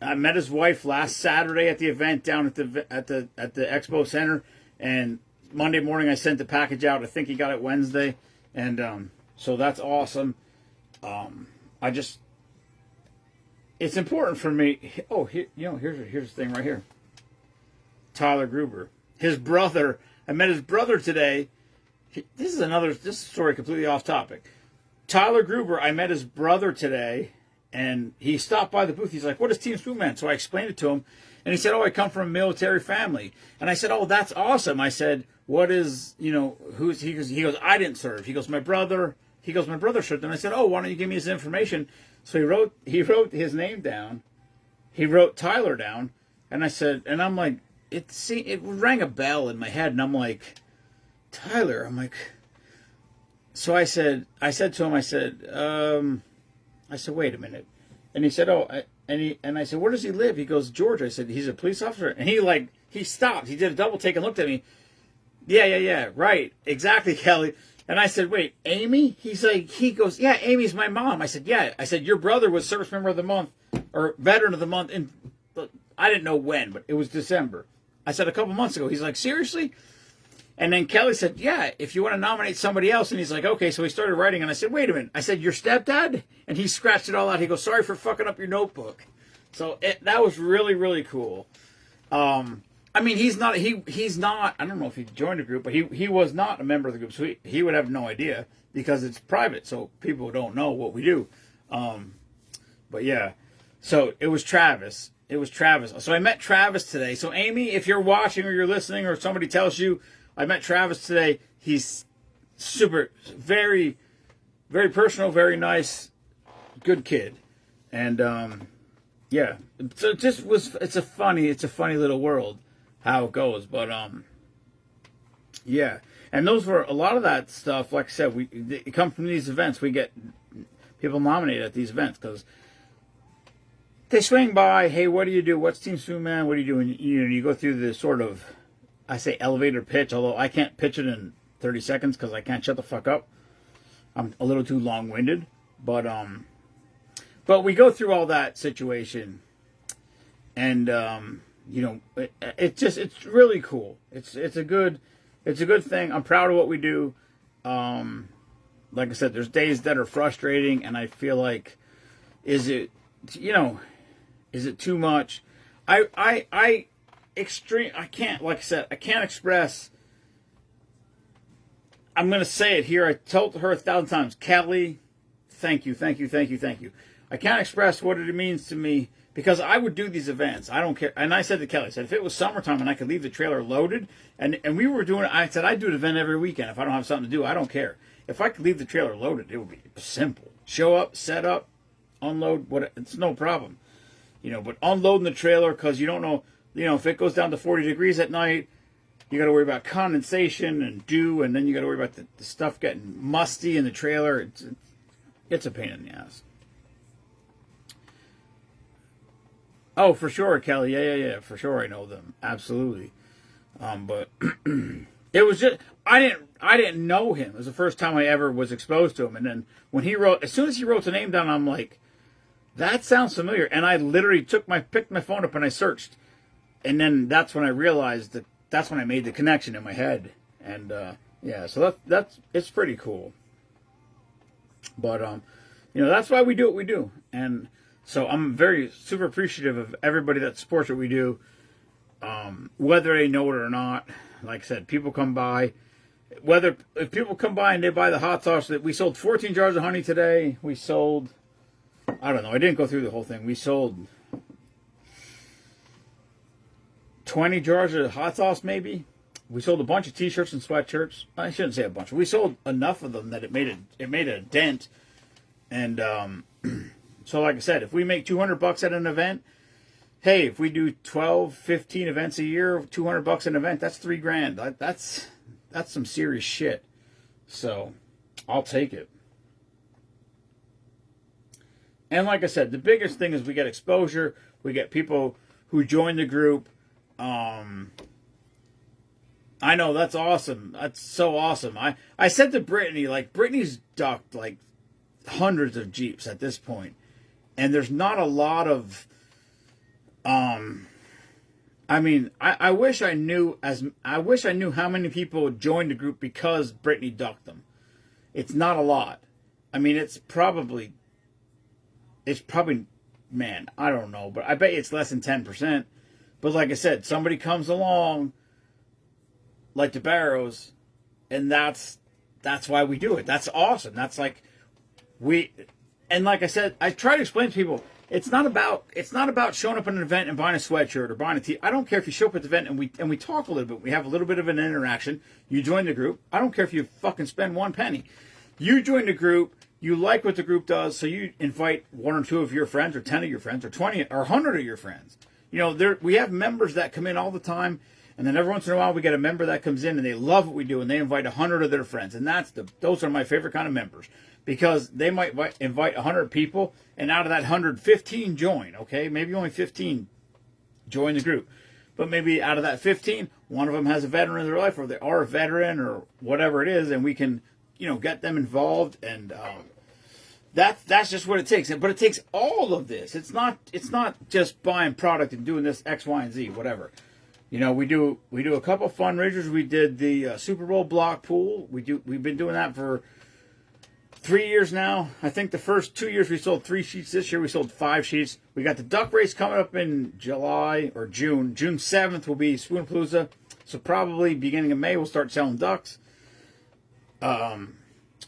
I met his wife last Saturday at the event down at the Expo Center, and Monday morning I sent the package out. I think he got it Wednesday, and so that's awesome. It's important for me. Oh, here's the thing right here. Tyler Gruber, his brother. I met his brother today. This is a story completely off topic. Tyler Gruber, I met his brother today, and he stopped by the booth. He's like, "What is Team Spoonman?" So I explained it to him, and he said, "Oh, I come from a military family." And I said, "Oh, that's awesome." I said, "What is, who's he?" He goes, "I didn't serve." He goes, "My brother." He goes, "My brother served." And I said, "Oh, why don't you give me his information?" So he wrote his name down. He wrote Tyler down, and I said, and I'm like, it rang a bell in my head, and I'm like, Tyler. I'm like, so I said to him, I said, wait a minute, and he said, "Oh," and I said, "Where does he live?" He goes, "Georgia." I said, "He's a police officer," and he stopped. He did a double take and looked at me. Yeah, right, exactly, Kelly. And I said, "Wait, Amy?" He goes, "Yeah, Amy's my mom." I said, "Yeah." I said, "Your brother was Service Member of the Month or Veteran of the Month," and I didn't know when, but it was December. I said, "A couple months ago." He's like, "Seriously?" And then Kelly said, "Yeah, if you want to nominate somebody else." And he's like, "Okay." So he started writing, and I said, "Wait a minute." I said, "Your stepdad?" And he scratched it all out. He goes, "Sorry for fucking up your notebook." So that was really, really cool. I mean, he's not. I don't know if he joined the group, but he was not a member of the group, so he would have no idea because it's private, so people don't know what we do. But yeah, so it was Travis. So I met Travis today. So Amy, if you're watching or you're listening, or somebody tells you I met Travis today, he's super, very, very personal, very nice, good kid, and yeah. So it's a funny little world how it goes, but yeah. And those were a lot of that stuff. Like I said, it come from these events. We get people nominated at these events because they swing by. Hey, what do you do? What's Team Spoonman? What do you do? And you go through the sort of, I say elevator pitch, although I can't pitch it in 30 seconds because I can't shut the fuck up. I'm a little too long-winded, but we go through all that situation, and it's really cool. It's a good thing. I'm proud of what we do. Like I said, there's days that are frustrating, and I feel like, is it too much? I can't, like I said, I can't express. I'm going to say it here. I told her 1,000 times, Kelly, thank you. I can't express what it means to me because I would do these events. I don't care. And I said to Kelly, I said, if it was summertime and I could leave the trailer loaded, and we were doing it, I said, I'd do an event every weekend. If I don't have something to do, I don't care. If I could leave the trailer loaded, it would be simple. Show up, set up, unload, it's no problem. But unloading the trailer because you don't know, if it goes down to 40 degrees at night, you got to worry about condensation and dew, and then you got to worry about the stuff getting musty in the trailer. It's a pain in the ass. Oh, for sure, Kelly. Yeah. For sure, I know them. Absolutely. But it was just I didn't know him. It was the first time I ever was exposed to him. And then when as soon as he wrote the name down, I'm like, that sounds familiar. And I literally picked my phone up and I searched. And then that's when I realized that's when I made the connection in my head. And yeah, so it's pretty cool. But that's why we do what we do. And so I'm very super appreciative of everybody that supports what we do, whether they know it or not. Like I said, people come by. If people come by and they buy the hot sauce, that we sold 14 jars of honey today. We sold, I don't know, I didn't go through the whole thing. We sold 20 jars of hot sauce, maybe. We sold a bunch of T-shirts and sweatshirts. I shouldn't say a bunch. We sold enough of them that it made a dent. And so, like I said, if we make $200 at an event, hey, if we do 12, 15 events a year, $200 an event, that's $3,000. That's some serious shit. So, I'll take it. And like I said, the biggest thing is we get exposure. We get people who join the group. I know, that's awesome. That's so awesome. I said to Brittany, Brittany's ducked hundreds of Jeeps at this point. And there's not a lot of, I wish I knew how many people joined the group because Brittany ducked them. It's not a lot. It's probably, man, I don't know, but I bet it's less than 10%. But like I said, somebody comes along, like the Barrows, and that's that's why we do it. That's awesome. That's like and like I said, I try to explain to people, it's not about showing up at an event and buying a sweatshirt or buying a tee. I don't care if you show up at the event and we talk a little bit. We have a little bit of an interaction. You join the group. I don't care if you fucking spend one penny. You join the group. You like what the group does, so you invite 1 or 2 of your friends, or 10 of your friends, or 20 or 100 of your friends. You know, we have members that come in all the time, and then every once in a while we get a member that comes in and they love what we do, and they invite 100 of their friends, and those are my favorite kind of members, because they might invite 100 people, and out of that 100, 15 join. Okay, maybe only 15 join the group, but maybe out of that 15, one of them has a veteran in their life, or they are a veteran, or whatever it is, and we can, you know, get them involved, and that's just what it takes. But it takes all of this. It's not just buying product and doing this X, Y, and Z, whatever. You know, we do a couple fundraisers. We did the Super Bowl block pool. We've been doing that for 3 years now. I think the first 2 years we sold 3 sheets. This year we sold 5 sheets. We got the duck race coming up in July or June. June 7th will be Spoonapalooza. So probably beginning of May we'll start selling ducks.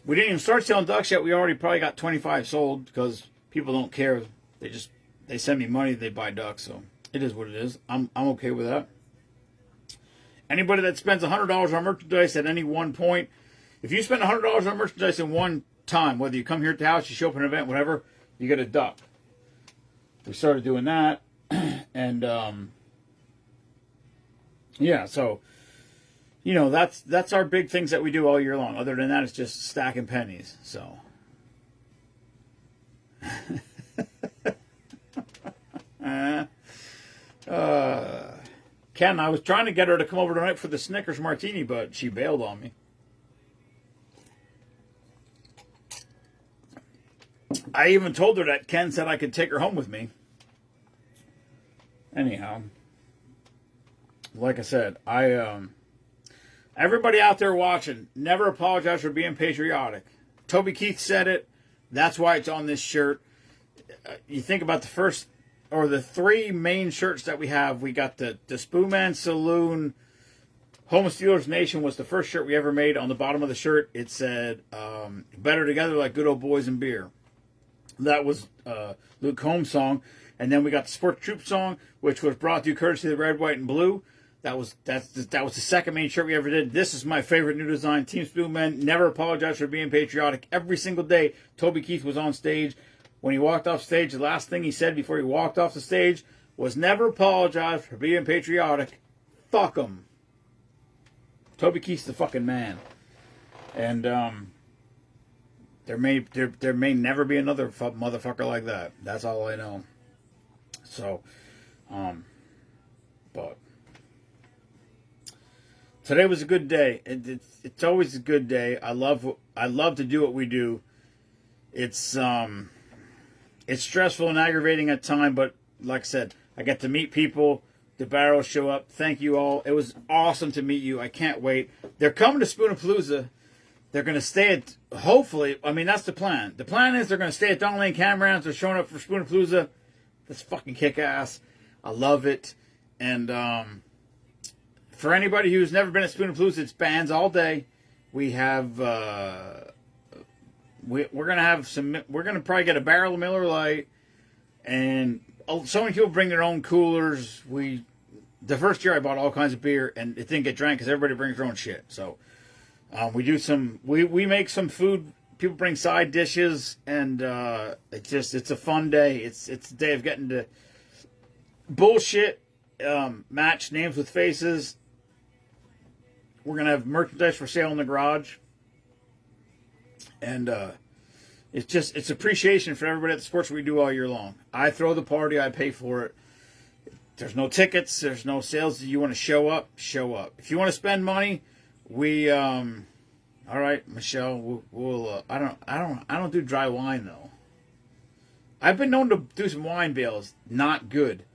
We didn't even start selling ducks yet. We already probably got 25 sold, because people don't care. They send me money, they buy ducks. So it is what it is. I'm okay with that. Anybody that spends $100 on merchandise at any one point, if you spend $100 on merchandise in one time, whether you come here at the house, you show up at an event, whatever, you get a duck. We started doing that, and yeah, so. You know, that's our big things that we do all year long. Other than that, it's just stacking pennies. So, Ken, I was trying to get her to come over tonight for the Snickers martini, but she bailed on me. I even told her that Ken said I could take her home with me. Anyhow, like I said, everybody out there watching, never apologize for being patriotic. Toby Keith said it. That's why it's on this shirt. You think about the first, or the 3 main shirts that we have. We got the Spoonman Saloon. Home Steelers Nation was the first shirt we ever made. On the bottom of the shirt, it said, better together like good old boys and beer. That was Luke Combs' song. And then we got the Sports Troop song, which was brought to you courtesy of the Red, White, and Blue. That was the second main shirt we ever did. This is my favorite new design. Team Spoonman, never apologize for being patriotic. Every single day, Toby Keith was on stage. When he walked off stage, the last thing he said before he walked off the stage was, never apologize for being patriotic. Fuck him. Toby Keith's the fucking man. And there may never be another motherfucker like that. That's all I know. So, but today was a good day. It's always a good day. I love to do what we do. It's stressful and aggravating at times, but like I said, I get to meet people. The barrels show up. Thank you all. It was awesome to meet you. I can't wait. They're coming to Spoonapalooza. They're going to stay at, hopefully, I mean, that's the plan. The plan is they're going to stay at Don Lane Campgrounds. They're showing up for Spoonapalooza. That's fucking kick-ass. I love it. And for anybody who's never been at Spoonapalooza, it's bands all day. We have, we're going to have some, we're going to probably get a barrel of Miller Lite. And so many people bring their own coolers. The first year I bought all kinds of beer, and it didn't get drank because everybody brings their own shit. So we do some, we make some food. People bring side dishes, and it's a fun day. It's a day of getting to bullshit, match names with faces. We're gonna have merchandise for sale in the garage, and it's appreciation for everybody at the sports we do all year long. I throw the party, I pay for it. There's no tickets, there's no sales. You want to show up, show up. If you want to spend money, we all right, Michelle. We'll I don't do dry wine though. I've been known to do some wine bales. Not good.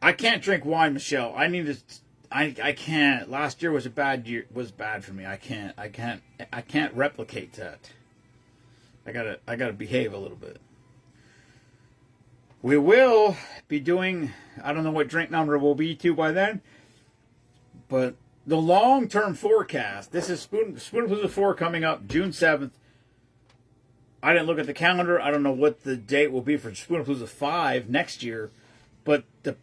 I can't drink wine, Michelle. I need to. I can't. Last year was a bad year. Was bad for me. I can't replicate that. I gotta behave a little bit. We will be doing. I don't know what drink number we'll be to by then, but the long-term forecast. This is Spoonapalooza 4 coming up June 7th. I didn't look at the calendar. I don't know what the date will be for Spoonapalooza 5 next year. But the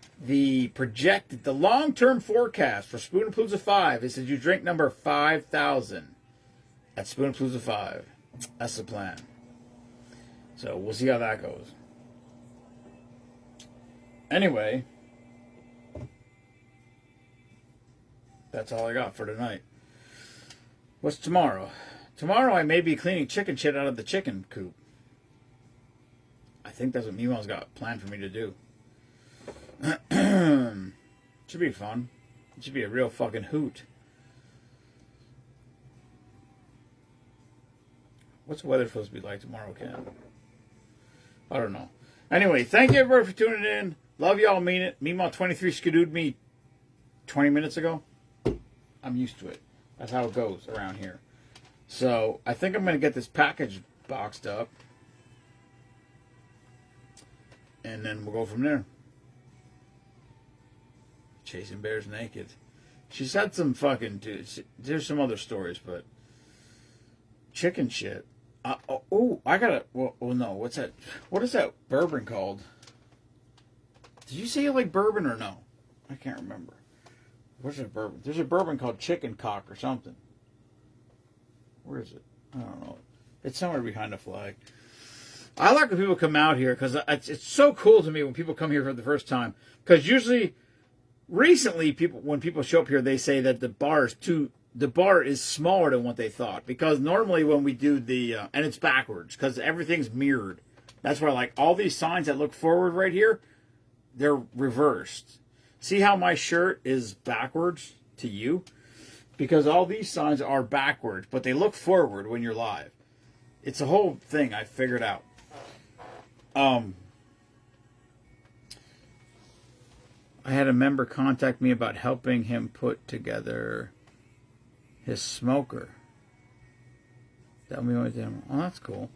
long-term forecast for Spoonapalooza 5 is that you drink number 5,000 at Spoonapalooza 5. That's the plan. So we'll see how that goes. Anyway, that's all I got for tonight. What's tomorrow? Tomorrow I may be cleaning chicken shit out of the chicken coop. I think that's what Memaw's got planned for me to do. Should be fun. It should be a real fucking hoot. What's the weather supposed to be like tomorrow, Ken? I don't know. Anyway, thank you everybody for tuning in. Love y'all, mean it. Memaw 23 skidooed me 20 minutes ago. I'm used to it. That's how it goes around here. So, I think I'm going to get this package boxed up. And then we'll go from there. Chasing bears naked. She's had some fucking... There's some other stories, but... Chicken shit. I gotta... Well, no. What's that? What is that bourbon called? Did you say you like bourbon or no? I can't remember. What's that bourbon? There's a bourbon called Chicken Cock or something. Where is it? I don't know. It's somewhere behind the flag. I like when people come out here because it's so cool to me when people come here for the first time. Because usually, recently, when people show up here, they say that the bar is smaller than what they thought. Because normally when we do and it's backwards because everything's mirrored. That's why like all these signs that look forward right here, they're reversed. See how my shirt is backwards to you? Because all these signs are backwards, but they look forward when you're live. It's a whole thing I figured out. I had a member contact me about helping him put together his smoker. Tell me what them. Oh, that's cool.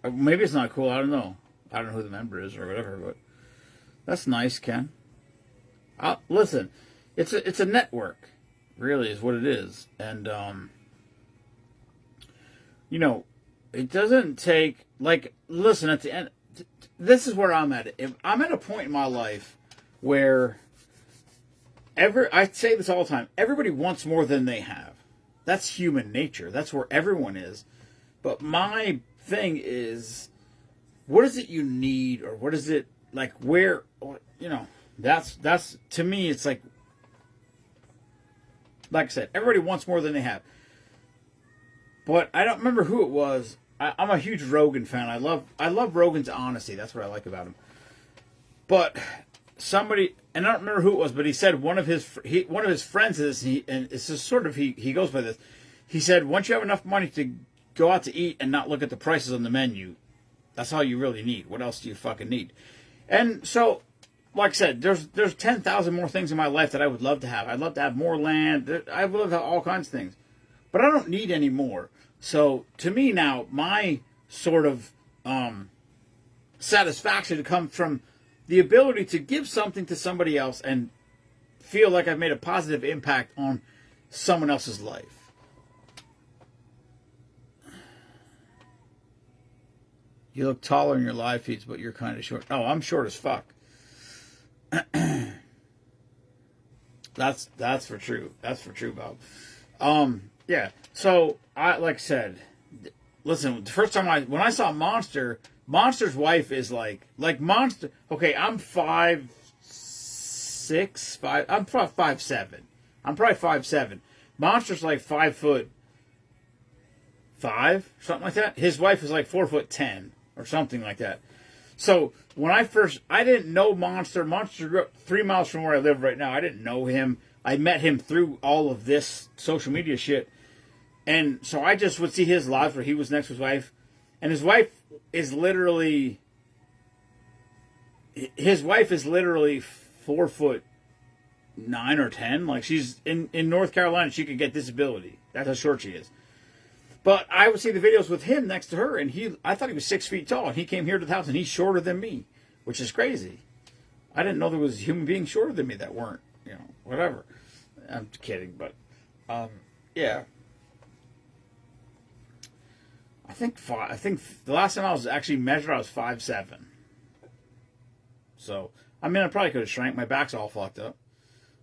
Maybe it's not cool. I don't know. I don't know who the member is or whatever, but that's nice, Ken. Listen, it's a network, really, is what it is, and it doesn't take listen at the end. This is where I'm at. I'm at a point in my life where I say this all the time. Everybody wants more than they have. That's human nature. That's where everyone is. But my thing is, what is it you need, or what is it like? Where that's to me. It's like I said, everybody wants more than they have. But I don't remember who it was. I'm a huge Rogan fan. I love Rogan's honesty. That's what I like about him. But somebody, and I don't remember who it was, but he said one of his friends is and it's just sort of he goes by this. He said once you have enough money to go out to eat and not look at the prices on the menu, that's all you really need. What else do you fucking need? And so, like I said, there's 10,000 more things in my life that I would love to have. I'd love to have more land. I would love to have all kinds of things, but I don't need any more. So to me now, my sort of satisfaction comes from the ability to give something to somebody else and feel like I've made a positive impact on someone else's life. You look taller in your live feeds, but you're kind of short. Oh, I'm short as fuck. That's for true. That's for true, Bob. Yeah. So like I said, listen. The first time when I saw Monster's wife is like Monster. Okay, I'm 5'6", 5. I'm probably 5'7". I'm probably 5'7". Monster's like 5'5", something like that. His wife is like 4'10" or something like that. So when I didn't know Monster. Monster grew up 3 miles from where I live right now. I didn't know him. I met him through all of this social media shit. And so I just would see his lives where he was next to his wife. And his wife is literally 4'9" or 10. Like she's in North Carolina, she could get disability. That's how short she is. But I would see the videos with him next to her, and I thought he was 6 feet tall, and he came here to the house, and he's shorter than me, which is crazy. I didn't know there was human beings shorter than me that weren't, whatever. I'm kidding, but Yeah. I think the last time I was actually measured, I was 5'7". So I mean, I probably could have shrank. My back's all fucked up,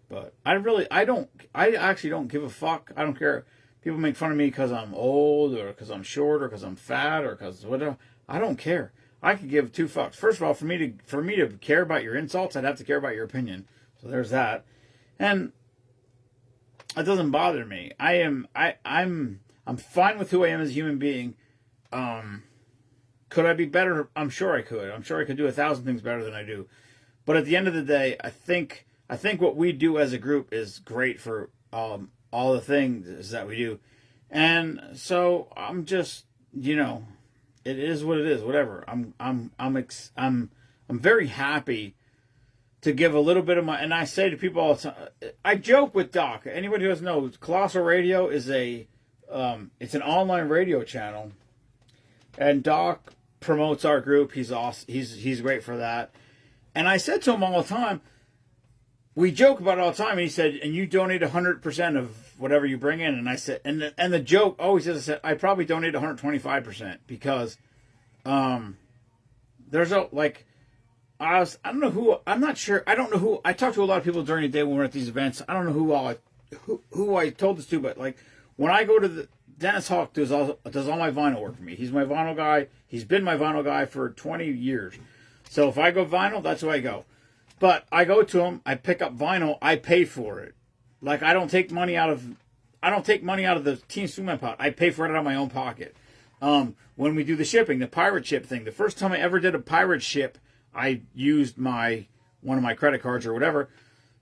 but I actually don't give a fuck. I don't care. People make fun of me because I'm old, or because I'm short, or because I'm fat, or because whatever. I don't care. I could give two fucks. First of all, for me to care about your insults, I'd have to care about your opinion. So there's that, and it doesn't bother me. I'm fine with who I am as a human being. Could I be better? I'm sure I could. I'm sure I could do 1,000 things better than I do. But at the end of the day, I think what we do as a group is great for all the things that we do, and so I'm just, it is what it is. Whatever. I'm very happy to give a little bit of my, and I say to people all the time, I joke with Doc. Anybody who doesn't know, Colossal Radio is it's an online radio channel, and Doc promotes our group. He's awesome. He's great for that. And I said to him all the time, we joke about it all the time. And he said, and you donate 100% of whatever you bring in. And I said, and the joke always is, I said, I probably donate 125% because there's I don't know who, I'm not sure. I don't know who, I talked to a lot of people during the day when we're at these events. I don't know who I told this to, but like when I go to Dennis Hawk does all my vinyl work for me. He's my vinyl guy. He's been my vinyl guy for 20 years. So if I go vinyl, that's where I go. But I go to him, I pick up vinyl, I pay for it. Like I don't take money out of the Team Swingman pot. I pay for it out of my own pocket. When we do the shipping, the pirate ship thing, the first time I ever did a pirate ship, I used one of my credit cards or whatever.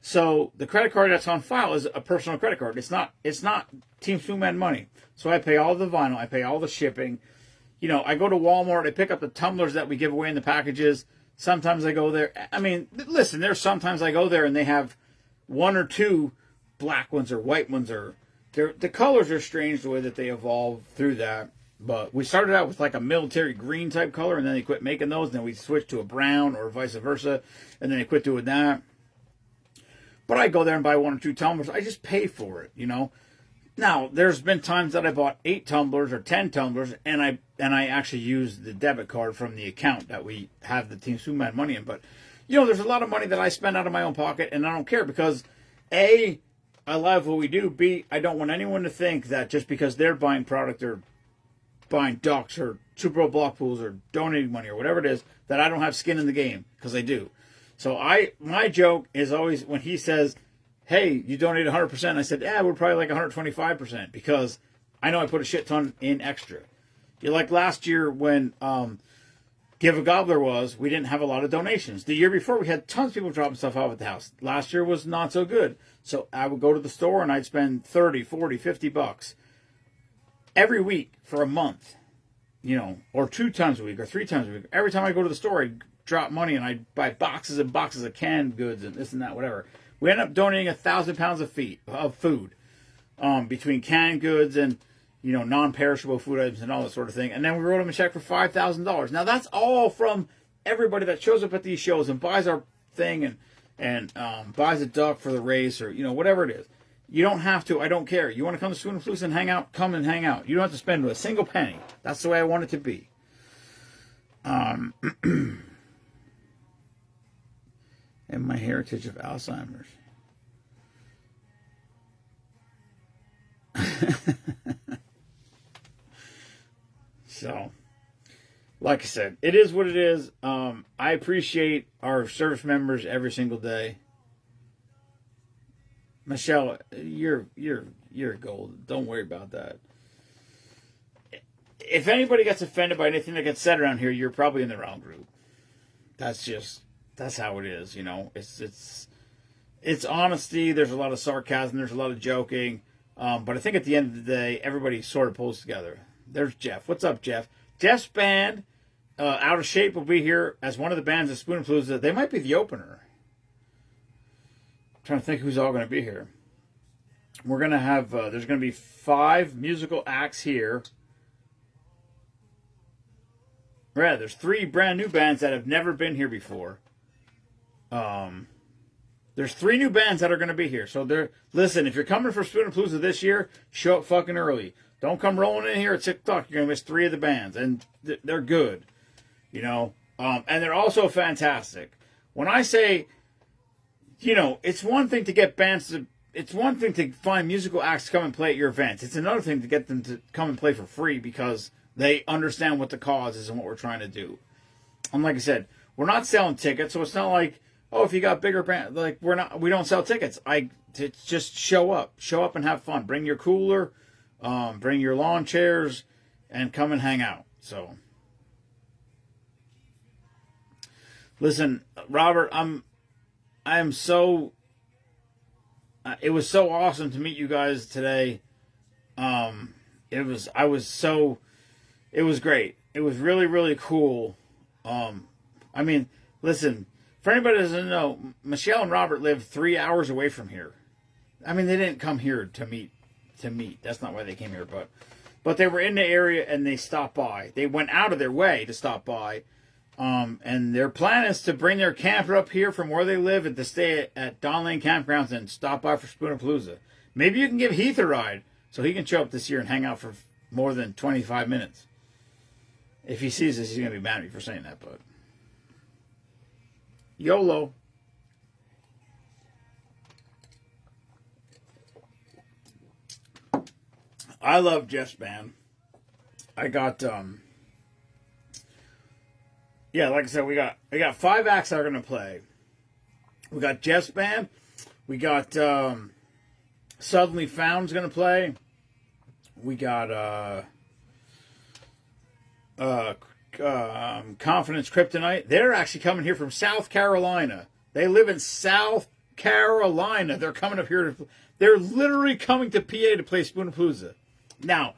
So the credit card that's on file is a personal credit card. It's not Team Swingman money. So I pay all the vinyl, I pay all the shipping. I go to Walmart, I pick up the tumblers that we give away in the packages. Sometimes I go there. I mean, listen, there's sometimes I go there and they have one or two black ones or white ones, or the colors are strange the way that they evolve through that. But we started out with like a military green type color, and then they quit making those, and then we switched to a brown or vice versa, and then they quit doing that. But I go there and buy one or two tumblers. I just pay for it, Now, there's been times that I bought 8 tumblers or 10 tumblers, and I actually used the debit card from the account that we have the Team Swingman money in. But, there's a lot of money that I spend out of my own pocket, and I don't care because, A, I love what we do. B, I don't want anyone to think that just because they're buying product or buying ducks or Super Bowl block pools or donating money or whatever it is, that I don't have skin in the game, because I do. So my joke is always when he says, hey, you donate 100%. I said, yeah, we're probably like 125% because I know I put a shit ton in extra. Like last year when Give a Gobbler we didn't have a lot of donations. The year before, we had tons of people dropping stuff off at the house. Last year was not so good. So I would go to the store and I'd spend 30, 40, 50 bucks every week for a month, or 2 times a week or 3 times a week. Every time I go to the store, I'd drop money and I'd buy boxes and boxes of canned goods and this and that, whatever. We ended up donating 1,000 pounds of food between canned goods and, non-perishable food items and all that sort of thing. And then we wrote them a check for $5,000. Now, that's all from everybody that shows up at these shows and buys our thing and buys a duck for the race or, whatever it is. You don't have to. I don't care. You want to come to Spoon and Flutes and hang out? Come and hang out. You don't have to spend a single penny. That's the way I want it to be. And my heritage of Alzheimer's. So, like I said, it is what it is. I appreciate our service members every single day. Michelle, you're gold. Don't worry about that. If anybody gets offended by anything that gets said around here, you're probably in the wrong group. That's how it is, It's honesty. There's a lot of sarcasm. There's a lot of joking. But I think at the end of the day, everybody sort of pulls together. There's Jeff. What's up, Jeff? Jeff's band, Out of Shape, will be here as one of the bands of Spoon Palooza. They might be the opener. I'm trying to think who's all going to be here. We're going to have, there's going to be 5 musical acts here. Right, there's 3 brand new bands that have never been here before. There's 3 new bands that are going to be here. So listen, if you're coming for Spoonapalooza this year, show up fucking early. Don't come rolling in here at 6 o'clock. You're going to miss 3 of the bands. And they're good. You know? And they're also fantastic. When I say, you know, it's one thing to get bands to... It's one thing to find musical acts to come and play at your events. It's another thing to get them to come and play for free because they understand what the cause is and what we're trying to do. And like I said, we're not selling tickets, so it's not like, oh, if you got bigger band, like we don't sell tickets. It's just show up and have fun. Bring your cooler, bring your lawn chairs, and come and hang out. So, listen, Robert, I am so. It was so awesome to meet you guys today. It was great. It was really, really cool. I mean, listen, for anybody that doesn't know, Michelle and Robert live 3 hours away from here. I mean, they didn't come here to meet. That's not why they came here, but they were in the area and they stopped by. They went out of their way to stop by. And their plan is to bring their camper up here from where they live and to stay at Don Lane Campgrounds and stop by for Spoonapalooza. Maybe you can give Heath a ride so he can show up this year and hang out for more than 25 minutes. If he sees this, he's going to be mad at me for saying that, but YOLO. I love Jeff's band. I got, yeah, like I said, we got 5 acts that are going to play. We got Jeff's band. We got Suddenly Found's going to play. We got Confidence Kryptonite. They're actually coming here from South Carolina. They live in South Carolina. They're coming up here. They're literally coming to PA to play Spoonapalooza. Now,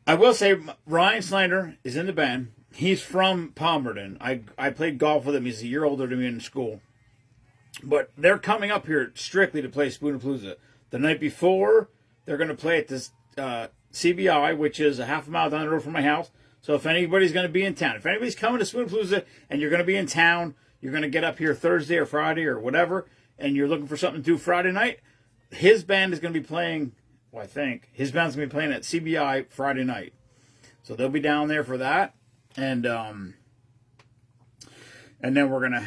I will say Ryan Slander is in the band. He's from Palmerton. I played golf with him. He's a year older than me in school. But they're coming up here strictly to play Spoonapalooza. The night before, they're going to play at this CBI, which is a half a mile down the road from my house. So if anybody's going to be in town, if anybody's coming to Spoonapalooza and you're going to be in town, you're going to get up here Thursday or Friday or whatever, and you're looking for something to do Friday night, his band is going to be playing, well, I think, his band's going to be playing at CBI Friday night. So they'll be down there for that. And then we're gonna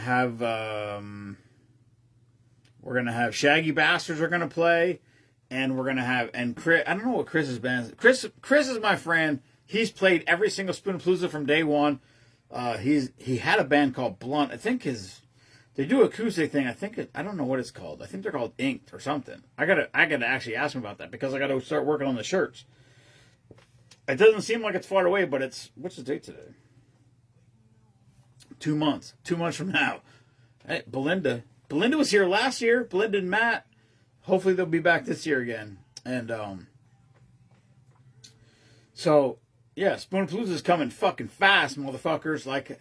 have Shaggy Bastards are gonna play, and we're gonna have Chris. I don't know what Chris's band is. Chris is my friend. He's played every single Spoonapalooza from day one. He had a band called Blunt. I think they do acoustic thing. I don't know what it's called. I think they're called Inked or something. I gotta actually ask him about that because I gotta start working on the shirts. It doesn't seem like it's far away, but what's the date today? 2 months. 2 months from now. Hey, Belinda was here last year. Belinda and Matt. Hopefully they'll be back this year again. And so yeah, Spoonapalooza is coming fucking fast, motherfuckers. Like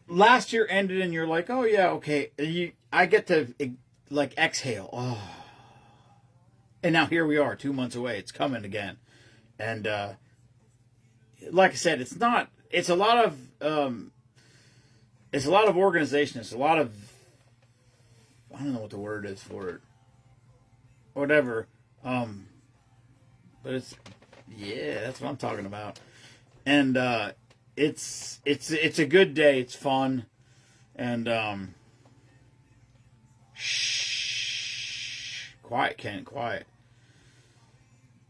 last year ended and you're like, oh yeah, okay. I get to like exhale. Oh. And now here we are, 2 months away. It's coming again. And like I said, it's a lot of organization. It's a lot of, I don't know what the word is for it. Whatever. But it's, yeah, that's what I'm talking about. And it's a good day. It's fun. And shh, quiet, Ken, quiet.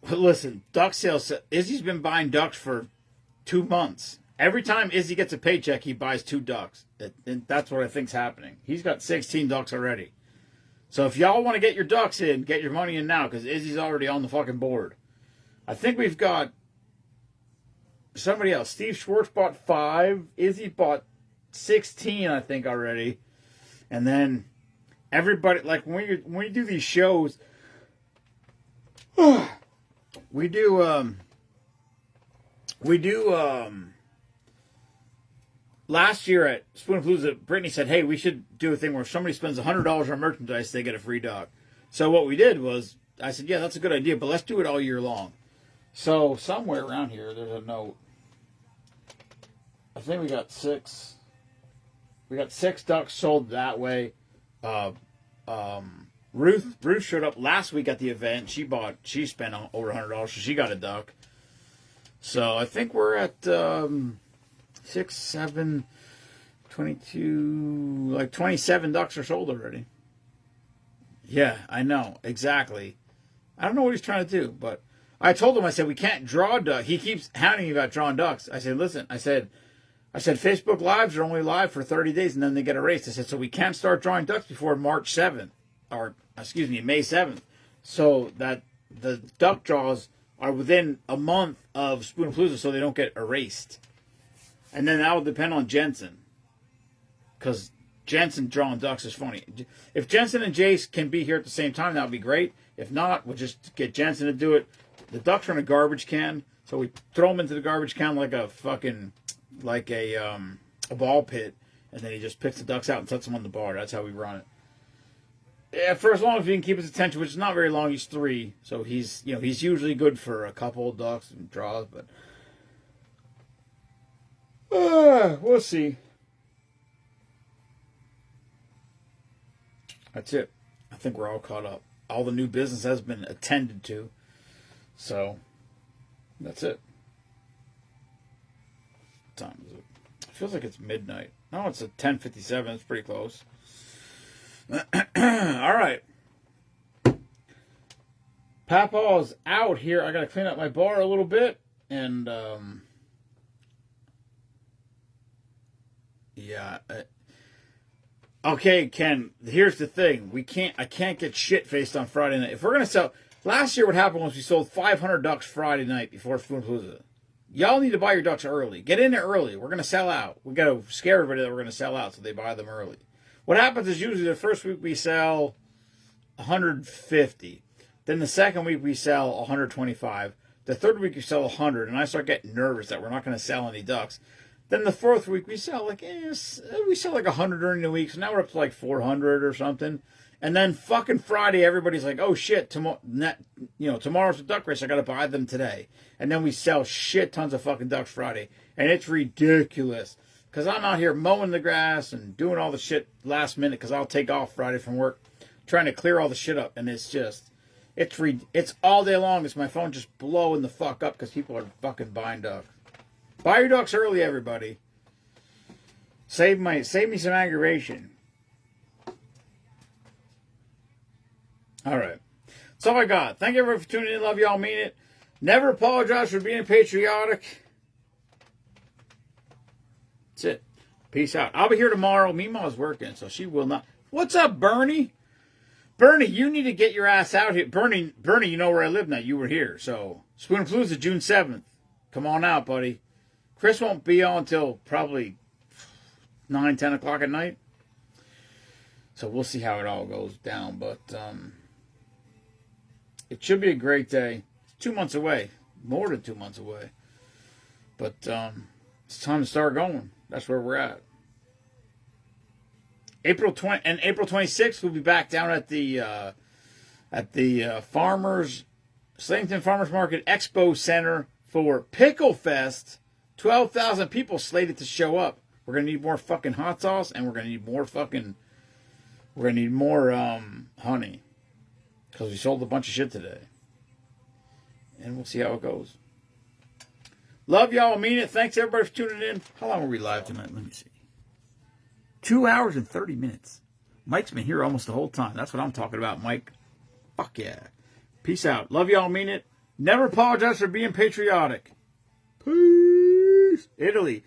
But listen, duck sales. Izzy's been buying ducks for 2 months. Every time Izzy gets a paycheck, he buys 2 ducks. And that's what I think's happening. He's got 16 ducks already. So if y'all want to get your ducks in, get your money in now, because Izzy's already on the fucking board. I think we've got somebody else. Steve Schwartz bought 5. Izzy bought 16, I think, already. And then everybody, like when we do these shows, we do last year at Spoonapalooza, Brittany said, hey, we should do a thing where if somebody spends $100 on merchandise, they get a free duck. So what we did was, I said, yeah, that's a good idea, but let's do it all year long. So somewhere around here, there's a note. I think we got 6. We got 6 ducks sold that way. Ruth showed up last week at the event. She spent over $100, so she got a duck. So I think we're at 6, 7, 22, like 27 ducks are sold already. Yeah, I know, exactly. I don't know what he's trying to do, but I told him, I said, we can't draw ducks. He keeps hounding me about drawing ducks. I said, listen, I said, Facebook Lives are only live for 30 days and then they get erased. I said, so we can't start drawing ducks before March 7th, or excuse me, May 7th. So that the duck draws are within a month of Spoonapalooza so they don't get erased. And then that will depend on Jensen. Because Jensen drawing ducks is funny. If Jensen and Jace can be here at the same time, that would be great. If not, we'll just get Jensen to do it. The ducks are in a garbage can, so we throw them into the garbage can like a ball pit, and then he just picks the ducks out and sets them on the bar. That's how we run it. Yeah, for as long as he can keep his attention, which is not very long. He's 3, so he's usually good for a couple of ducks and draws, but we'll see. That's it. I think we're all caught up. All the new business has been attended to, so that's it. What time is it? It feels like it's midnight. No, it's at 10:57. It's pretty close. All right. Papaw's out here. I got to clean up my bar a little bit. And, yeah. Okay, Ken, here's the thing. I can't get shit-faced on Friday night. If we're going to sell... Last year what happened was we sold 500 ducks Friday night before Spoonapalooza. Y'all need to buy your ducks early. Get in there early. We're going to sell out. We got to scare everybody that we're going to sell out so they buy them early. What happens is usually the first week we sell 150. Then the second week we sell 125. The third week we sell 100. And I start getting nervous that we're not going to sell any ducks. Then the fourth week we sell like 100 during the week. So now we're up to like 400 or something. And then fucking Friday, everybody's like, oh shit, tomorrow's a duck race. I got to buy them today. And then we sell shit tons of fucking ducks Friday. And it's ridiculous. Because I'm out here mowing the grass and doing all the shit last minute because I'll take off Friday from work trying to clear all the shit up. And it's all day long. It's my phone just blowing the fuck up because people are fucking buying ducks. Buy your ducks early, everybody. Save me some aggravation. All right. That's all I got. Thank you everyone for tuning in. Love y'all. Mean it. Never apologize for being patriotic. That's it. Peace out. I'll be here tomorrow. Memaw's working, so she will not. What's up, Bernie? Bernie, you need to get your ass out here. Bernie, you know where I live now. You were here. So, Spoonapalooza, June 7th. Come on out, buddy. Chris won't be on until probably 9, 10 o'clock at night. So, we'll see how it all goes down. But, it should be a great day. It's 2 months away. More than 2 months away. But, it's time to start going. That's where we're at. April 26th, we'll be back down at the Slington Farmers Market Expo Center for Pickle Fest. 12,000 people slated to show up. We're gonna need more fucking hot sauce, and we're gonna need more honey, because we sold a bunch of shit today, and we'll see how it goes. Love y'all, mean it. Thanks everybody for tuning in. How long were we live tonight? Let me see. 2 hours and 30 minutes. Mike's been here almost the whole time. That's what I'm talking about, Mike. Fuck yeah. Peace out. Love y'all, mean it. Never apologize for being patriotic. Peace. Italy.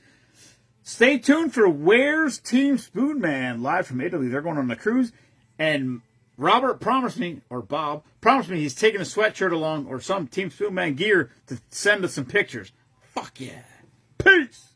Stay tuned for Where's Team Spoonman live from Italy. They're going on a cruise. And Bob promised me he's taking a sweatshirt along or some Team Spoonman gear to send us some pictures. Fuck yeah. Peace.